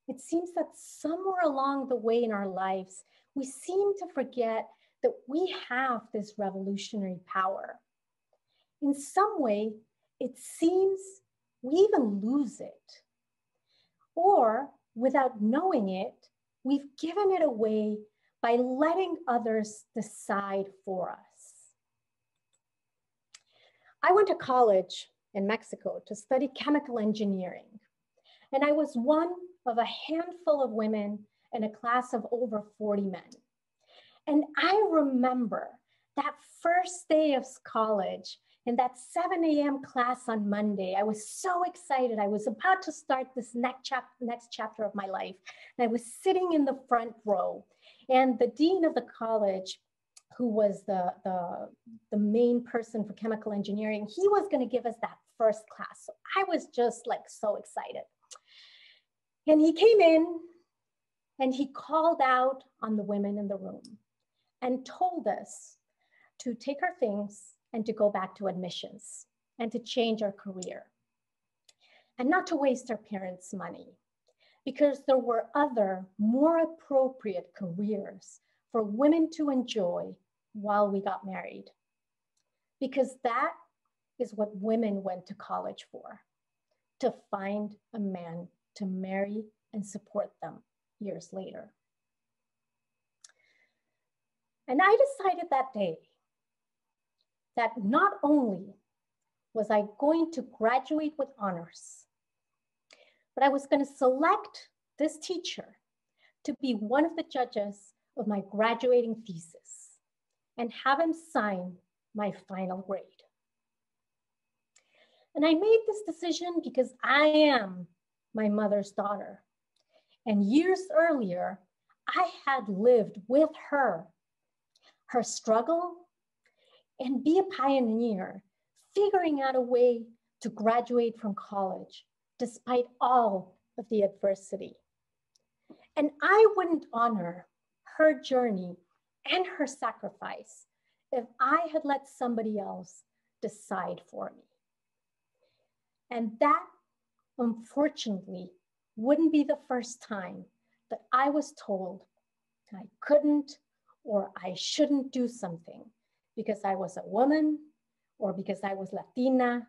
it seems that somewhere along the way in our lives, we seem to forget that we have this revolutionary power. In some way, it seems we even lose it. Or without knowing it, we've given it away by letting others decide for us. I went to college in Mexico to study chemical engineering, and I was one of a handful of women in a class of over 40 men. And I remember that first day of college in that 7 a.m. class on Monday. I was so excited. I was about to start this next chapter of my life. And I was sitting in the front row, and the dean of the college, who was the main person for chemical engineering, he was going to give us that first class. So I was just like so excited. And he came in and he called out on the women in the room and told us to take our things and to go back to admissions and to change our career and not to waste our parents' money, because there were other more appropriate careers for women to enjoy while we got married. Because that is what women went to college for, to find a man to marry and support them years later. And I decided that day that not only was I going to graduate with honors, but I was going to select this teacher to be one of the judges of my graduating thesis and have him sign my final grade. And I made this decision because I am my mother's daughter. And years earlier, I had lived with her struggle, and be a pioneer, figuring out a way to graduate from college despite all of the adversity. And I wouldn't honor her journey and her sacrifice if I had let somebody else decide for me. And that, unfortunately, wouldn't be the first time that I was told I couldn't or I shouldn't do something because I was a woman, or because I was Latina,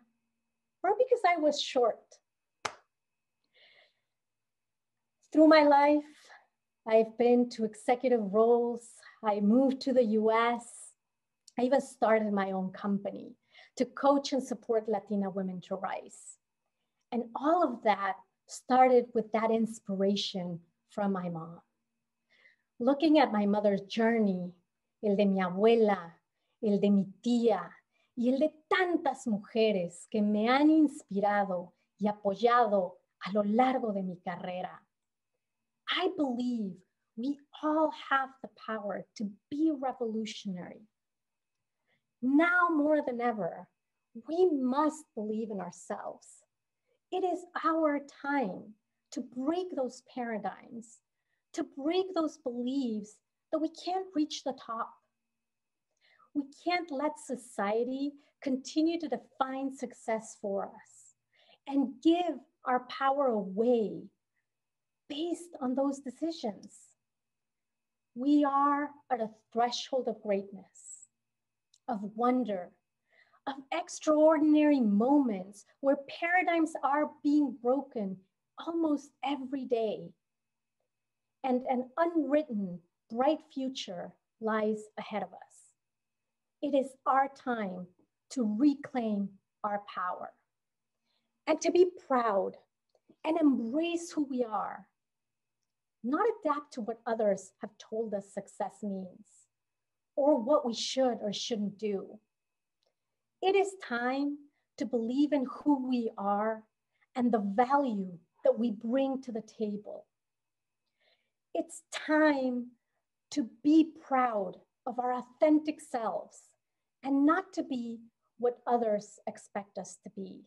or because I was short. Through my life, I've been to executive roles. I moved to the US. I even started my own company to coach and support Latina women to rise. And all of that started with that inspiration from my mom. Looking at my mother's journey, el de mi abuela, el de mi tía, y el de tantas mujeres que me han inspirado y apoyado a lo largo de mi carrera, I believe we all have the power to be revolutionary. Now more than ever, we must believe in ourselves. It is our time to break those paradigms, to break those beliefs that we can't reach the top. We can't let society continue to define success for us and give our power away based on those decisions. We are at a threshold of greatness, of wonder, of extraordinary moments where paradigms are being broken almost every day. And an unwritten, bright future lies ahead of us. It is our time to reclaim our power and to be proud and embrace who we are, not adapt to what others have told us success means or what we should or shouldn't do. It is time to believe in who we are and the value that we bring to the table. It's time to be proud of our authentic selves and not to be what others expect us to be.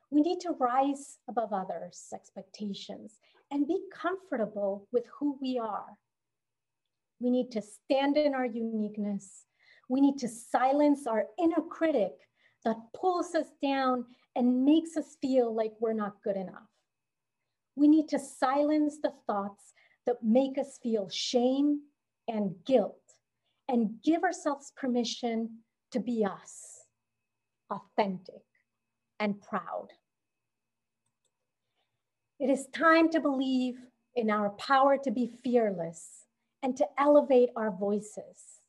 We need to rise above others' expectations and be comfortable with who we are. We need to stand in our uniqueness. We need to silence our inner critic that pulls us down and makes us feel like we're not good enough. We need to silence the thoughts that make us feel shame and guilt and give ourselves permission to be us, authentic and proud. It is time to believe in our power to be fearless and to elevate our voices,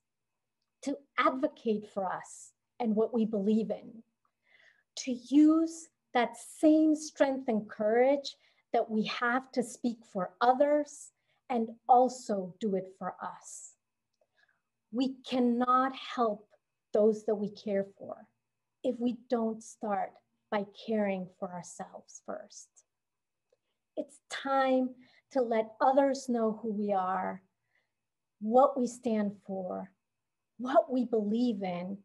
to advocate for us and what we believe in, to use that same strength and courage that we have to speak for others and also do it for us. We cannot help those that we care for if we don't start by caring for ourselves first. It's time to let others know who we are, what we stand for, what we believe in,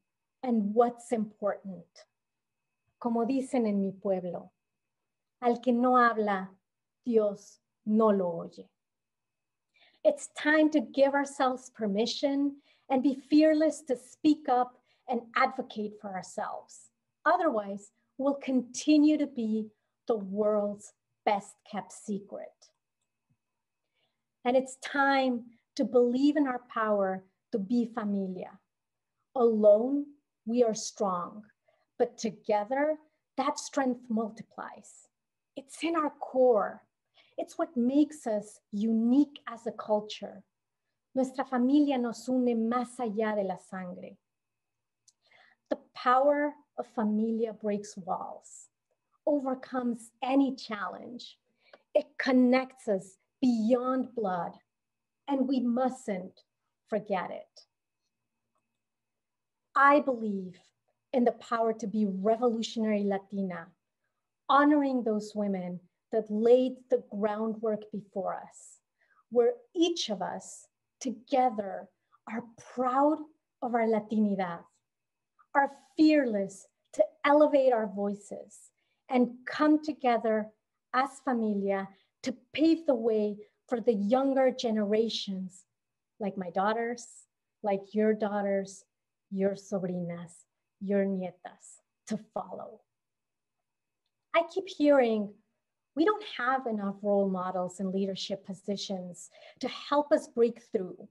and what's important. Como dicen en mi pueblo, al que no habla, Dios no lo oye. It's time to give ourselves permission and be fearless to speak up and advocate for ourselves. Otherwise, we'll continue to be the world's best kept secret. And it's time to believe in our power to be familia. Alone, we are strong, but together, that strength multiplies. It's in our core. It's what makes us unique as a culture. Nuestra familia nos une más allá de la sangre. The power of familia breaks walls, overcomes any challenge. It connects us beyond blood, and we mustn't forget it. I believe in the power to be revolutionary Latina, honoring those women that laid the groundwork before us, where each of us together are proud of our Latinidad, are fearless to elevate our voices and come together as familia to pave the way for the younger generations, like my daughters, like your daughters, your sobrinas, your nietas, to follow. I keep hearing we don't have enough role models in leadership positions to help us break through,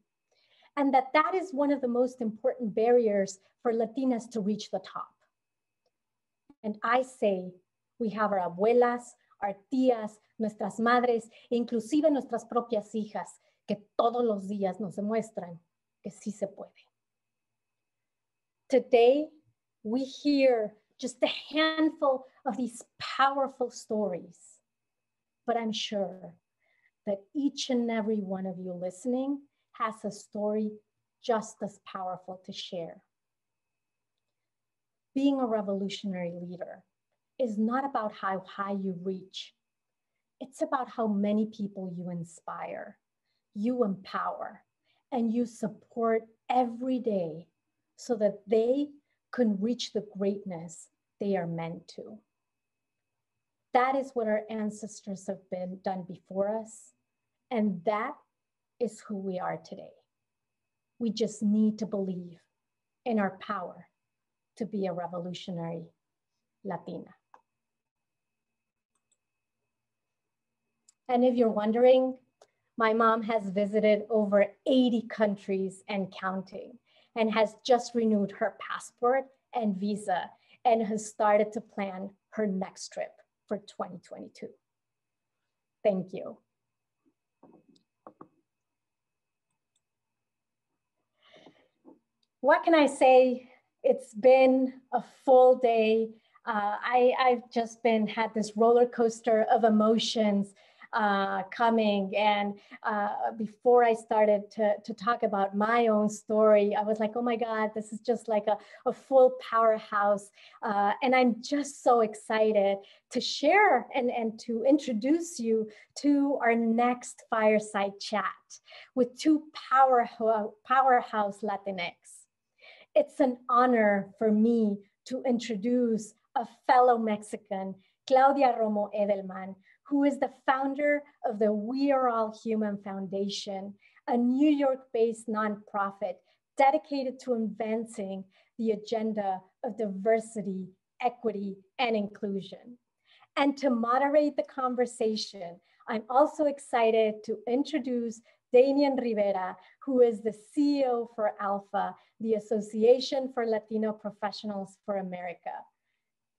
and that is one of the most important barriers for Latinas to reach the top. And I say we have our abuelas, our tías, nuestras madres, inclusive nuestras propias hijas, que todos los días nos demuestran que sí se puede. Today, we hear just a handful of these powerful stories, but I'm sure that each and every one of you listening has a story just as powerful to share. Being a revolutionary leader is not about how high you reach. It's about how many people you inspire, you empower, and you support every day so that they can reach the greatness they are meant to. That is what our ancestors have been done before us, and that is who we are today. We just need to believe in our power to be a revolutionary Latina. And if you're wondering, my mom has visited over 80 countries and counting, and has just renewed her passport and visa, and has started to plan her next trip for 2022. Thank you. What can I say? It's been a full day. I've just had this roller coaster of emotions coming. And before I started to talk about my own story, I was like, oh my God, this is just like a full powerhouse. And I'm just so excited to share and to introduce you to our next fireside chat with two powerhouse Latinx. It's an honor for me to introduce a fellow Mexican, Claudia Romo Edelman, who is the founder of the We Are All Human Foundation, a New York-based nonprofit dedicated to advancing the agenda of diversity, equity, and inclusion. And to moderate the conversation, I'm also excited to introduce Damian Rivera, who is the CEO for ALPHA, the Association for Latino Professionals for America.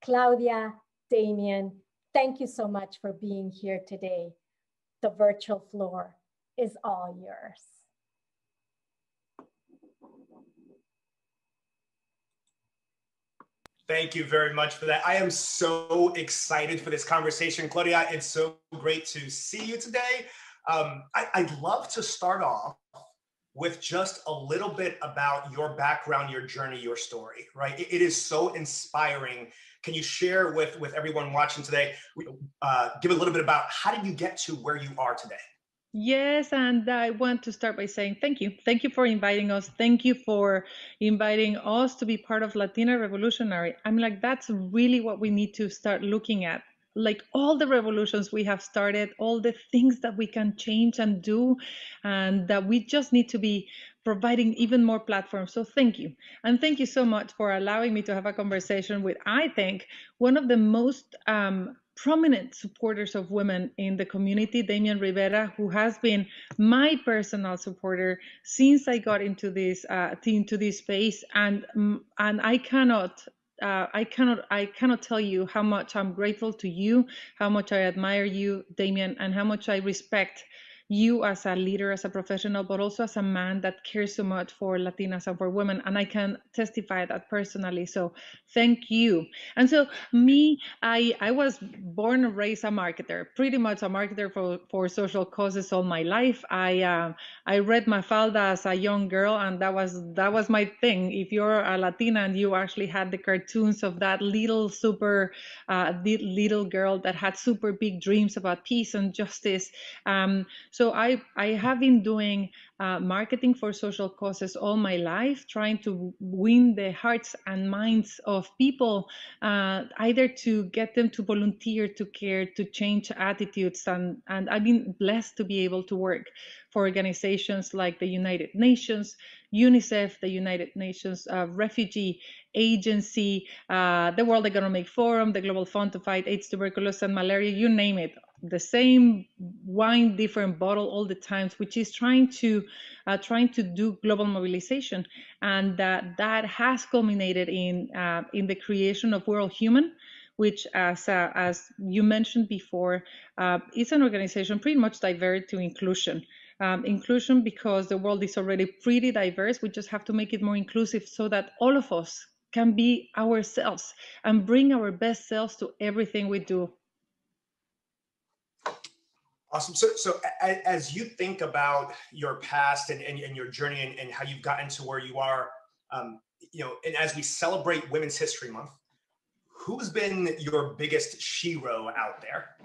Claudia, Damian, thank you so much for being here today. The virtual floor is all yours. Thank you very much for that. I am so excited for this conversation. Claudia, it's so great to see you today. I'd love to start off with just a little bit about your background, your journey, your story, right? It is so inspiring. Can you share with everyone watching today, give a little bit about how did you get to where you are today? Yes, and I want to start by saying thank you. Thank you for inviting us. Thank you for inviting us to be part of Latina Revolutionary. I'm like, that's really what we need to start looking at. Like all the revolutions we have started, all the things that we can change and do, and that we just need to be providing even more platforms. So thank you. And thank you so much for allowing me to have a conversation with, I think, one of the most prominent supporters of women in the community, Damian Rivera, who has been my personal supporter since I got into this space, and I cannot tell you how much I'm grateful to you, how much I admire you, Damian, and how much I respect you as a leader, as a professional, but also as a man that cares so much for Latinas and for women. And I can testify that personally. So thank you. And so me, I was born and raised a marketer, pretty much a marketer for social causes all my life. I read Mafalda as a young girl, and that was my thing. If you're a Latina and you actually had the cartoons of that little little girl that had super big dreams about peace and justice. So I have been doing marketing for social causes all my life, trying to win the hearts and minds of people, either to get them to volunteer, to care, to change attitudes. And I've been blessed to be able to work for organizations like the United Nations, UNICEF, the United Nations Refugee Agency, the World Economic Forum, the Global Fund to Fight AIDS, Tuberculosis, and Malaria, you name it. The same wine, different bottle all the times, which is trying to do global mobilization, and that has culminated in the creation of World Human, which, as you mentioned before, is an organization pretty much diverted to inclusion. Inclusion because the world is already pretty diverse. We just have to make it more inclusive so that all of us can be ourselves and bring our best selves to everything we do. Awesome. So as you think about your past and your journey and how you've gotten to where you are, and as we celebrate Women's History Month, who's been your biggest shero out there?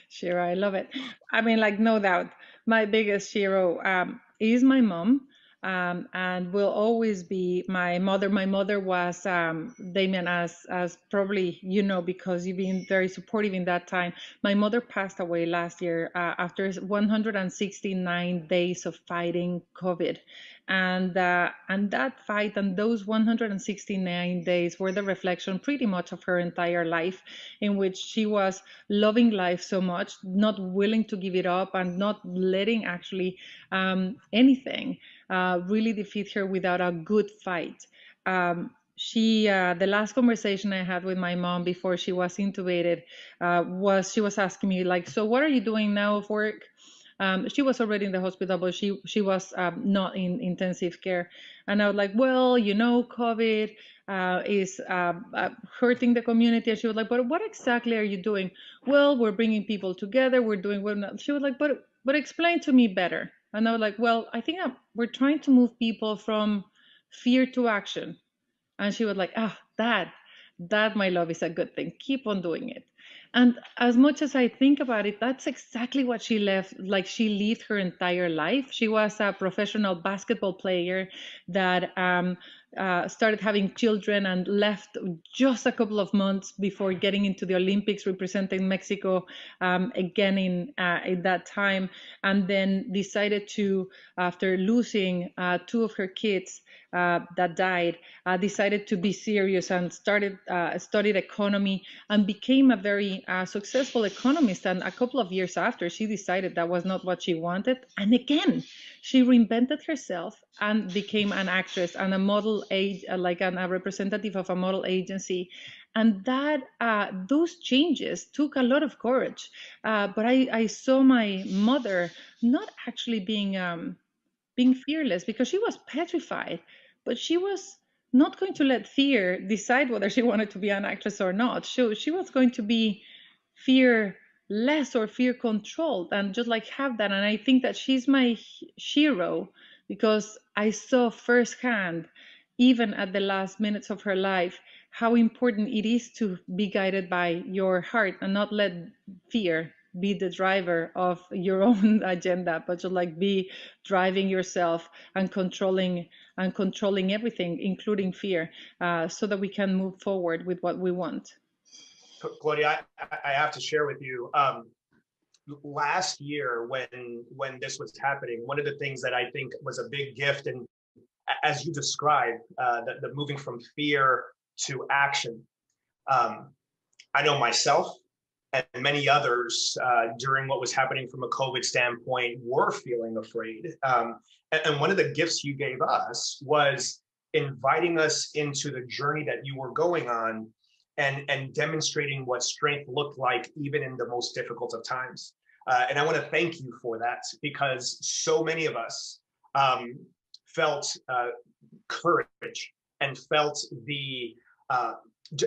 Shero, I love it. I mean, like, no doubt, my biggest shero is my mom. And will always be my mother. My mother was, Damian, as probably you know, because you've been very supportive in that time. My mother passed away last year after 169 days of fighting COVID. And that fight and those 169 days were the reflection pretty much of her entire life, in which she was loving life so much, not willing to give it up, and not letting actually anything really defeat her without a good fight. The last conversation I had with my mom before she was intubated was she was asking me, like, so what are you doing now of work? She was already in the hospital, but she was not in intensive care. And I was like, well, COVID is hurting the community. And she was like, but what exactly are you doing? Well, we're bringing people together. We're doing what? She was like, but explain to me better. And I was like, well, I think we're trying to move people from fear to action. And she was like, that, my love, is a good thing. Keep on doing it. And as much as I think about it, that's exactly what she left. Like, she lived her entire life. She was a professional basketball player that started having children and left just a couple of months before getting into the Olympics, representing Mexico again in that time, and then decided to, after losing two of her kids that died, decided to be serious and studied economy and became a very successful economist. And a couple of years after, she decided that was not what she wanted. And again, she reinvented herself and became an actress and a model, a representative of a model agency. And that those changes took a lot of courage. But I saw my mother not actually being fearless, because she was petrified, but she was not going to let fear decide whether she wanted to be an actress or not. She was going to be fear less or fear controlled, and just like have that. And I think that she's my hero, because I saw firsthand, even at the last minutes of her life, how important it is to be guided by your heart and not let fear be the driver of your own agenda, but just like be driving yourself and controlling everything, including fear, so that we can move forward with what we want. Claudia, I have to share with you, last year when this was happening, one of the things that I think was a big gift, and as you described, the moving from fear to action. I know myself and many others during what was happening from a COVID standpoint were feeling afraid. And one of the gifts you gave us was inviting us into the journey that you were going on, and demonstrating what strength looked like even in the most difficult of times. And I want to thank you for that, because so many of us felt courage and felt the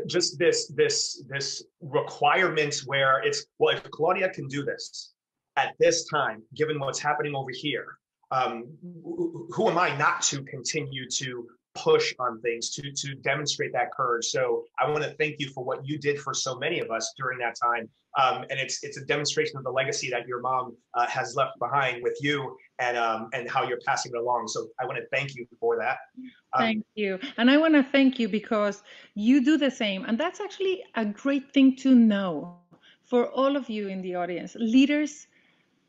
just this requirement where it's, well, if Claudia can do this at this time, given what's happening over here, who am I not to continue to push on things, to demonstrate that courage? So I want to thank you for what you did for so many of us during that time. And it's a demonstration of the legacy that your mom has left behind with you, and how you're passing it along. So I want to thank you for that. Thank you. And I want to thank you because you do the same. And that's actually a great thing to know for all of you in the audience. Leaders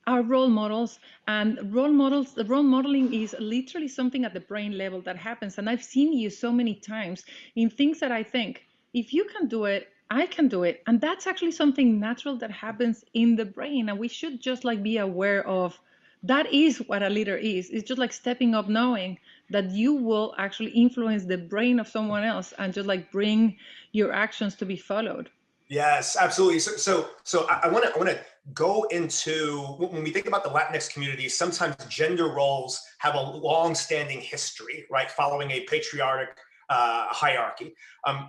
are role models, and the role modeling is literally something at the brain level that happens. And I've seen you so many times in things that I think, if you can do it, I can do it. And that's actually something natural that happens in the brain. And we should just like be aware of that. Is what a leader is. It's just like stepping up, knowing that you will actually influence the brain of someone else and just like bring your actions to be followed. Yes, absolutely. So I want to go into, when we think about the Latinx community, sometimes gender roles have a long-standing history, right, following a patriarchal hierarchy.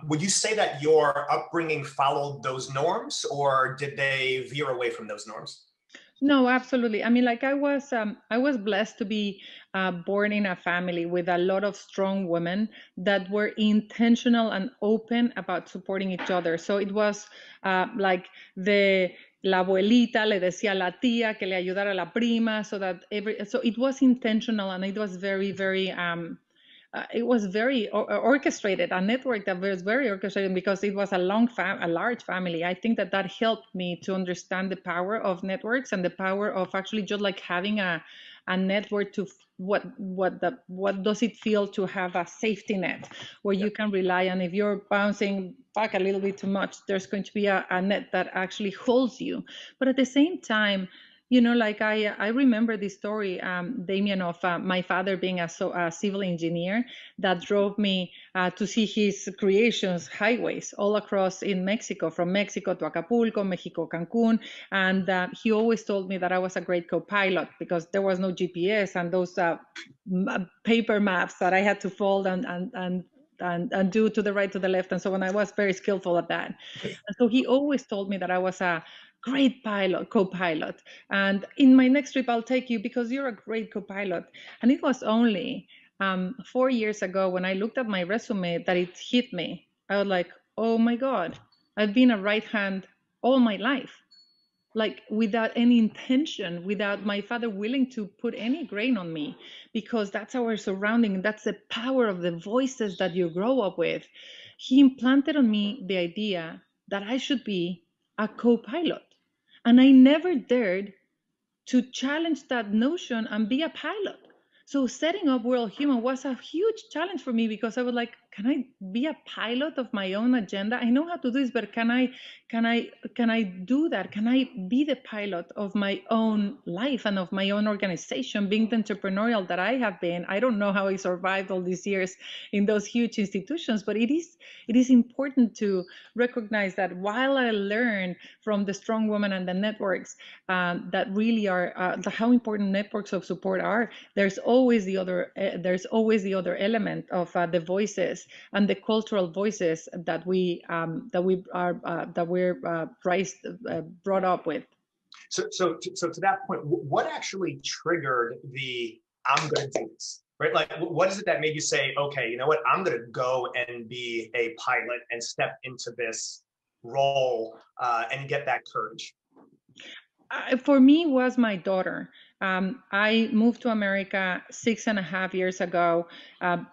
Would you say that your upbringing followed those norms, or did they veer away from those norms? No, absolutely. I mean, like I was blessed to be born in a family with a lot of strong women that were intentional and open about supporting each other. So it was like la abuelita le decía a la tía que le ayudara a la prima, so it was intentional, and it was very, very it was very orchestrated, a network that was very orchestrated, because it was a large family. I think that helped me to understand the power of networks and the power of actually just like having a network to what does it feel to have a safety net where you can rely, and if you're bouncing back a little bit too much, there's going to be a net that actually holds you. But at the same time, you know, like I remember this story, Damian, of my father being a civil engineer that drove me to see his creations, highways all across in Mexico, from Mexico to Acapulco, Mexico, Cancun. And he always told me that I was a great co-pilot, because there was no GPS and those paper maps that I had to fold and do to the right, to the left, and so on. I was very skillful at that. And so he always told me that I was a great co-pilot. And in my next trip, I'll take you because you're a great co-pilot. And it was only 4 years ago when I looked at my resume that it hit me. I was like, oh my God, I've been a right hand all my life, like without any intention, without my father willing to put any grain on me, because that's our surrounding. That's the power of the voices that you grow up with. He implanted on me the idea that I should be a co-pilot. And I never dared to challenge that notion and be a pilot. So setting up World Human was a huge challenge for me, because I was like, be a pilot of my own agenda? I know how to do this, but can I do that? Can I be the pilot of my own life and of my own organization, being the entrepreneurial that I have been? I don't know how I survived all these years in those huge institutions, but it is important to recognize that while I learn from the strong women and the networks that really are how important networks of support are, there's always the other element of the voices and the cultural voices that we're brought up with. So to that point, what actually triggered the I'm going to do this, right? Like, what is it that made you say, okay, you know what, I'm going to go and be a pilot and step into this role and get that courage? For me, was my daughter. I moved to America 6.5 years ago,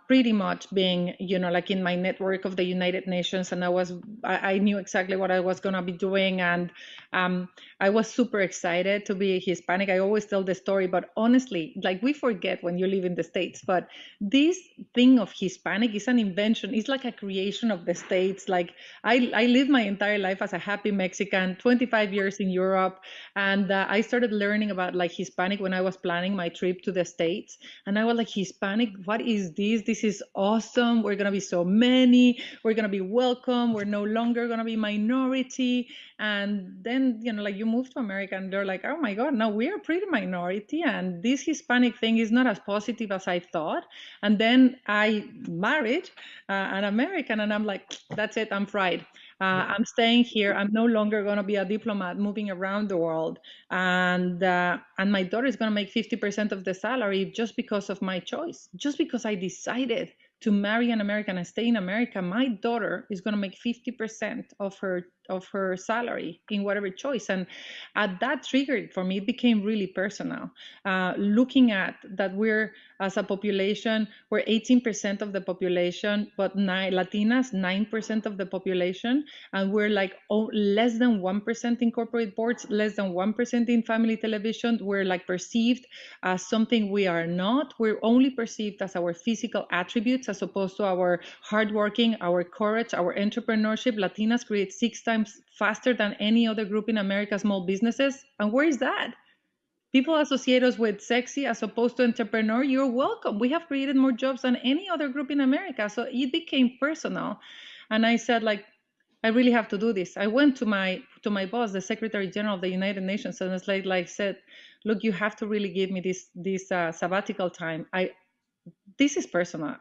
pretty much being, like in my network of the United Nations, and I knew exactly what I was going to be doing, and I was super excited to be Hispanic. I always tell the story, but honestly, like, we forget when you live in the States, but this thing of Hispanic is an invention. It's like a creation of the States. Like, I lived my entire life as a happy Mexican, 25 years in Europe, and I started learning about like Hispanic when I was planning my trip to the States. And I was like, Hispanic, what is this? This is awesome. We're going to be so many. We're going to be welcome. We're no longer going to be minority. And then, like, you move to America and they're like, oh my God, no, we are pretty minority. And this Hispanic thing is not as positive as I thought. And then I married an American, and I'm like, that's it, I'm fried. I'm staying here. I'm no longer going to be a diplomat moving around the world. And my daughter is going to make 50% of the salary just because of my choice, just because I decided to marry an American and stay in America. My daughter is going to make 50% of her salary in whatever choice. And that triggered for me, it became really personal. Looking at that, we're, as a population, we're 18% of the population, but Latinas, 9% of the population. And we're like less than 1% in corporate boards, less than 1% in family television. We're like perceived as something we are not. We're only perceived as our physical attributes, as opposed to our hardworking, our courage, our entrepreneurship. Latinas create 6 times faster than any other group in America, small businesses. And where is that? People associate us with sexy as opposed to entrepreneur. You're welcome. We have created more jobs than any other group in America. So it became personal. And I said, like, I really have to do this. I went to my boss, the Secretary General of the United Nations, and it's like said, look, you have to really give me this sabbatical time. This is personal.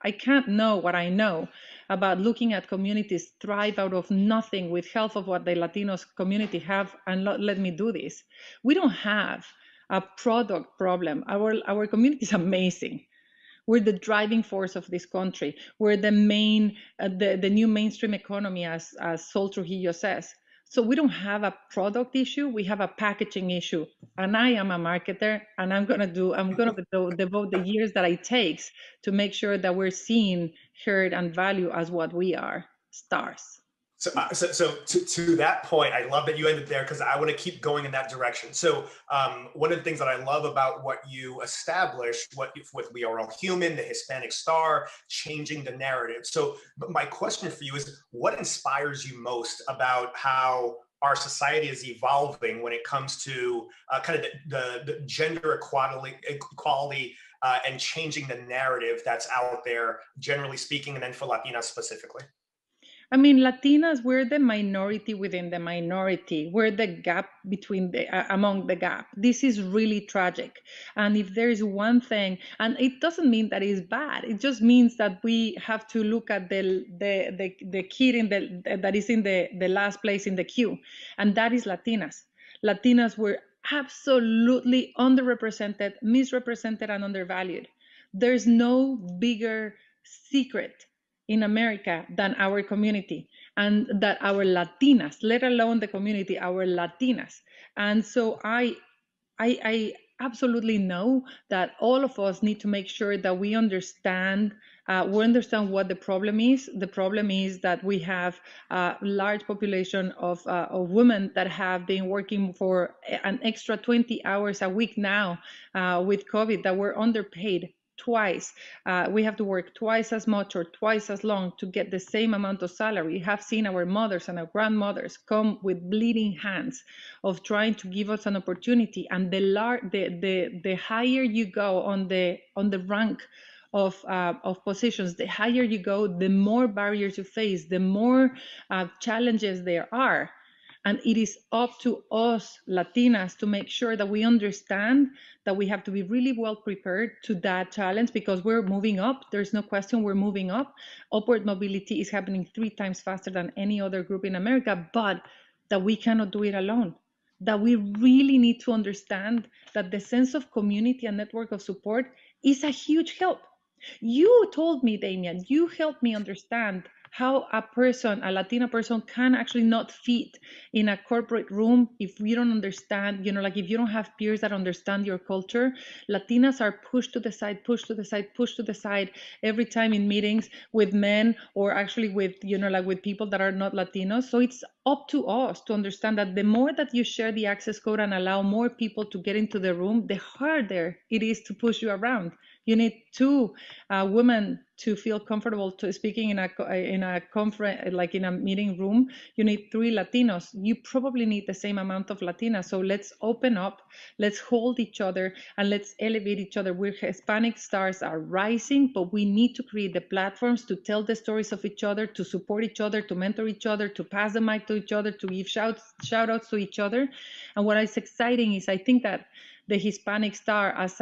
I can't know what I know about looking at communities thrive out of nothing with half of what the Latinos community have, and let me do this. We don't have a product problem. Our community is amazing. We're the driving force of this country. We're the new mainstream economy, as Sol Trujillo says. So we don't have a product issue. We have a packaging issue. And I am a marketer, and I'm gonna devote the years that it takes to make sure that we're seen, heard, and valued as what we are, stars. So to that point, I love that you ended there, because I want to keep going in that direction. So one of the things that I love about what you established, with We Are All Human, the Hispanic Star, changing the narrative. So my question for you is, what inspires you most about how our society is evolving when it comes to kind of the gender equality and changing the narrative that's out there, generally speaking, and then for Latinas specifically? I mean, Latinas, we're the minority within the minority. We're the gap among the gap. This is really tragic. And if there is one thing, and it doesn't mean that it's bad, it just means that we have to look at the kid that is in the last place in the queue, and that is Latinas. Latinas were absolutely underrepresented, misrepresented, and undervalued. There's no bigger secret in America than our community, and that our Latinas, let alone the community, our Latinas. And so I absolutely know that all of us need to make sure that we understand what the problem is. The problem is that we have a large population of women that have been working for an extra 20 hours a week now with COVID, that were underpaid. twice. We have to work twice as much or twice as long to get the same amount of salary. We have seen our mothers and our grandmothers come with bleeding hands of trying to give us an opportunity. And the higher you go on the rank of positions, the higher you go, the more barriers you face, the more challenges there are. And it is up to us Latinas to make sure that we understand that we have to be really well prepared to that challenge, because we're moving up. There's no question, we're moving up. Upward mobility is happening 3 times faster than any other group in America, but that we cannot do it alone. That we really need to understand that the sense of community and network of support is a huge help. You told me, Damian, you helped me understand how a Latina person can actually not fit in a corporate room if you don't understand, like if you don't have peers that understand your culture. Latinas are pushed to the side, pushed to the side, pushed to the side every time in meetings with men, or actually with, like with people that are not Latinos. So it's up to us to understand that the more that you share the access code and allow more people to get into the room, the harder it is to push you around. You need 2 women to feel comfortable to speaking in a conference, like in a meeting room. You need 3 Latinos. You probably need the same amount of Latinas. So let's open up, let's hold each other, and let's elevate each other. We're Hispanic stars are rising, but we need to create the platforms to tell the stories of each other, to support each other, to mentor each other, to pass the mic to each other, to give shout outs to each other. And what is exciting is I think that the Hispanic star as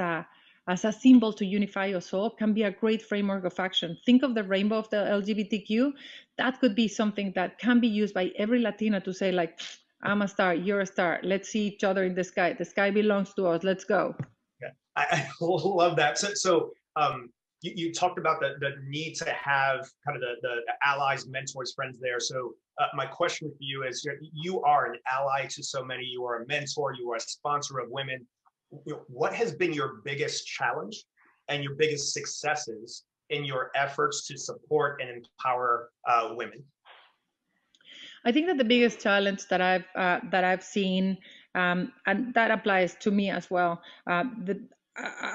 a symbol to unify us all can be a great framework of action. Think of the rainbow of the LGBTQ. That could be something that can be used by every Latina to say, like, I'm a star, you're a star. Let's see each other in the sky. The sky belongs to us. Let's go. Yeah, I love that. So you talked about the need to have kind of the allies, mentors, friends there. So my question for you is, you are an ally to so many. You are a mentor. You are a sponsor of women. What has been your biggest challenge and your biggest successes in your efforts to support and empower women? I think that the biggest challenge that I've seen, and that applies to me as well,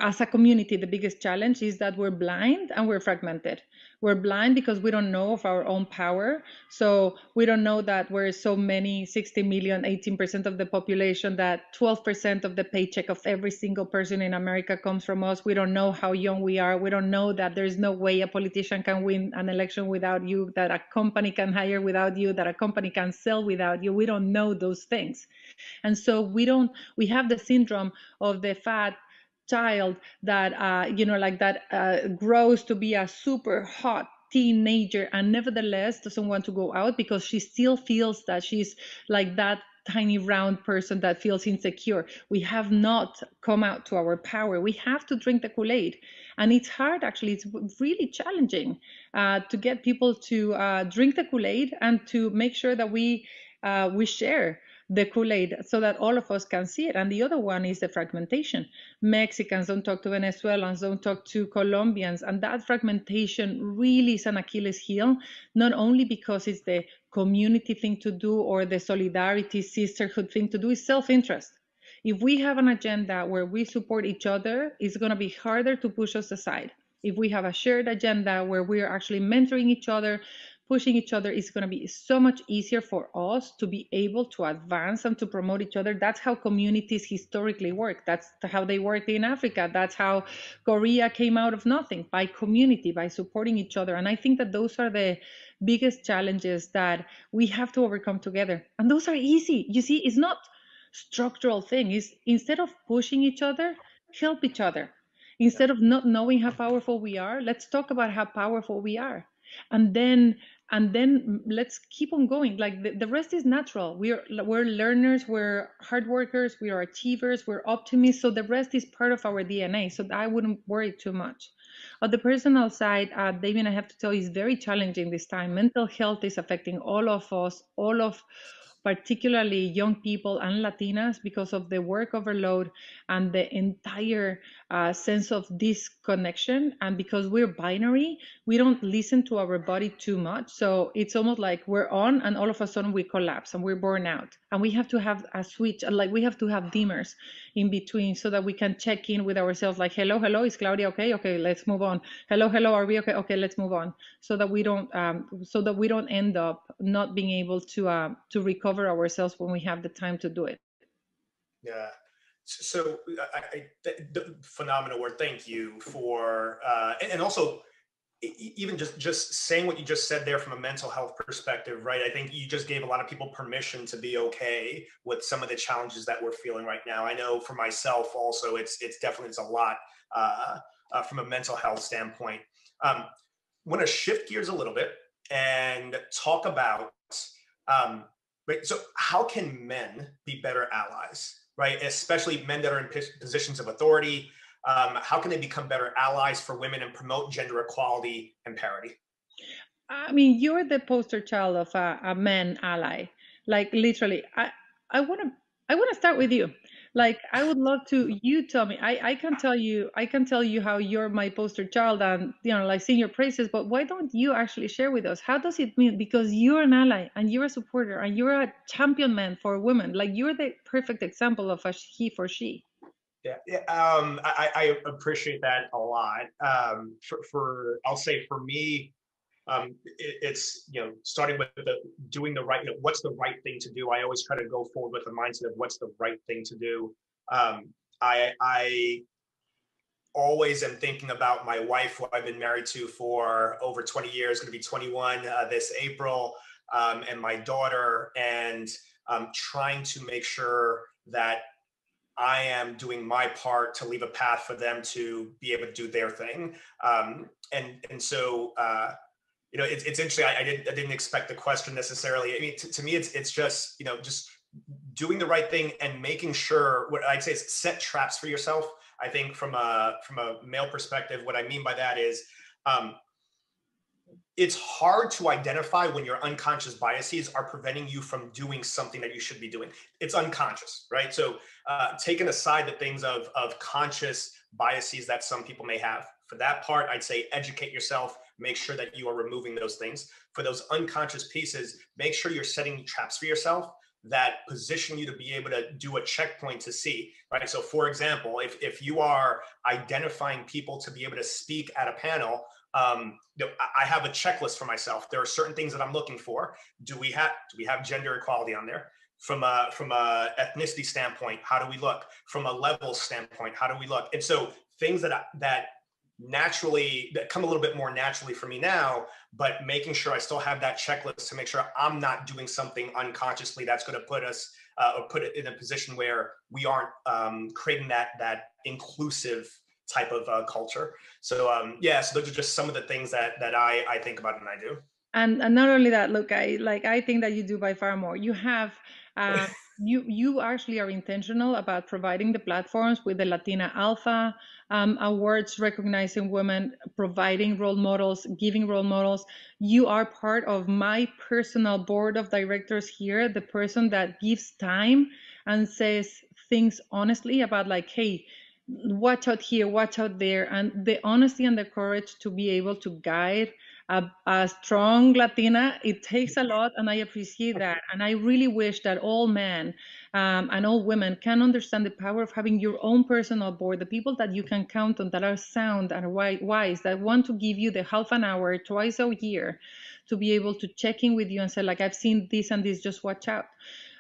as a community, the biggest challenge is that we're blind and we're fragmented. We're blind because we don't know of our own power. So we don't know that we're so many, 60 million, 18% of the population, that 12% of the paycheck of every single person in America comes from us. We don't know how young we are. We don't know that there's no way a politician can win an election without you, that a company can hire without you, that a company can sell without you. We don't know those things. And so we have the syndrome of the fat child that grows to be a super hot teenager and nevertheless doesn't want to go out because she still feels that she's like that tiny round person that feels insecure. We have not come out to our power. We have to drink the Kool-Aid, and it's hard. Actually, it's really challenging to get people to drink the Kool-Aid and to make sure that we share the Kool-Aid so that all of us can see it. And the other one is the fragmentation. Mexicans don't talk to Venezuelans, don't talk to Colombians. And that fragmentation really is an Achilles heel, not only because it's the community thing to do or the solidarity, sisterhood thing to do, is self-interest. If we have an agenda where we support each other, it's going to be harder to push us aside. If we have a shared agenda where we're actually mentoring each other, pushing each other, is going to be so much easier for us to be able to advance and to promote each other. That's how communities historically work. That's how they worked in Africa. That's how Korea came out of nothing, by community, by supporting each other. And I think that those are the biggest challenges that we have to overcome together. And those are easy. You see, it's not structural thing. It's instead of pushing each other, help each other. Instead of not knowing how powerful we are, let's talk about how powerful we are. And then let's keep on going. Like the rest is natural. We're learners, we're hard workers, we are achievers, we're optimists. So the rest is part of our DNA. So I wouldn't worry too much. On the personal side, Damian, I have to tell you, it's very challenging this time. Mental health is affecting all of us, particularly young people and Latinas, because of the work overload and the entire sense of disconnection. And because we're binary, we don't listen to our body too much. So it's almost like we're on and all of a sudden we collapse and we're born out. And we have to have a switch, like we have to have dimmers in between so that we can check in with ourselves, like, hello, hello, is Claudia okay? Okay, let's move on. Hello, hello, are we okay? Okay, let's move on. So that we don't end up not being able to recover ourselves when we have the time to do it. Yeah. So phenomenal word. Thank you for, and also even just saying what you just said there from a mental health perspective, right? I think you just gave a lot of people permission to be okay with some of the challenges that we're feeling right now. I know for myself also, it's a lot from a mental health standpoint. Want to shift gears a little bit and talk about, right? So how can men be better allies? Right, especially men that are in positions of authority. How can they become better allies for women and promote gender equality and parity? I mean, you're the poster child of a man ally. Like literally, I want to start with you. Like, I would love to you tell me. I can tell you how you're my poster child and like sing your praises. But why don't you actually share with us? How does it mean? Because you're an ally and you're a supporter and you're a champion man for women. Like, you're the perfect example of a he for she. Yeah. I appreciate that a lot. I'll say for me, it's starting with doing the right. What's the right thing to do? I always try to go forward with the mindset of what's the right thing to do. I always am thinking about my wife, who I've been married to for over 20 years, going to be 21 this April, and my daughter, and trying to make sure that I am doing my part to leave a path for them to be able to do their thing. So it's interesting. I didn't expect the question necessarily. I mean, to me, it's just just doing the right thing and making sure. What I'd say is set traps for yourself. I think from a male perspective, what I mean by that is, it's hard to identify when your unconscious biases are preventing you from doing something that you should be doing. It's unconscious, right? So taking aside the things of conscious biases that some people may have, for that part, I'd say educate yourself, make sure that you are removing those things. For those unconscious pieces, make sure you're setting traps for yourself that position you to be able to do a checkpoint to see, right? So for example, if you are identifying people to be able to speak at a panel, I have a checklist for myself. There are certain things that I'm looking for. Do we have gender equality on there? From a ethnicity standpoint, how do we look? From a level standpoint, how do we look? And so things that come a little bit more naturally for me now, but making sure I still have that checklist to make sure I'm not doing something unconsciously that's going to put us or put it in a position where we aren't creating that inclusive type of culture. So so those are just some of the things that I think about and I do. And not only that, look, I think that you do by far more. You have you actually are intentional about providing the platforms with the Latina Alpha awards, recognizing women, providing role models, giving role models. You are part of my personal board of directors here, the person that gives time and says things honestly about, like, hey, watch out here, watch out there, and the honesty and the courage to be able to guide a strong Latina. It takes a lot, and I appreciate that. And I really wish that all men and all women can understand the power of having your own personal board, the people that you can count on, that are sound and wise, that want to give you the half an hour twice a year to be able to check in with you and say, like, I've seen this and this, just watch out.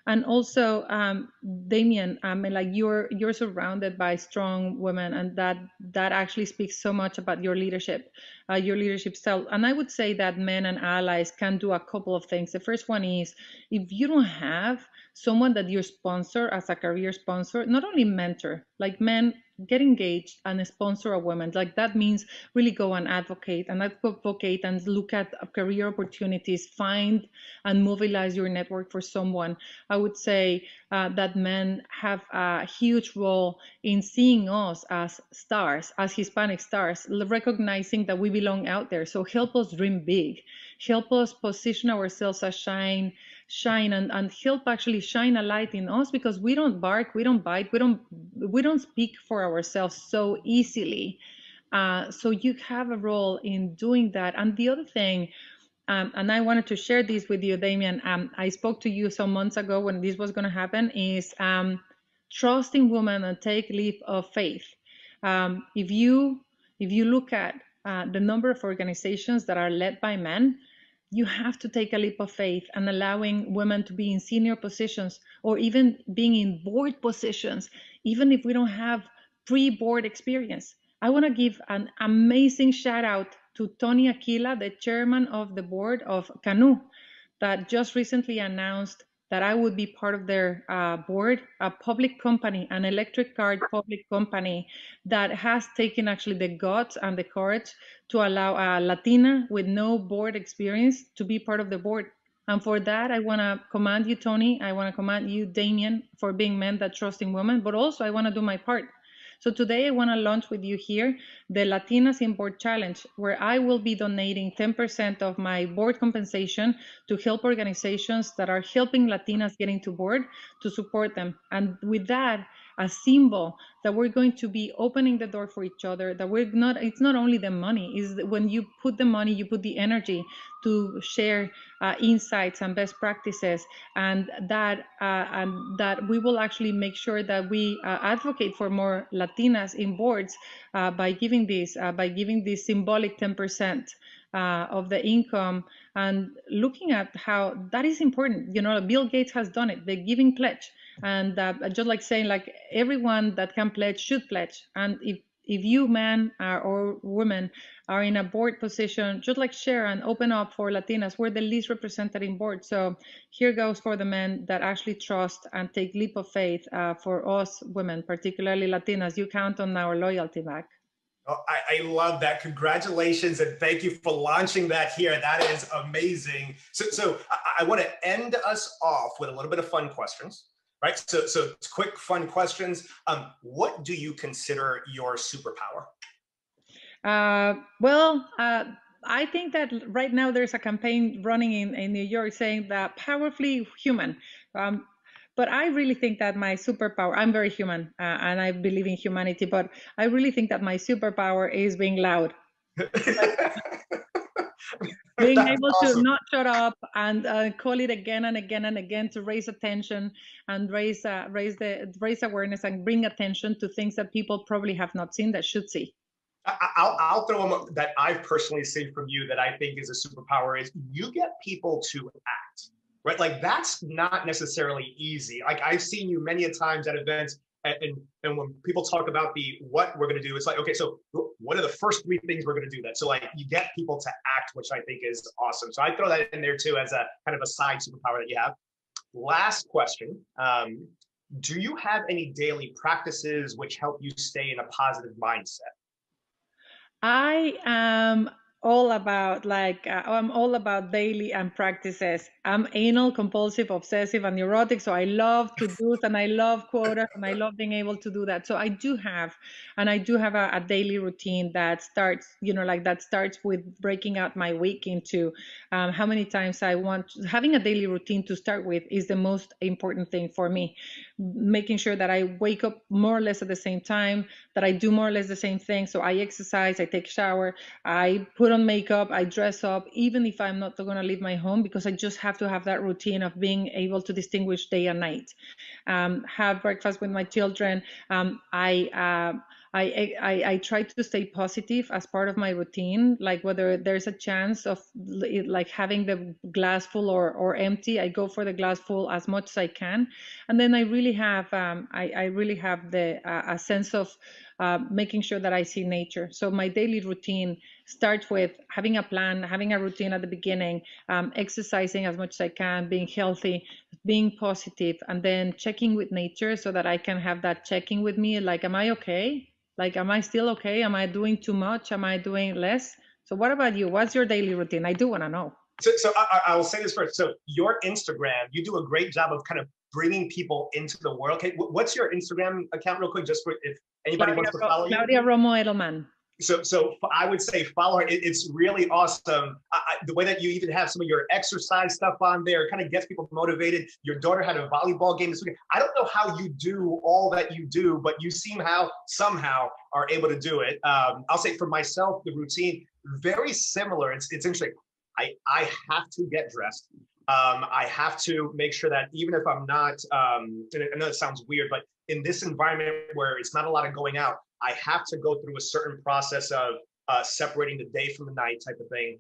And also, Damian, like you're surrounded by strong women, and that actually speaks so much about your leadership style. And I would say that men and allies can do a couple of things. The first one is, if you don't have someone that you sponsor as a career sponsor, not only mentor, like men, get engaged and sponsor a woman. Like, that means really go and advocate and look at career opportunities, find and mobilize your network for someone. I would say that men have a huge role in seeing us as stars, as Hispanic stars, recognizing that we belong out there. So help us dream big, help us position ourselves as shine and help actually shine a light in us, because we don't bark, we don't bite, we don't speak for ourselves so easily. So you have a role in doing that. And the other thing, and I wanted to share this with you, Damian. I spoke to you some months ago when this was going to happen, is trusting women and take leap of faith. If you look at the number of organizations that are led by men, you have to take a leap of faith and allowing women to be in senior positions or even being in board positions, even if we don't have pre-board experience. I want to give an amazing shout out to Tony Aquila, the chairman of the board of Canoe, that just recently announced that I would be part of their board, a public company, an electric car public company that has taken actually the guts and the courage to allow a Latina with no board experience to be part of the board. And for that, I want to commend you, Tony. I want to commend you, Damian, for being men that trust in women, but also I want to do my part. So today I want to launch with you here the Latinas in Board Challenge, where I will be donating 10% of my board compensation to help organizations that are helping Latinas get into board, to support them. And with that, a symbol that we're going to be opening the door for each other, that we're not, it's not only the money, is when you put the money, you put the energy to share insights and best practices, and that we will actually make sure that we advocate for more Latinas in boards by giving this symbolic 10% of the income, and looking at how that is important. You know, Bill Gates has done it, the giving pledge, and just like saying, like, everyone that can pledge should pledge. And if you men or women are in a board position, just like share and open up for Latinas. We're the least represented in board. So here goes for the men that actually trust and take leap of faith for us women, particularly Latinas. You count on our loyalty back. Oh, I love that. Congratulations, and thank you for launching that here. That is amazing. So I want to end us off with a little bit of fun questions, right? So quick fun questions. What do you consider your superpower? I think that right now there's a campaign running in New York saying that powerfully human. But I really think that my superpower, I'm very human and I believe in humanity, but I really think that my superpower is being loud. Being able to not shut up and call it again and again and again, to raise attention and raise awareness and bring attention to things that people probably have not seen that should see. I'll throw them that I've personally seen from you that I think is a superpower is you get people to act, right? Like that's not necessarily easy. Like I've seen you many a times at events and when people talk about what we're going to do, it's like, okay, so what are the first 3 things we're going to do that? So like you get people to act, which I think is awesome. So I throw that in there too as a kind of a side superpower that you have. Last question. Do you have any daily practices which help you stay in a positive mindset? I am all about I'm all about daily and practices. I'm anal, compulsive, obsessive, and neurotic. So I love to-dos and I love quotas and I love being able to do that. So I do have a daily routine that starts, that starts with breaking out my week into how many times I want. Having a daily routine to start with is the most important thing for me. Making sure that I wake up more or less at the same time, that I do more or less the same thing. So I exercise, I take a shower, I put on makeup, I dress up, even if I'm not going to leave my home, because I just have to have that routine of being able to distinguish day and night. Have breakfast with my children. I try to stay positive as part of my routine, like whether there's a chance of like having the glass full or empty, I go for the glass full as much as I can. And then I really have a sense of making sure that I see nature. So my daily routine starts with having a plan, having a routine at the beginning, exercising as much as I can, being healthy, being positive, and then checking with nature so that I can have that checking with me. Like, am I okay? Like, am I still okay? Am I doing too much? Am I doing less? So what about you? What's your daily routine? I do want to know. So I will say this first. So your Instagram, you do a great job of kind of bringing people into the world. Okay, what's your Instagram account real quick, just for if anybody wants to follow you? Claudia Romo Edelman. So I would say follow her. It's really awesome. The way that you even have some of your exercise stuff on there kind of gets people motivated. Your daughter had a volleyball game this weekend. I don't know how you do all that you do, but you somehow are able to do it. I'll say for myself, the routine, very similar. It's interesting. I have to get dressed. I have to make sure that even if I'm not, and I know it sounds weird, but in this environment where it's not a lot of going out, I have to go through a certain process of separating the day from the night type of thing,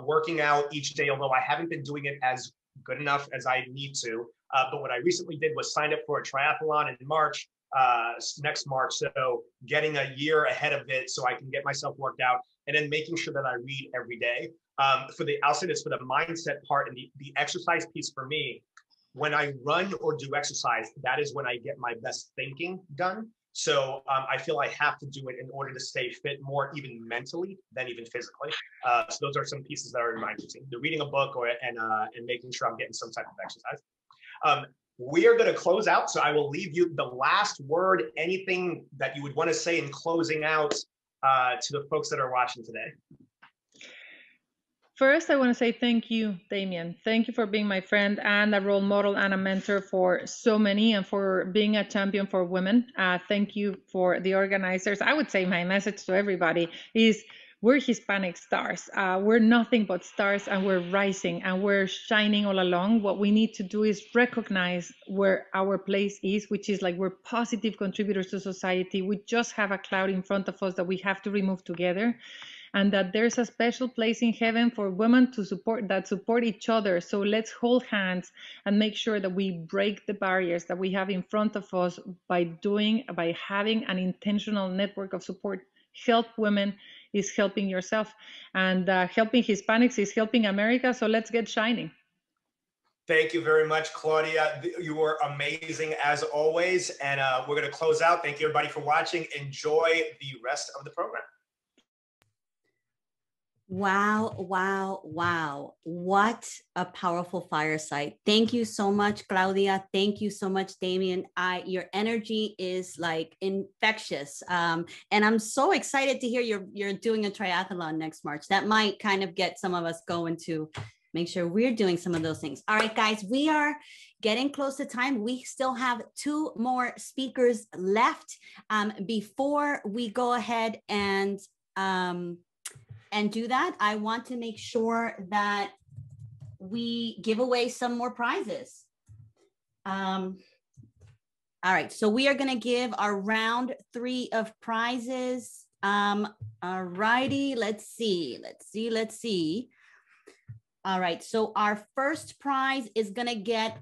working out each day, although I haven't been doing it as good enough as I need to. But what I recently did was signed up for a triathlon in March, next March. So getting a year ahead of it so I can get myself worked out, and then making sure that I read every day. I'll say this for the mindset part and the exercise piece for me. When I run or do exercise, that is when I get my best thinking done. So I feel I have to do it in order to stay fit more even mentally than even physically. So those are some pieces that are in my routine. The reading a book and making sure I'm getting some type of exercise. We are going to close out. So I will leave you the last word, anything that you would want to say in closing out to the folks that are watching today. First, I want to say thank you, Damian. Thank you for being my friend and a role model and a mentor for so many, and for being a champion for women. Thank you for the organizers. I would say my message to everybody is we're Hispanic stars. We're nothing but stars, and we're rising and we're shining all along. What we need to do is recognize where our place is, which is like we're positive contributors to society. We just have a cloud in front of us that we have to remove together. And that there's a special place in heaven for women to support each other. So let's hold hands and make sure that we break the barriers that we have in front of us by having an intentional network of support. Help women is helping yourself, and helping Hispanics is helping America. So let's get shining. Thank you very much, Claudia. You were amazing as always. And we're going to close out. Thank you, everybody, for watching. Enjoy the rest of the program. Wow, wow, wow. What a powerful fireside. Thank you so much, Claudia. Thank you so much, Damian. Your energy is like infectious. And I'm so excited to hear you're doing a triathlon next March. That might kind of get some of us going to make sure we're doing some of those things. All right, guys, we are getting close to time. We still have 2 more speakers left before we go ahead and do that. I want to make sure that we give away some more prizes. All right, so we are going to give our round 3 of prizes. All righty, let's see. All right, so our first prize is going to get,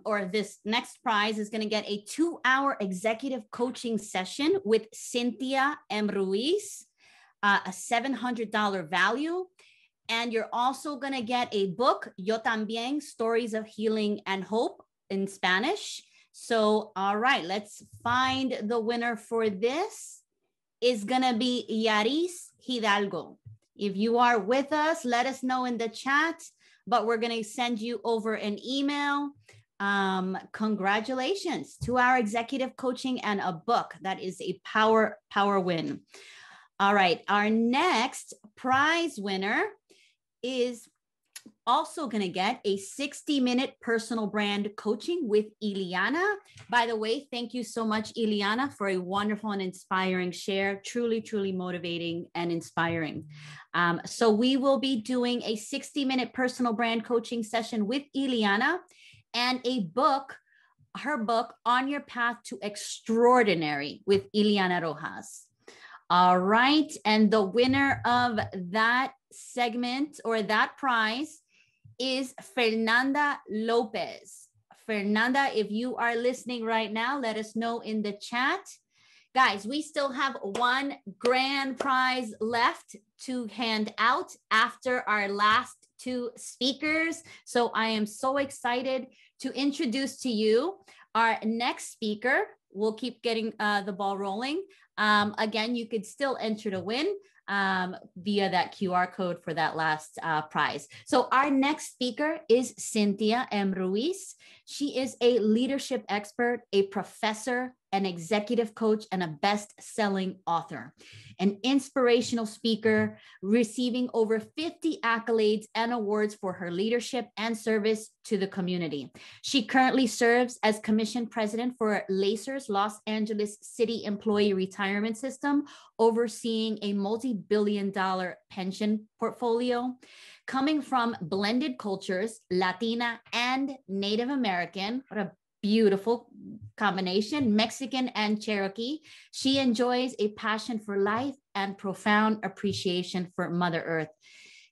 or this next prize is going to get a 2-hour executive coaching session with Cynthia and Ruiz. A $700 value. And you're also going to get a book, Yo También, Stories of Healing and Hope, in Spanish. So, all right, let's find the winner for this. Is going to be Yaris Hidalgo. If you are with us, let us know in the chat, but we're going to send you over an email. Congratulations, 2-hour executive coaching and a book. That is a power win. All right, our next prize winner is also going to get a 60-minute personal brand coaching with Ilhiana. By the way, thank you so much, Ilhiana, for a wonderful and inspiring share. Truly, truly motivating and inspiring. So we will be doing a 60-minute personal brand coaching session with Ilhiana and a book, her book, On Your Path to Extraordinary with Ilhiana Rojas. All right, and the winner of that segment or that prize is Fernanda Lopez. Fernanda, if you are listening right now, let us know in the chat. Guys, we still have 1 grand prize left to hand out after our last 2 speakers. So I am so excited to introduce to you our next speaker, we'll keep getting the ball rolling. Again, you could still enter to win via that QR code for that last prize. So our next speaker is Cynthia M. Ruiz. She is a leadership expert, a professor, an executive coach, and a best-selling author, an inspirational speaker, receiving over 50 accolades and awards for her leadership and service to the community. She currently serves as commission president for Lacer's Los Angeles City Employee Retirement System, overseeing a multi-billion-dollar pension portfolio. Coming from blended cultures, Latina and Native American, what a beautiful combination, Mexican and Cherokee. She enjoys a passion for life and profound appreciation for Mother Earth.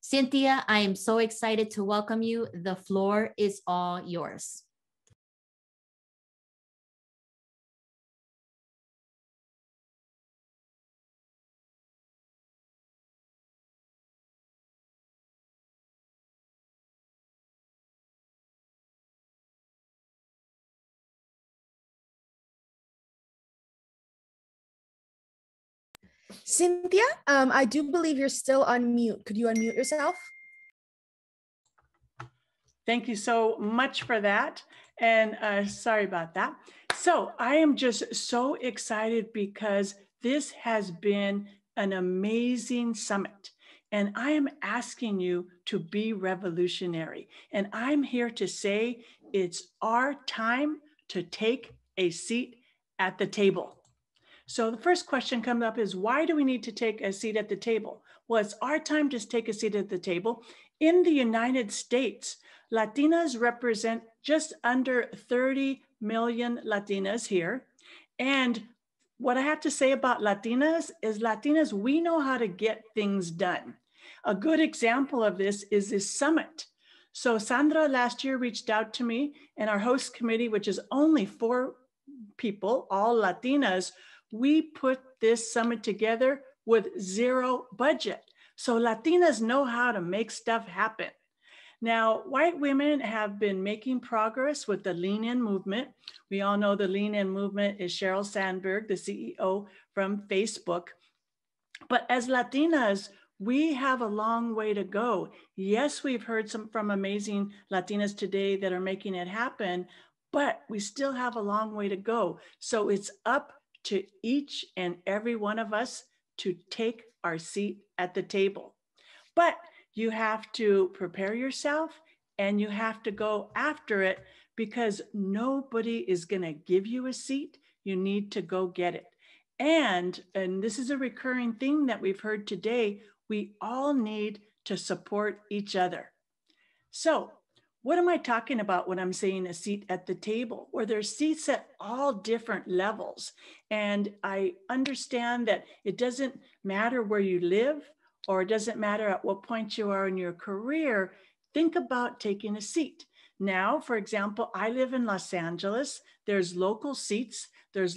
Cynthia, I am so excited to welcome you. The floor is all yours. Cynthia, I do believe you're still on mute. Could you unmute yourself? Thank you so much for that. And sorry about that. So I am just so excited because this has been an amazing summit. And I am asking you to be revolutionary. And I'm here to say it's our time to take a seat at the table. So the first question comes up is, why do we need to take a seat at the table? Well, it's our time to take a seat at the table. In the United States, Latinas represent just under 30 million Latinas here. And what I have to say about Latinas is Latinas, we know how to get things done. A good example of this is this summit. So Sandra last year reached out to me, and our host committee, which is only 4 people, all Latinas, we put this summit together with 0 budget. So Latinas know how to make stuff happen. Now, white women have been making progress with the Lean In movement. We all know the Lean In movement is Sheryl Sandberg, the CEO from Facebook. But as Latinas, we have a long way to go. Yes, we've heard from amazing Latinas today that are making it happen, but we still have a long way to go. So it's up to each and every one of us to take our seat at the table. But you have to prepare yourself and you have to go after it, because nobody is going to give you a seat. You need to go get it. And this is a recurring theme that we've heard today. We all need to support each other. So what am I talking about when I'm saying a seat at the table? Where there's seats at all different levels. And I understand that it doesn't matter where you live, or it doesn't matter at what point you are in your career. Think about taking a seat. Now, for example, I live in Los Angeles. There's local seats. There's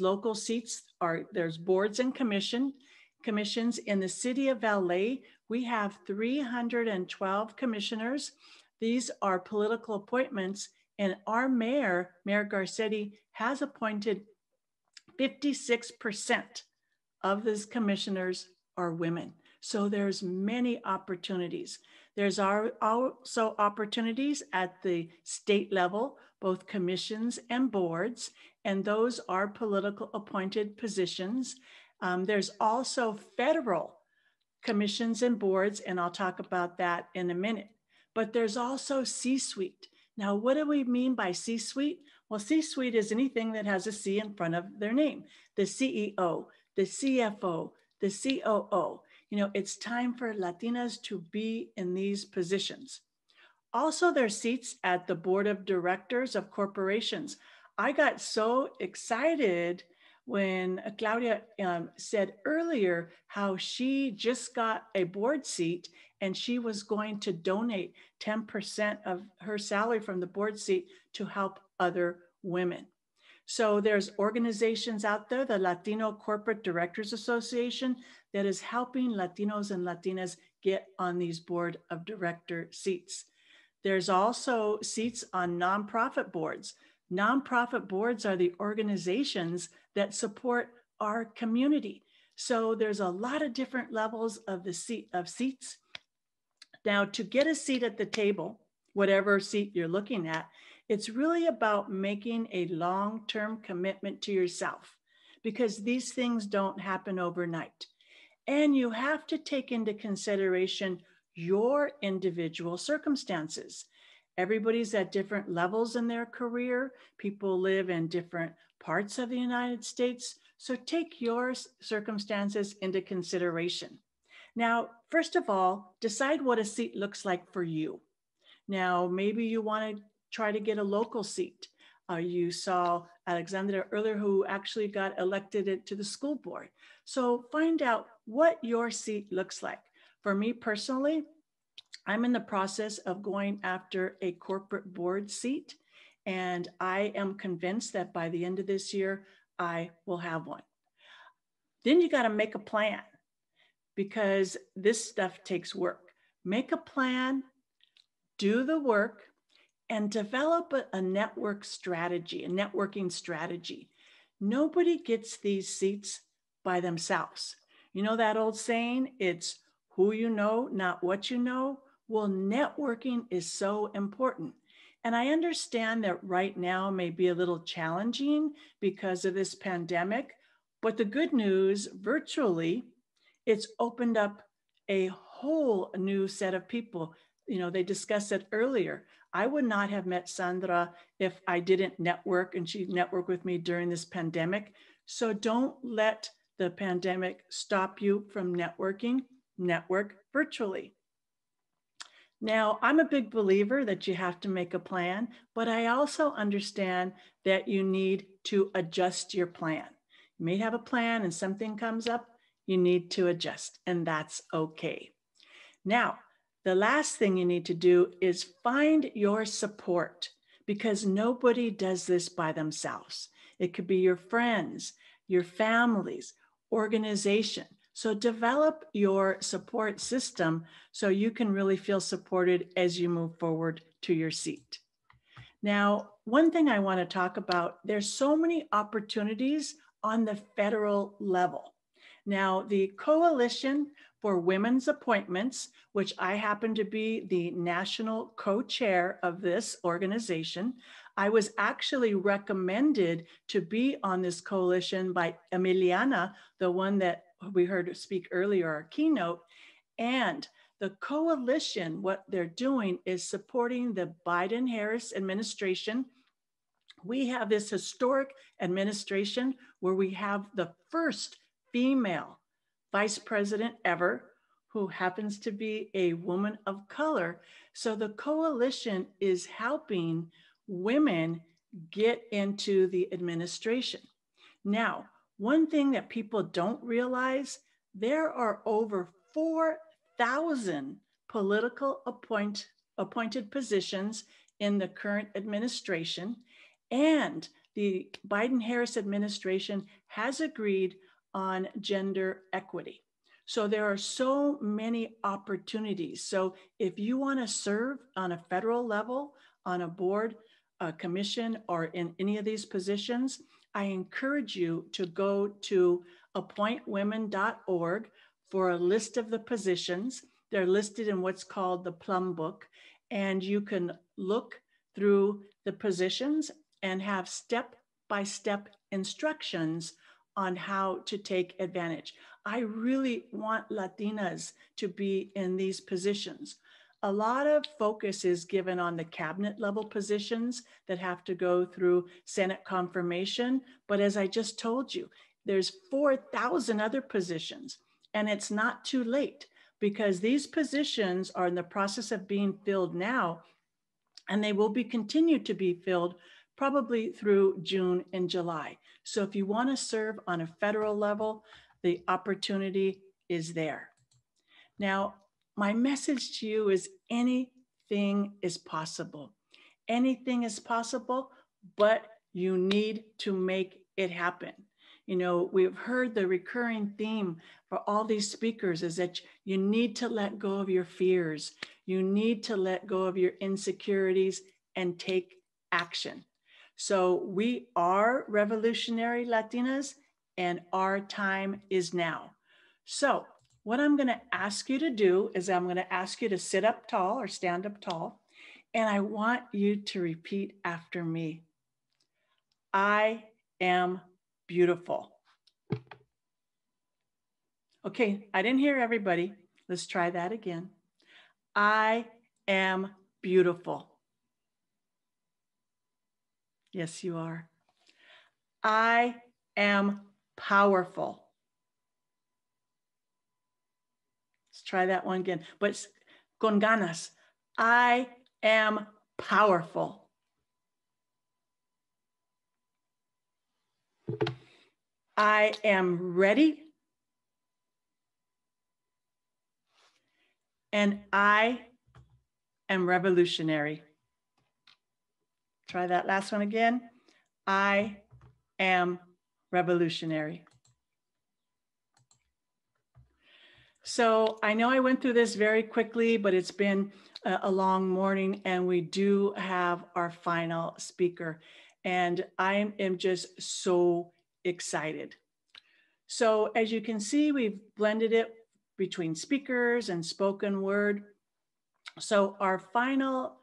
boards and commissions. In the city of LA, we have 312 commissioners. These are political appointments, and our mayor, Mayor Garcetti, has appointed 56% of these commissioners are women. So there's many opportunities. There's also opportunities at the state level, both commissions and boards, and those are political appointed positions. There's also federal commissions and boards, and I'll talk about that in a minute. But there's also C-suite. Now, what do we mean by C-suite? Well, C-suite is anything that has a C in front of their name. The CEO, the CFO, the COO. You know, it's time for Latinas to be in these positions. Also, there's seats at the board of directors of corporations. I got so excited when Claudia said earlier how she just got a board seat and she was going to donate 10% of her salary from the board seat to help other women. So there's organizations out there, the Latino Corporate Directors Association, that is helping Latinos and Latinas get on these board of director seats. There's also seats on nonprofit boards. Nonprofit boards are the organizations that support our community. So there's a lot of different levels of seats. Now, to get a seat at the table, whatever seat you're looking at, it's really about making a long-term commitment to yourself, because these things don't happen overnight. And you have to take into consideration your individual circumstances. Everybody's at different levels in their career. People live in different parts of the United States. So take your circumstances into consideration. Now, first of all, decide what a seat looks like for you. Now, maybe you want to try to get a local seat. You saw Alexandria earlier, who actually got elected to the school board. So find out what your seat looks like. For me personally, I'm in the process of going after a corporate board seat, and I am convinced that by the end of this year, I will have one. Then you got to make a plan, because this stuff takes work. Make a plan, do the work, and develop a network strategy, a networking strategy. Nobody gets these seats by themselves. You know that old saying, it's who you know, not what you know? Well, networking is so important. And I understand that right now may be a little challenging because of this pandemic, but the good news, virtually, it's opened up a whole new set of people. You know, they discussed it earlier. I would not have met Sandra if I didn't network, and she networked with me during this pandemic. So don't let the pandemic stop you from networking. Network virtually. Now, I'm a big believer that you have to make a plan, but I also understand that you need to adjust your plan. You may have a plan and something comes up, you need to adjust, and that's okay. Now, the last thing you need to do is find your support, because nobody does this by themselves. It could be your friends, your families, organization. So develop your support system so you can really feel supported as you move forward to your seat. Now, one thing I want to talk about, there's so many opportunities on the federal level. Now, the Coalition for Women's Appointments, which I happen to be the national co-chair of this organization, I was actually recommended to be on this coalition by Emiliana, the one that we heard speak earlier, our keynote. And the coalition, what they're doing is supporting the Biden-Harris administration. We have this historic administration where we have the first female vice president ever, who happens to be a woman of color. So the coalition is helping women get into the administration. Now, one thing that people don't realize, there are over 4,000 political appointed positions in the current administration, and the Biden-Harris administration has agreed on gender equity. So there are so many opportunities. So if you want to serve on a federal level, on a board, a commission, or in any of these positions, I encourage you to go to appointwomen.org for a list of the positions. They're listed in what's called the Plum Book, and you can look through the positions and have step-by-step instructions on how to take advantage. I really want Latinas to be in these positions. A lot of focus is given on the cabinet level positions that have to go through Senate confirmation. But as I just told you, there's 4,000 other positions, and it's not too late, because these positions are in the process of being filled now, and they will be continued to be filled probably through June and July. So if you want to serve on a federal level, the opportunity is there. Now, my message to you is anything is possible. Anything is possible, but you need to make it happen. You know, we've heard the recurring theme for all these speakers is that you need to let go of your fears. You need to let go of your insecurities and take action. So we are revolutionary Latinas, and our time is now. So what I'm going to ask you to do is I'm going to ask you to sit up tall or stand up tall, and I want you to repeat after me. I am beautiful. Okay, I didn't hear everybody. Let's try that again. I am beautiful. Yes, you are. I am powerful. Let's try that one again, but con ganas. I am powerful. I am ready. And I am revolutionary. Try that last one again. I am revolutionary. So I know I went through this very quickly, but it's been a long morning, and we do have our final speaker. And I am just so excited. So as you can see, we've blended it between speakers and spoken word. So our final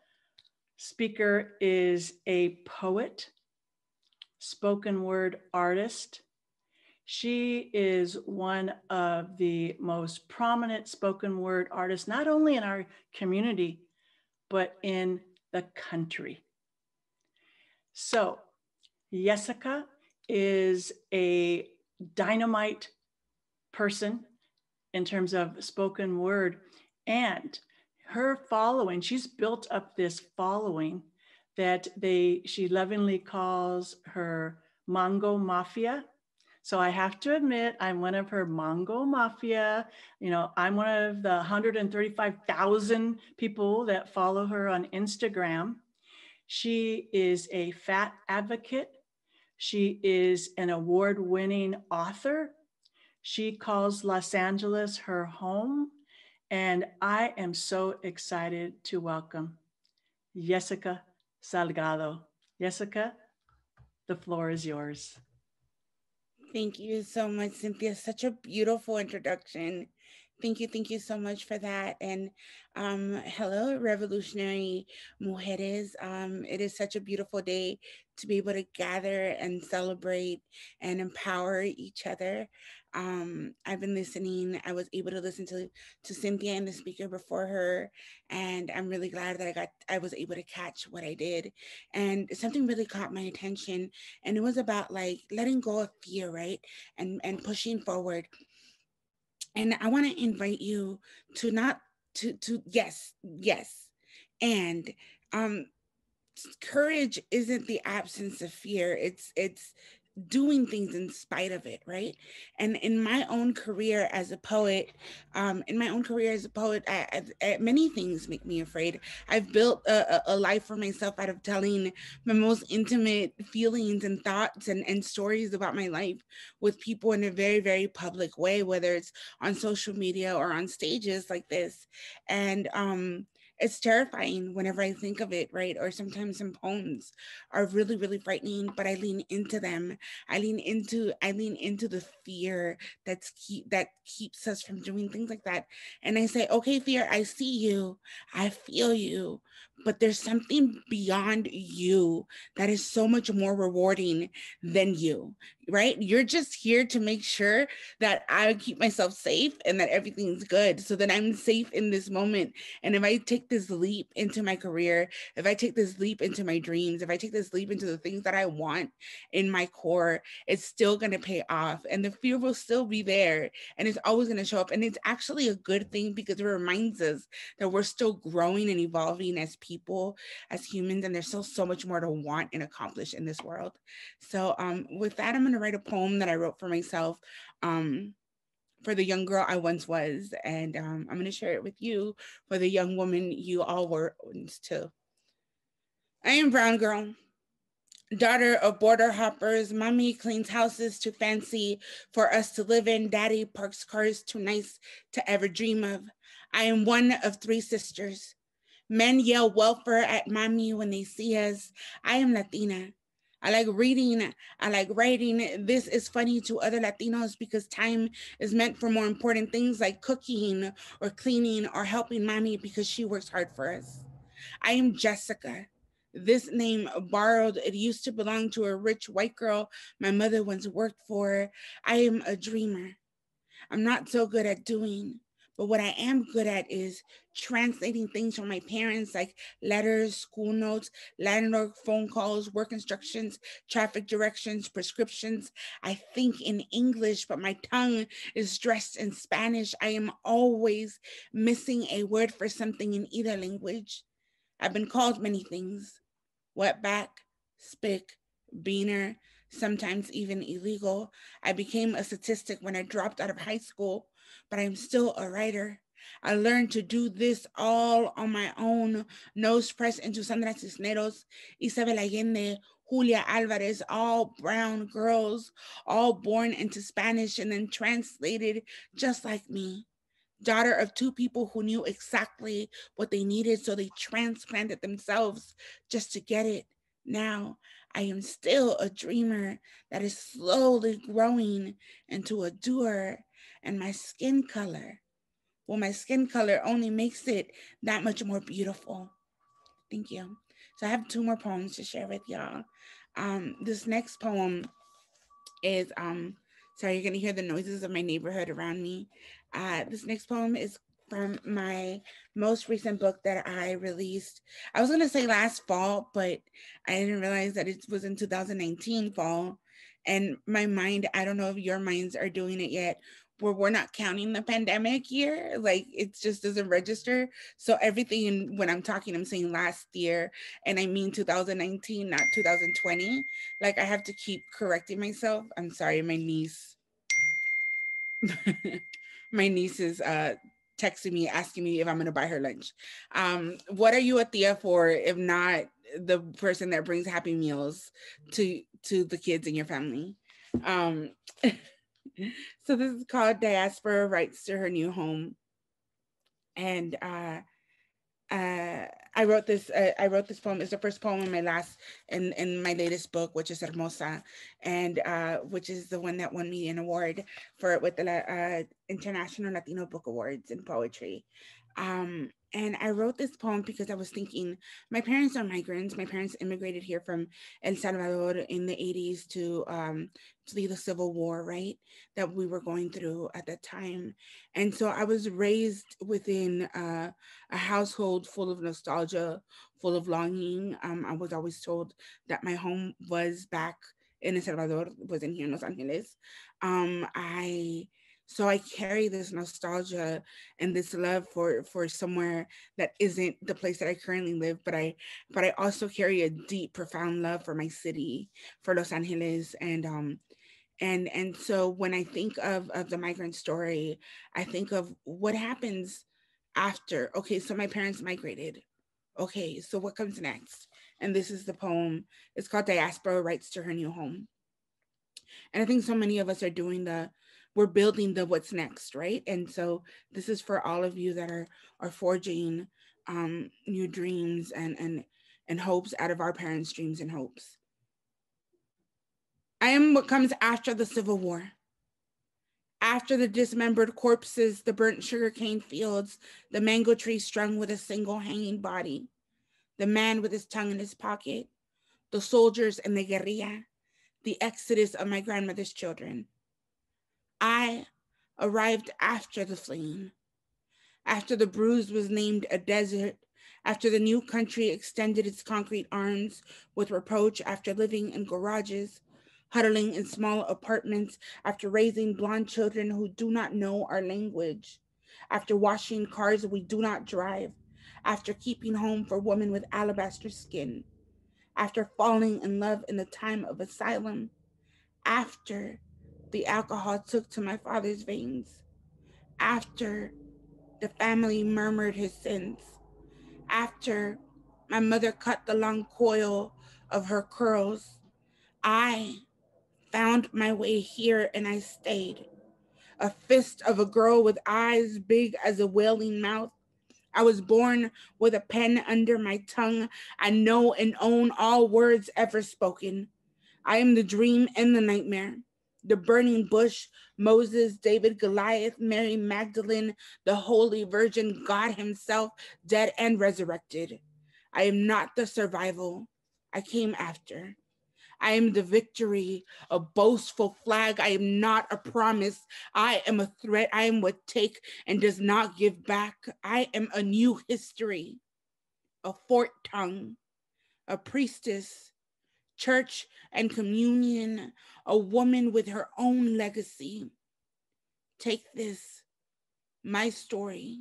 speaker is a poet, spoken word artist. She is one of the most prominent spoken word artists, not only in our community, but in the country. So Yesika is a dynamite person in terms of spoken word, and her following, she's built up this following that she lovingly calls her Mango Mafia. So I have to admit, I'm one of her Mango Mafia. You know, I'm one of the 135,000 people that follow her on Instagram. She is a fat advocate. She is an award-winning author. She calls Los Angeles her home. And I am so excited to welcome Yesika Salgado. Yesika, the floor is yours. Thank you so much, Cynthia. Such a beautiful introduction. Thank you so much for that. And hello, revolutionary mujeres. It is such a beautiful day to be able to gather and celebrate and empower each other. I've been listening. I was able to listen to Cynthia and the speaker before her, and I'm really glad that I was able to catch what I did. And something really caught my attention, and it was about like letting go of fear, right? And pushing forward. And I want to invite you to not to yes. And courage isn't the absence of fear. It's doing things in spite of it, right? And in my own career as a poet, many things make me afraid. I've built a life for myself out of telling my most intimate feelings and thoughts and stories about my life with people in a very, very public way, whether it's on social media or on stages like this. And it's terrifying whenever I think of it, right? Or sometimes some poems are really, really frightening, but I lean into them. I lean into the fear that keeps us from doing things like that. And I say, okay, fear, I see you, I feel you, but there's something beyond you that is so much more rewarding than you, right? You're just here to make sure that I keep myself safe and that everything's good so that I'm safe in this moment. And if I take this leap into my career, if I take this leap into my dreams, if I take this leap into the things that I want in my core, it's still going to pay off. And the fear will still be there and it's always going to show up. And it's actually a good thing because it reminds us that we're still growing and evolving as people, as humans, and there's still so much more to want and accomplish in this world. So with that, I'm going to write a poem that I wrote for myself for the young girl I once was. And I'm going to share it with you for the young woman you all were once too. I am brown girl, daughter of border hoppers. Mommy cleans houses too fancy for us to live in. Daddy parks cars too nice to ever dream of. I am one of 3 sisters. Men yell welfare at mommy when they see us. I am Latina. I like reading. I like writing. This is funny to other Latinos because time is meant for more important things like cooking or cleaning or helping mommy because she works hard for us. I am Yesika. This name borrowed, it used to belong to a rich white girl my mother once worked for. I am a dreamer. I'm not so good at doing, but what I am good at is translating things from my parents, like letters, school notes, landlord phone calls, work instructions, traffic directions, prescriptions. I think in English, but my tongue is dressed in Spanish. I am always missing a word for something in either language. I've been called many things: wetback, spick, beaner, sometimes even illegal. I became a statistic when I dropped out of high school, but I'm still a writer. I learned to do this all on my own. Nose pressed into Sandra Cisneros, Isabel Allende, Julia Alvarez, all brown girls, all born into Spanish and then translated just like me. Daughter of two people who knew exactly what they needed, so they transplanted themselves just to get it. Now, I am still a dreamer that is slowly growing into a doer, and my skin color, well, my skin color only makes it that much more beautiful. Thank you. So I have two more poems to share with y'all. This next poem is, sorry, you're gonna hear the noises of my neighborhood around me. This next poem is from my most recent book that I released. I was gonna say last fall, but I didn't realize that it was in 2019 fall. And my mind, I don't know if your minds are doing it yet, where we're not counting the pandemic year, like it just doesn't register. So everything, when I'm talking, I'm saying last year, and I mean 2019, not 2020. Like I have to keep correcting myself. I'm sorry, my niece. My niece is texting me, asking me if I'm gonna buy her lunch. What are you a tia for if not the person that brings happy meals to the kids in your family? So this is called Diaspora Writes to Her New Home. And I wrote this poem. It's the first poem in my latest book, which is Hermosa, and which is the one that won me an award with the International Latino Book Awards in poetry. And I wrote this poem because I was thinking, my parents are migrants. My parents immigrated here from El Salvador in the 80s to flee the Civil War, right? That we were going through at that time. And so I was raised within a household full of nostalgia, full of longing. I was always told that my home was back in El Salvador, wasn't here in Los Angeles. So I carry this nostalgia and this love for somewhere that isn't the place that I currently live, but I also carry a deep, profound love for my city, for Los Angeles. And so when I think of the migrant story, I think of what happens after. Okay, so my parents migrated. Okay, so what comes next? And this is the poem. It's called Diaspora Writes to Her New Home. And I think so many of us are we're building the what's next, right? And so this is for all of you that are forging new dreams and hopes out of our parents' dreams and hopes. I am what comes after the Civil War. After the dismembered corpses, the burnt sugarcane fields, the mango tree strung with a single hanging body, the man with his tongue in his pocket, the soldiers and the guerrilla, the exodus of my grandmother's children. I arrived after the fleeing, after the bruise was named a desert, after the new country extended its concrete arms with reproach, after living in garages, huddling in small apartments, after raising blonde children who do not know our language, after washing cars we do not drive, after keeping home for women with alabaster skin, after falling in love in the time of asylum, after the alcohol took to my father's veins, after the family murmured his sins, after my mother cut the long coil of her curls, I found my way here and I stayed. A fist of a girl with eyes big as a wailing mouth. I was born with a pen under my tongue. I know and own all words ever spoken. I am the dream and the nightmare, the burning bush, Moses, David, Goliath, Mary Magdalene, the Holy Virgin, God himself, dead and resurrected. I am not the survival. I came after. I am the victory, a boastful flag. I am not a promise. I am a threat. I am what take and does not give back. I am a new history, a forked tongue, a priestess, church and communion, a woman with her own legacy. Take this, my story,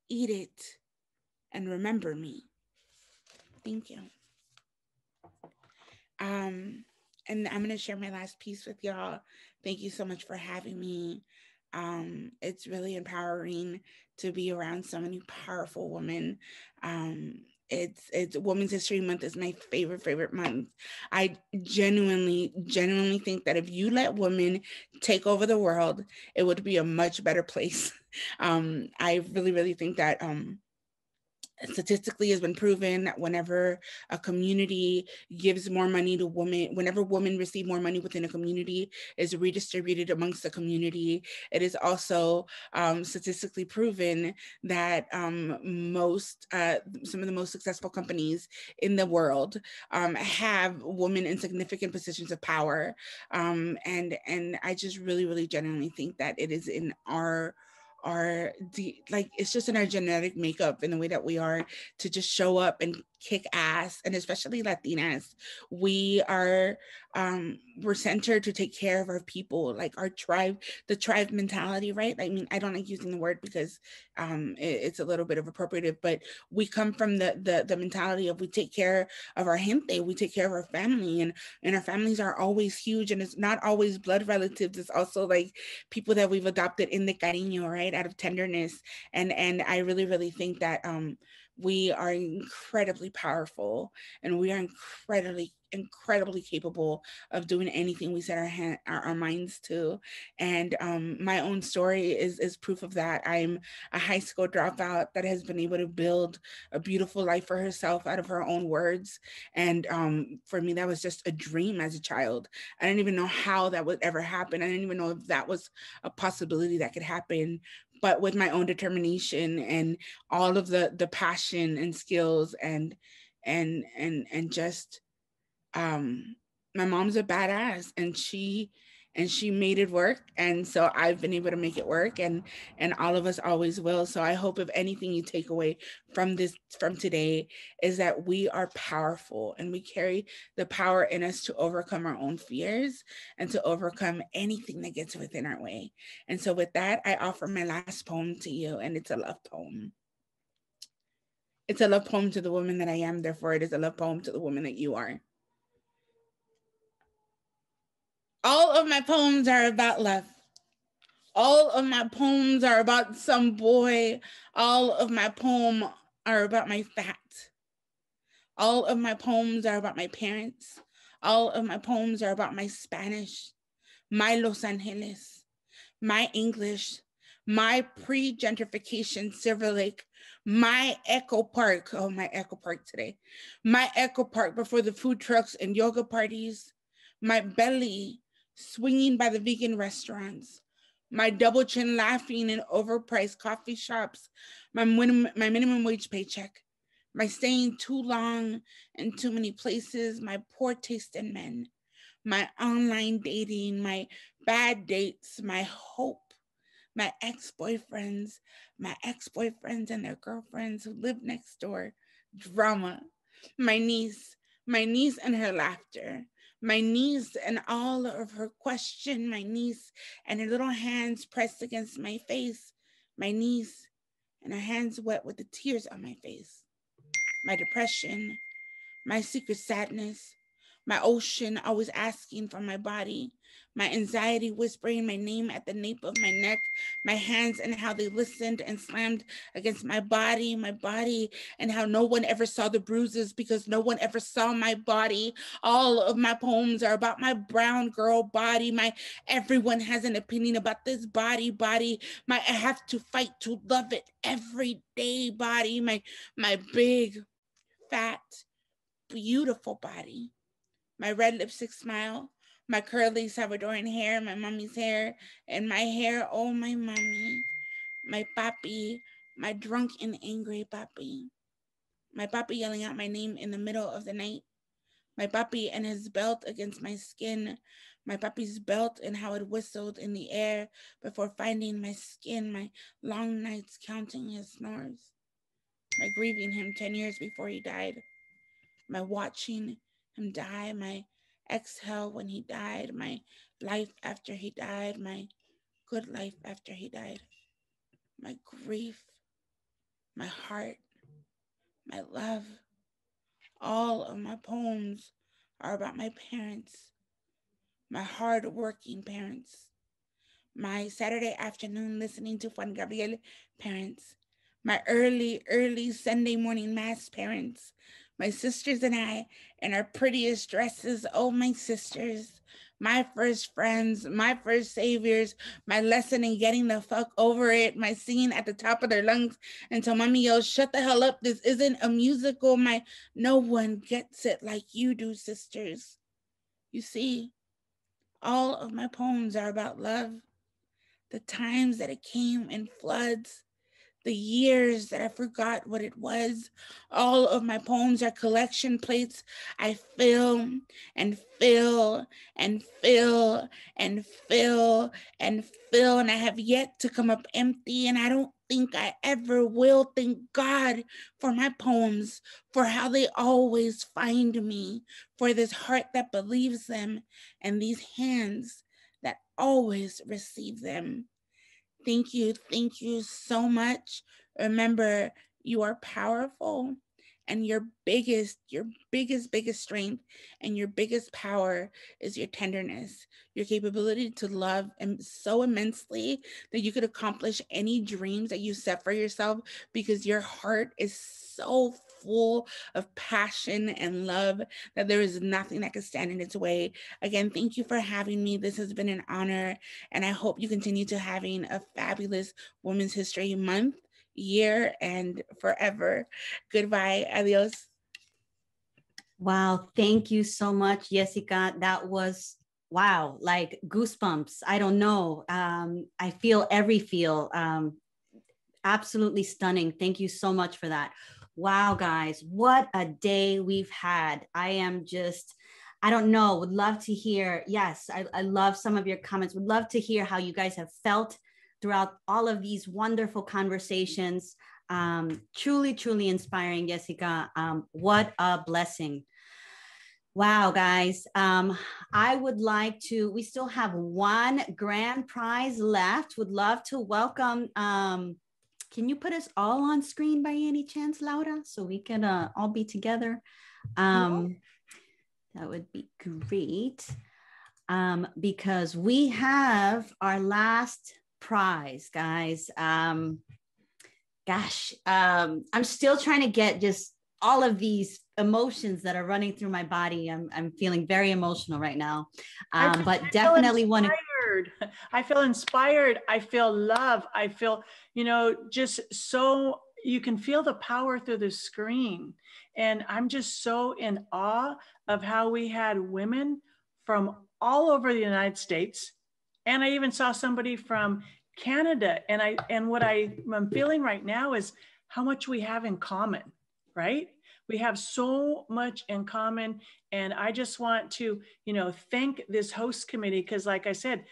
eat it, and remember me. Thank you. And I'm gonna share my last piece with y'all. Thank you so much for having me. It's really empowering to be around so many powerful women. It's Women's History Month is my favorite month. I genuinely think that if you let women take over the world, it would be a much better place. I really think that statistically has been proven that whenever a community gives more money to women, whenever women receive more money within a community, is redistributed amongst the community. It is also statistically proven that some of the most successful companies in the world have women in significant positions of power. And I just really genuinely think that it is in it's just in our genetic makeup, in the way that we are to just show up and kick ass. And especially Latinas, we're centered to take care of our people, like our tribe, the tribe mentality, right? I mean, I don't like using the word because it's a little bit of appropriative, but we come from the mentality of we take care of our gente, we take care of our family, and our families are always huge, and it's not always blood relatives, it's also like people that we've adopted in the cariño, right, out of tenderness. And I really think that we are incredibly powerful, and we are incredibly capable of doing anything we set our minds to. And my own story is proof of that. I'm a high school dropout that has been able to build a beautiful life for herself out of her own words. And for me, that was just a dream as a child. I didn't even know how that would ever happen. I didn't even know if that was a possibility that could happen. But with my own determination and all of the passion and skills and just my mom's a badass, and she made it work. And so I've been able to make it work, and all of us always will. So I hope if anything you take away from today is that we are powerful, and we carry the power in us to overcome our own fears and to overcome anything that gets within our way. And so with that, I offer my last poem to you, and it's a love poem. It's a love poem to the woman that I am, therefore it is a love poem to the woman that you are. All of my poems are about love. All of my poems are about some boy. All of my poems are about my fat. All of my poems are about my parents. All of my poems are about my Spanish, my Los Angeles, my English, my pre-gentrification Silver Lake, my Echo Park. Oh, my Echo Park today. My Echo Park before the food trucks and yoga parties. My belly swinging by the vegan restaurants, my double chin laughing in overpriced coffee shops, my minimum wage paycheck, my staying too long in too many places, my poor taste in men, my online dating, my bad dates, my hope, my ex-boyfriends and their girlfriends who live next door, drama, my niece and her laughter, my niece and all of her question, my niece and her little hands pressed against my face, my niece and her hands wet with the tears on my face, my depression, my secret sadness, my ocean always asking for my body, my anxiety whispering my name at the nape of my neck, my hands and how they listened and slammed against my body, and how no one ever saw the bruises because no one ever saw my body. All of my poems are about my brown girl body, my everyone has an opinion about this body, my I have to fight to love it every day body, my big, fat, beautiful body, my red lipstick smile, my curly Salvadoran hair, my mommy's hair, and my hair, oh my mommy, my papi, my drunk and angry papi, my papi yelling out my name in the middle of the night, my papi and his belt against my skin, my papi's belt and how it whistled in the air before finding my skin, my long nights counting his snores, my grieving him 10 years before he died, my watching him die, my exhale when he died, my life after he died, my good life after he died, my grief, my heart, my love. All of my poems are about my parents, my hard-working parents, my Saturday afternoon listening to Juan Gabriel parents, my early Sunday morning mass parents, my sisters and I in our prettiest dresses, oh my sisters, my first friends, my first saviors, my lesson in getting the fuck over it, my singing at the top of their lungs until mommy yells, shut the hell up, this isn't a musical, my no one gets it like you do, sisters. You see, all of my poems are about love, the times that it came in floods, the years that I forgot what it was. All of my poems are collection plates. I fill and fill and fill and fill and fill, and I have yet to come up empty, and I don't think I ever will. Thank God for my poems, for how they always find me, for this heart that believes them, and these hands that always receive them. Thank you so much. Remember, you are powerful, and your biggest strength and your biggest power is your tenderness, your capability to love so immensely that you could accomplish any dreams that you set for yourself because your heart is so full of passion and love that there is nothing that could stand in its way. Again, thank you for having me. This has been an honor, and I hope you continue to having a fabulous Women's History Month, year, and forever. Goodbye. Adios. Wow. Thank you so much, Yesika. That was, wow, like goosebumps. I don't know. I feel every feel. Absolutely stunning. Thank you so much for that. Wow, guys, what a day we've had. I am just, I don't know, would love to hear. Yes, I love some of your comments. Would love to hear how you guys have felt throughout all of these wonderful conversations. Truly inspiring, Yesika. What a blessing. Wow, guys. I would like to, we still have one grand prize left. Would love to welcome, can you put us all on screen by any chance, Laura, so we can all be together? That would be great. Because we have our last prize, guys. Gosh, I'm still trying to get just all of these emotions that are running through my body. I'm feeling very emotional right now, but definitely want to. I feel inspired. I feel love. I feel, just so you can feel the power through the screen. And I'm just so in awe of how we had women from all over the United States. And I even saw somebody from Canada. And what I'm feeling right now is how much we have in common, right? We have so much in common. And I just want to, thank this host committee, because like I said,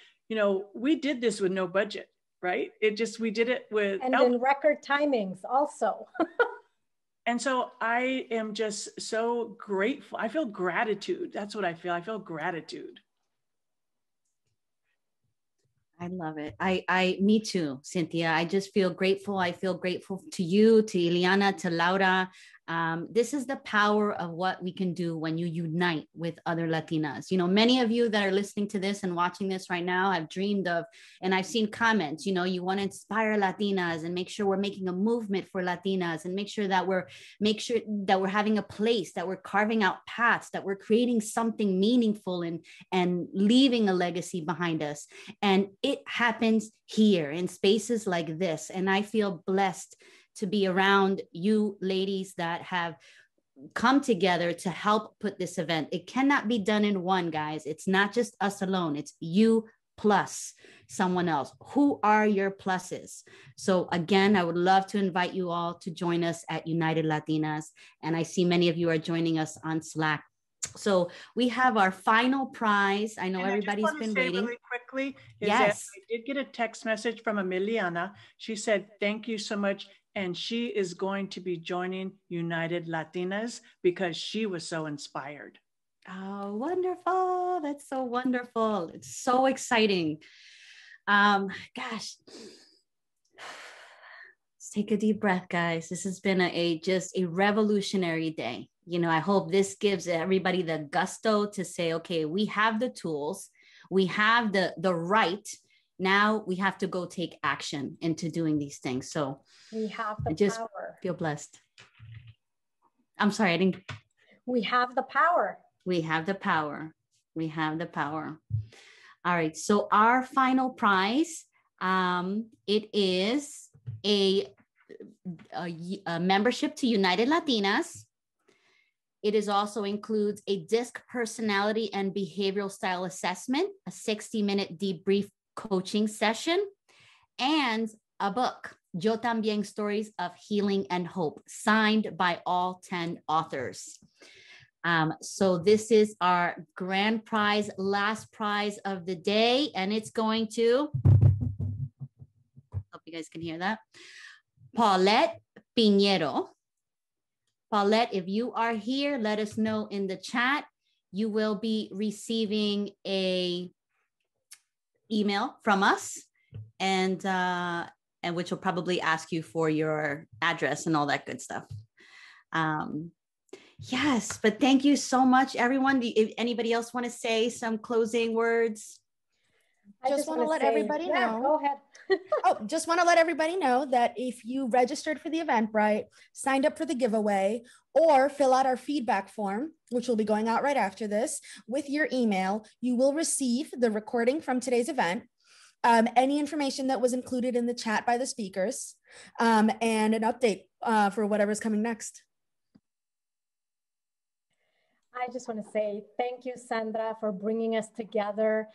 we did this with no budget, right? We did it with- And in record timings also. And so I am just so grateful. I feel gratitude. That's what I feel. I feel gratitude. I love it. Me too, Cynthia. I just feel grateful. I feel grateful to you, to Ilhiana, to Laura. This is the power of what we can do when you unite with other Latinas. Many of you that are listening to this and watching this right now have dreamed of, and I've seen comments, you want to inspire Latinas and make sure we're making a movement for Latinas and make sure that we're having a place, that we're carving out paths, that we're creating something meaningful and leaving a legacy behind us. And it happens here in spaces like this. And I feel blessed to be around you ladies that have come together to help put this event. It cannot be done in one, guys. It's not just us alone. It's you plus someone else. Who are your pluses? So again, I would love to invite you all to join us at United Latinas. And I see many of you are joining us on Slack. So we have our final prize. I know and everybody's been waiting. Really quickly, yes, I did get a text message from Emiliana. She said, thank you so much. And she is going to be joining United Latinas because she was so inspired. Oh, wonderful. That's so wonderful. It's so exciting. Gosh, let's take a deep breath, guys. This has been just a revolutionary day. You know, I hope this gives everybody the gusto to say, okay, we have the tools, we have the right. Now we have to go take action into doing these things. So we have the power. Feel blessed. I'm sorry, I didn't. We have the power. We have the power. We have the power. All right. So our final prize, it is a membership to United Latinas. It is also includes a DISC personality and behavioral style assessment, a 60-minute debrief coaching session, and a book, Yo También, Stories of Healing and Hope, signed by all 10 authors. So this is our grand prize, last prize of the day, and it's going to, hope you guys can hear that, Paulette Piñero. Paulette, if you are here, let us know in the chat. You will be receiving a email from us, and which will probably ask you for your address and all that good stuff. Yes, but thank you so much, everyone. If anybody else want to say some closing words? I just want to let everybody know. Go ahead. Just want to let everybody know that if you registered for the Eventbrite, signed up for the giveaway, or fill out our feedback form, which will be going out right after this, with your email, you will receive the recording from today's event, any information that was included in the chat by the speakers, and an update for whatever's coming next. I just want to say thank you, Sandra, for bringing us together.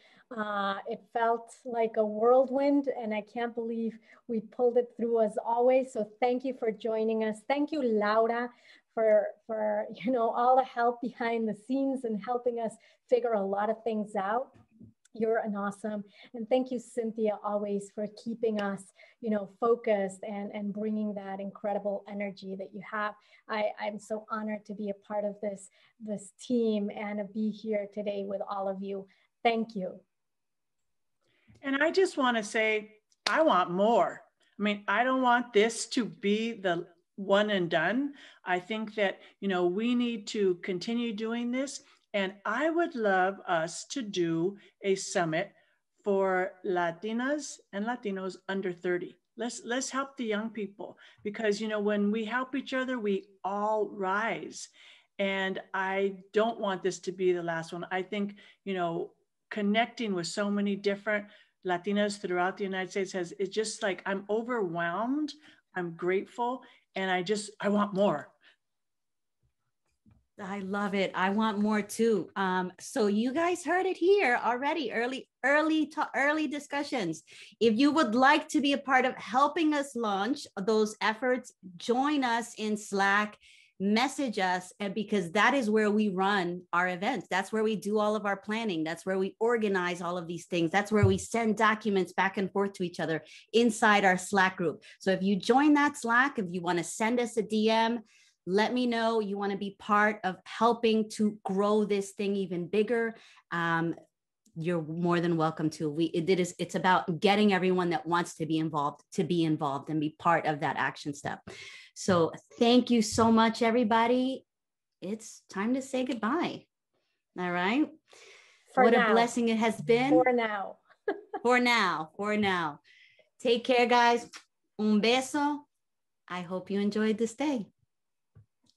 It felt like a whirlwind, and I can't believe we pulled it through as always. So thank you for joining us. Thank you, Laura, for all the help behind the scenes and helping us figure a lot of things out. You're an awesome. And thank you, Cynthia, always for keeping us, focused and bringing that incredible energy that you have. I'm so honored to be a part of this team and to be here today with all of you. Thank you. And I just want to say, I want more. I mean, I don't want this to be the one and done. I think that, we need to continue doing this. And I would love us to do a summit for Latinas and Latinos under 30. Let's help the young people, because, when we help each other, we all rise. And I don't want this to be the last one. I think, connecting with so many different Latinas throughout the United States it's just like, I'm overwhelmed, I'm grateful, and I want more. I love it. I want more too. So you guys heard it here already, early discussions. If you would like to be a part of helping us launch those efforts, join us in Slack, message us, because that is where we run our events. That's where we do all of our planning. That's where we organize all of these things. That's where we send documents back and forth to each other inside our Slack group. So if you join that Slack, if you want to send us a DM, let me know you want to be part of helping to grow this thing even bigger. You're more than welcome to. It's about getting everyone that wants to be involved and be part of that action step. So thank you so much, everybody. It's time to say goodbye. All right. What a blessing it has been. For now. For now. Take care, guys. Un beso. I hope you enjoyed this day.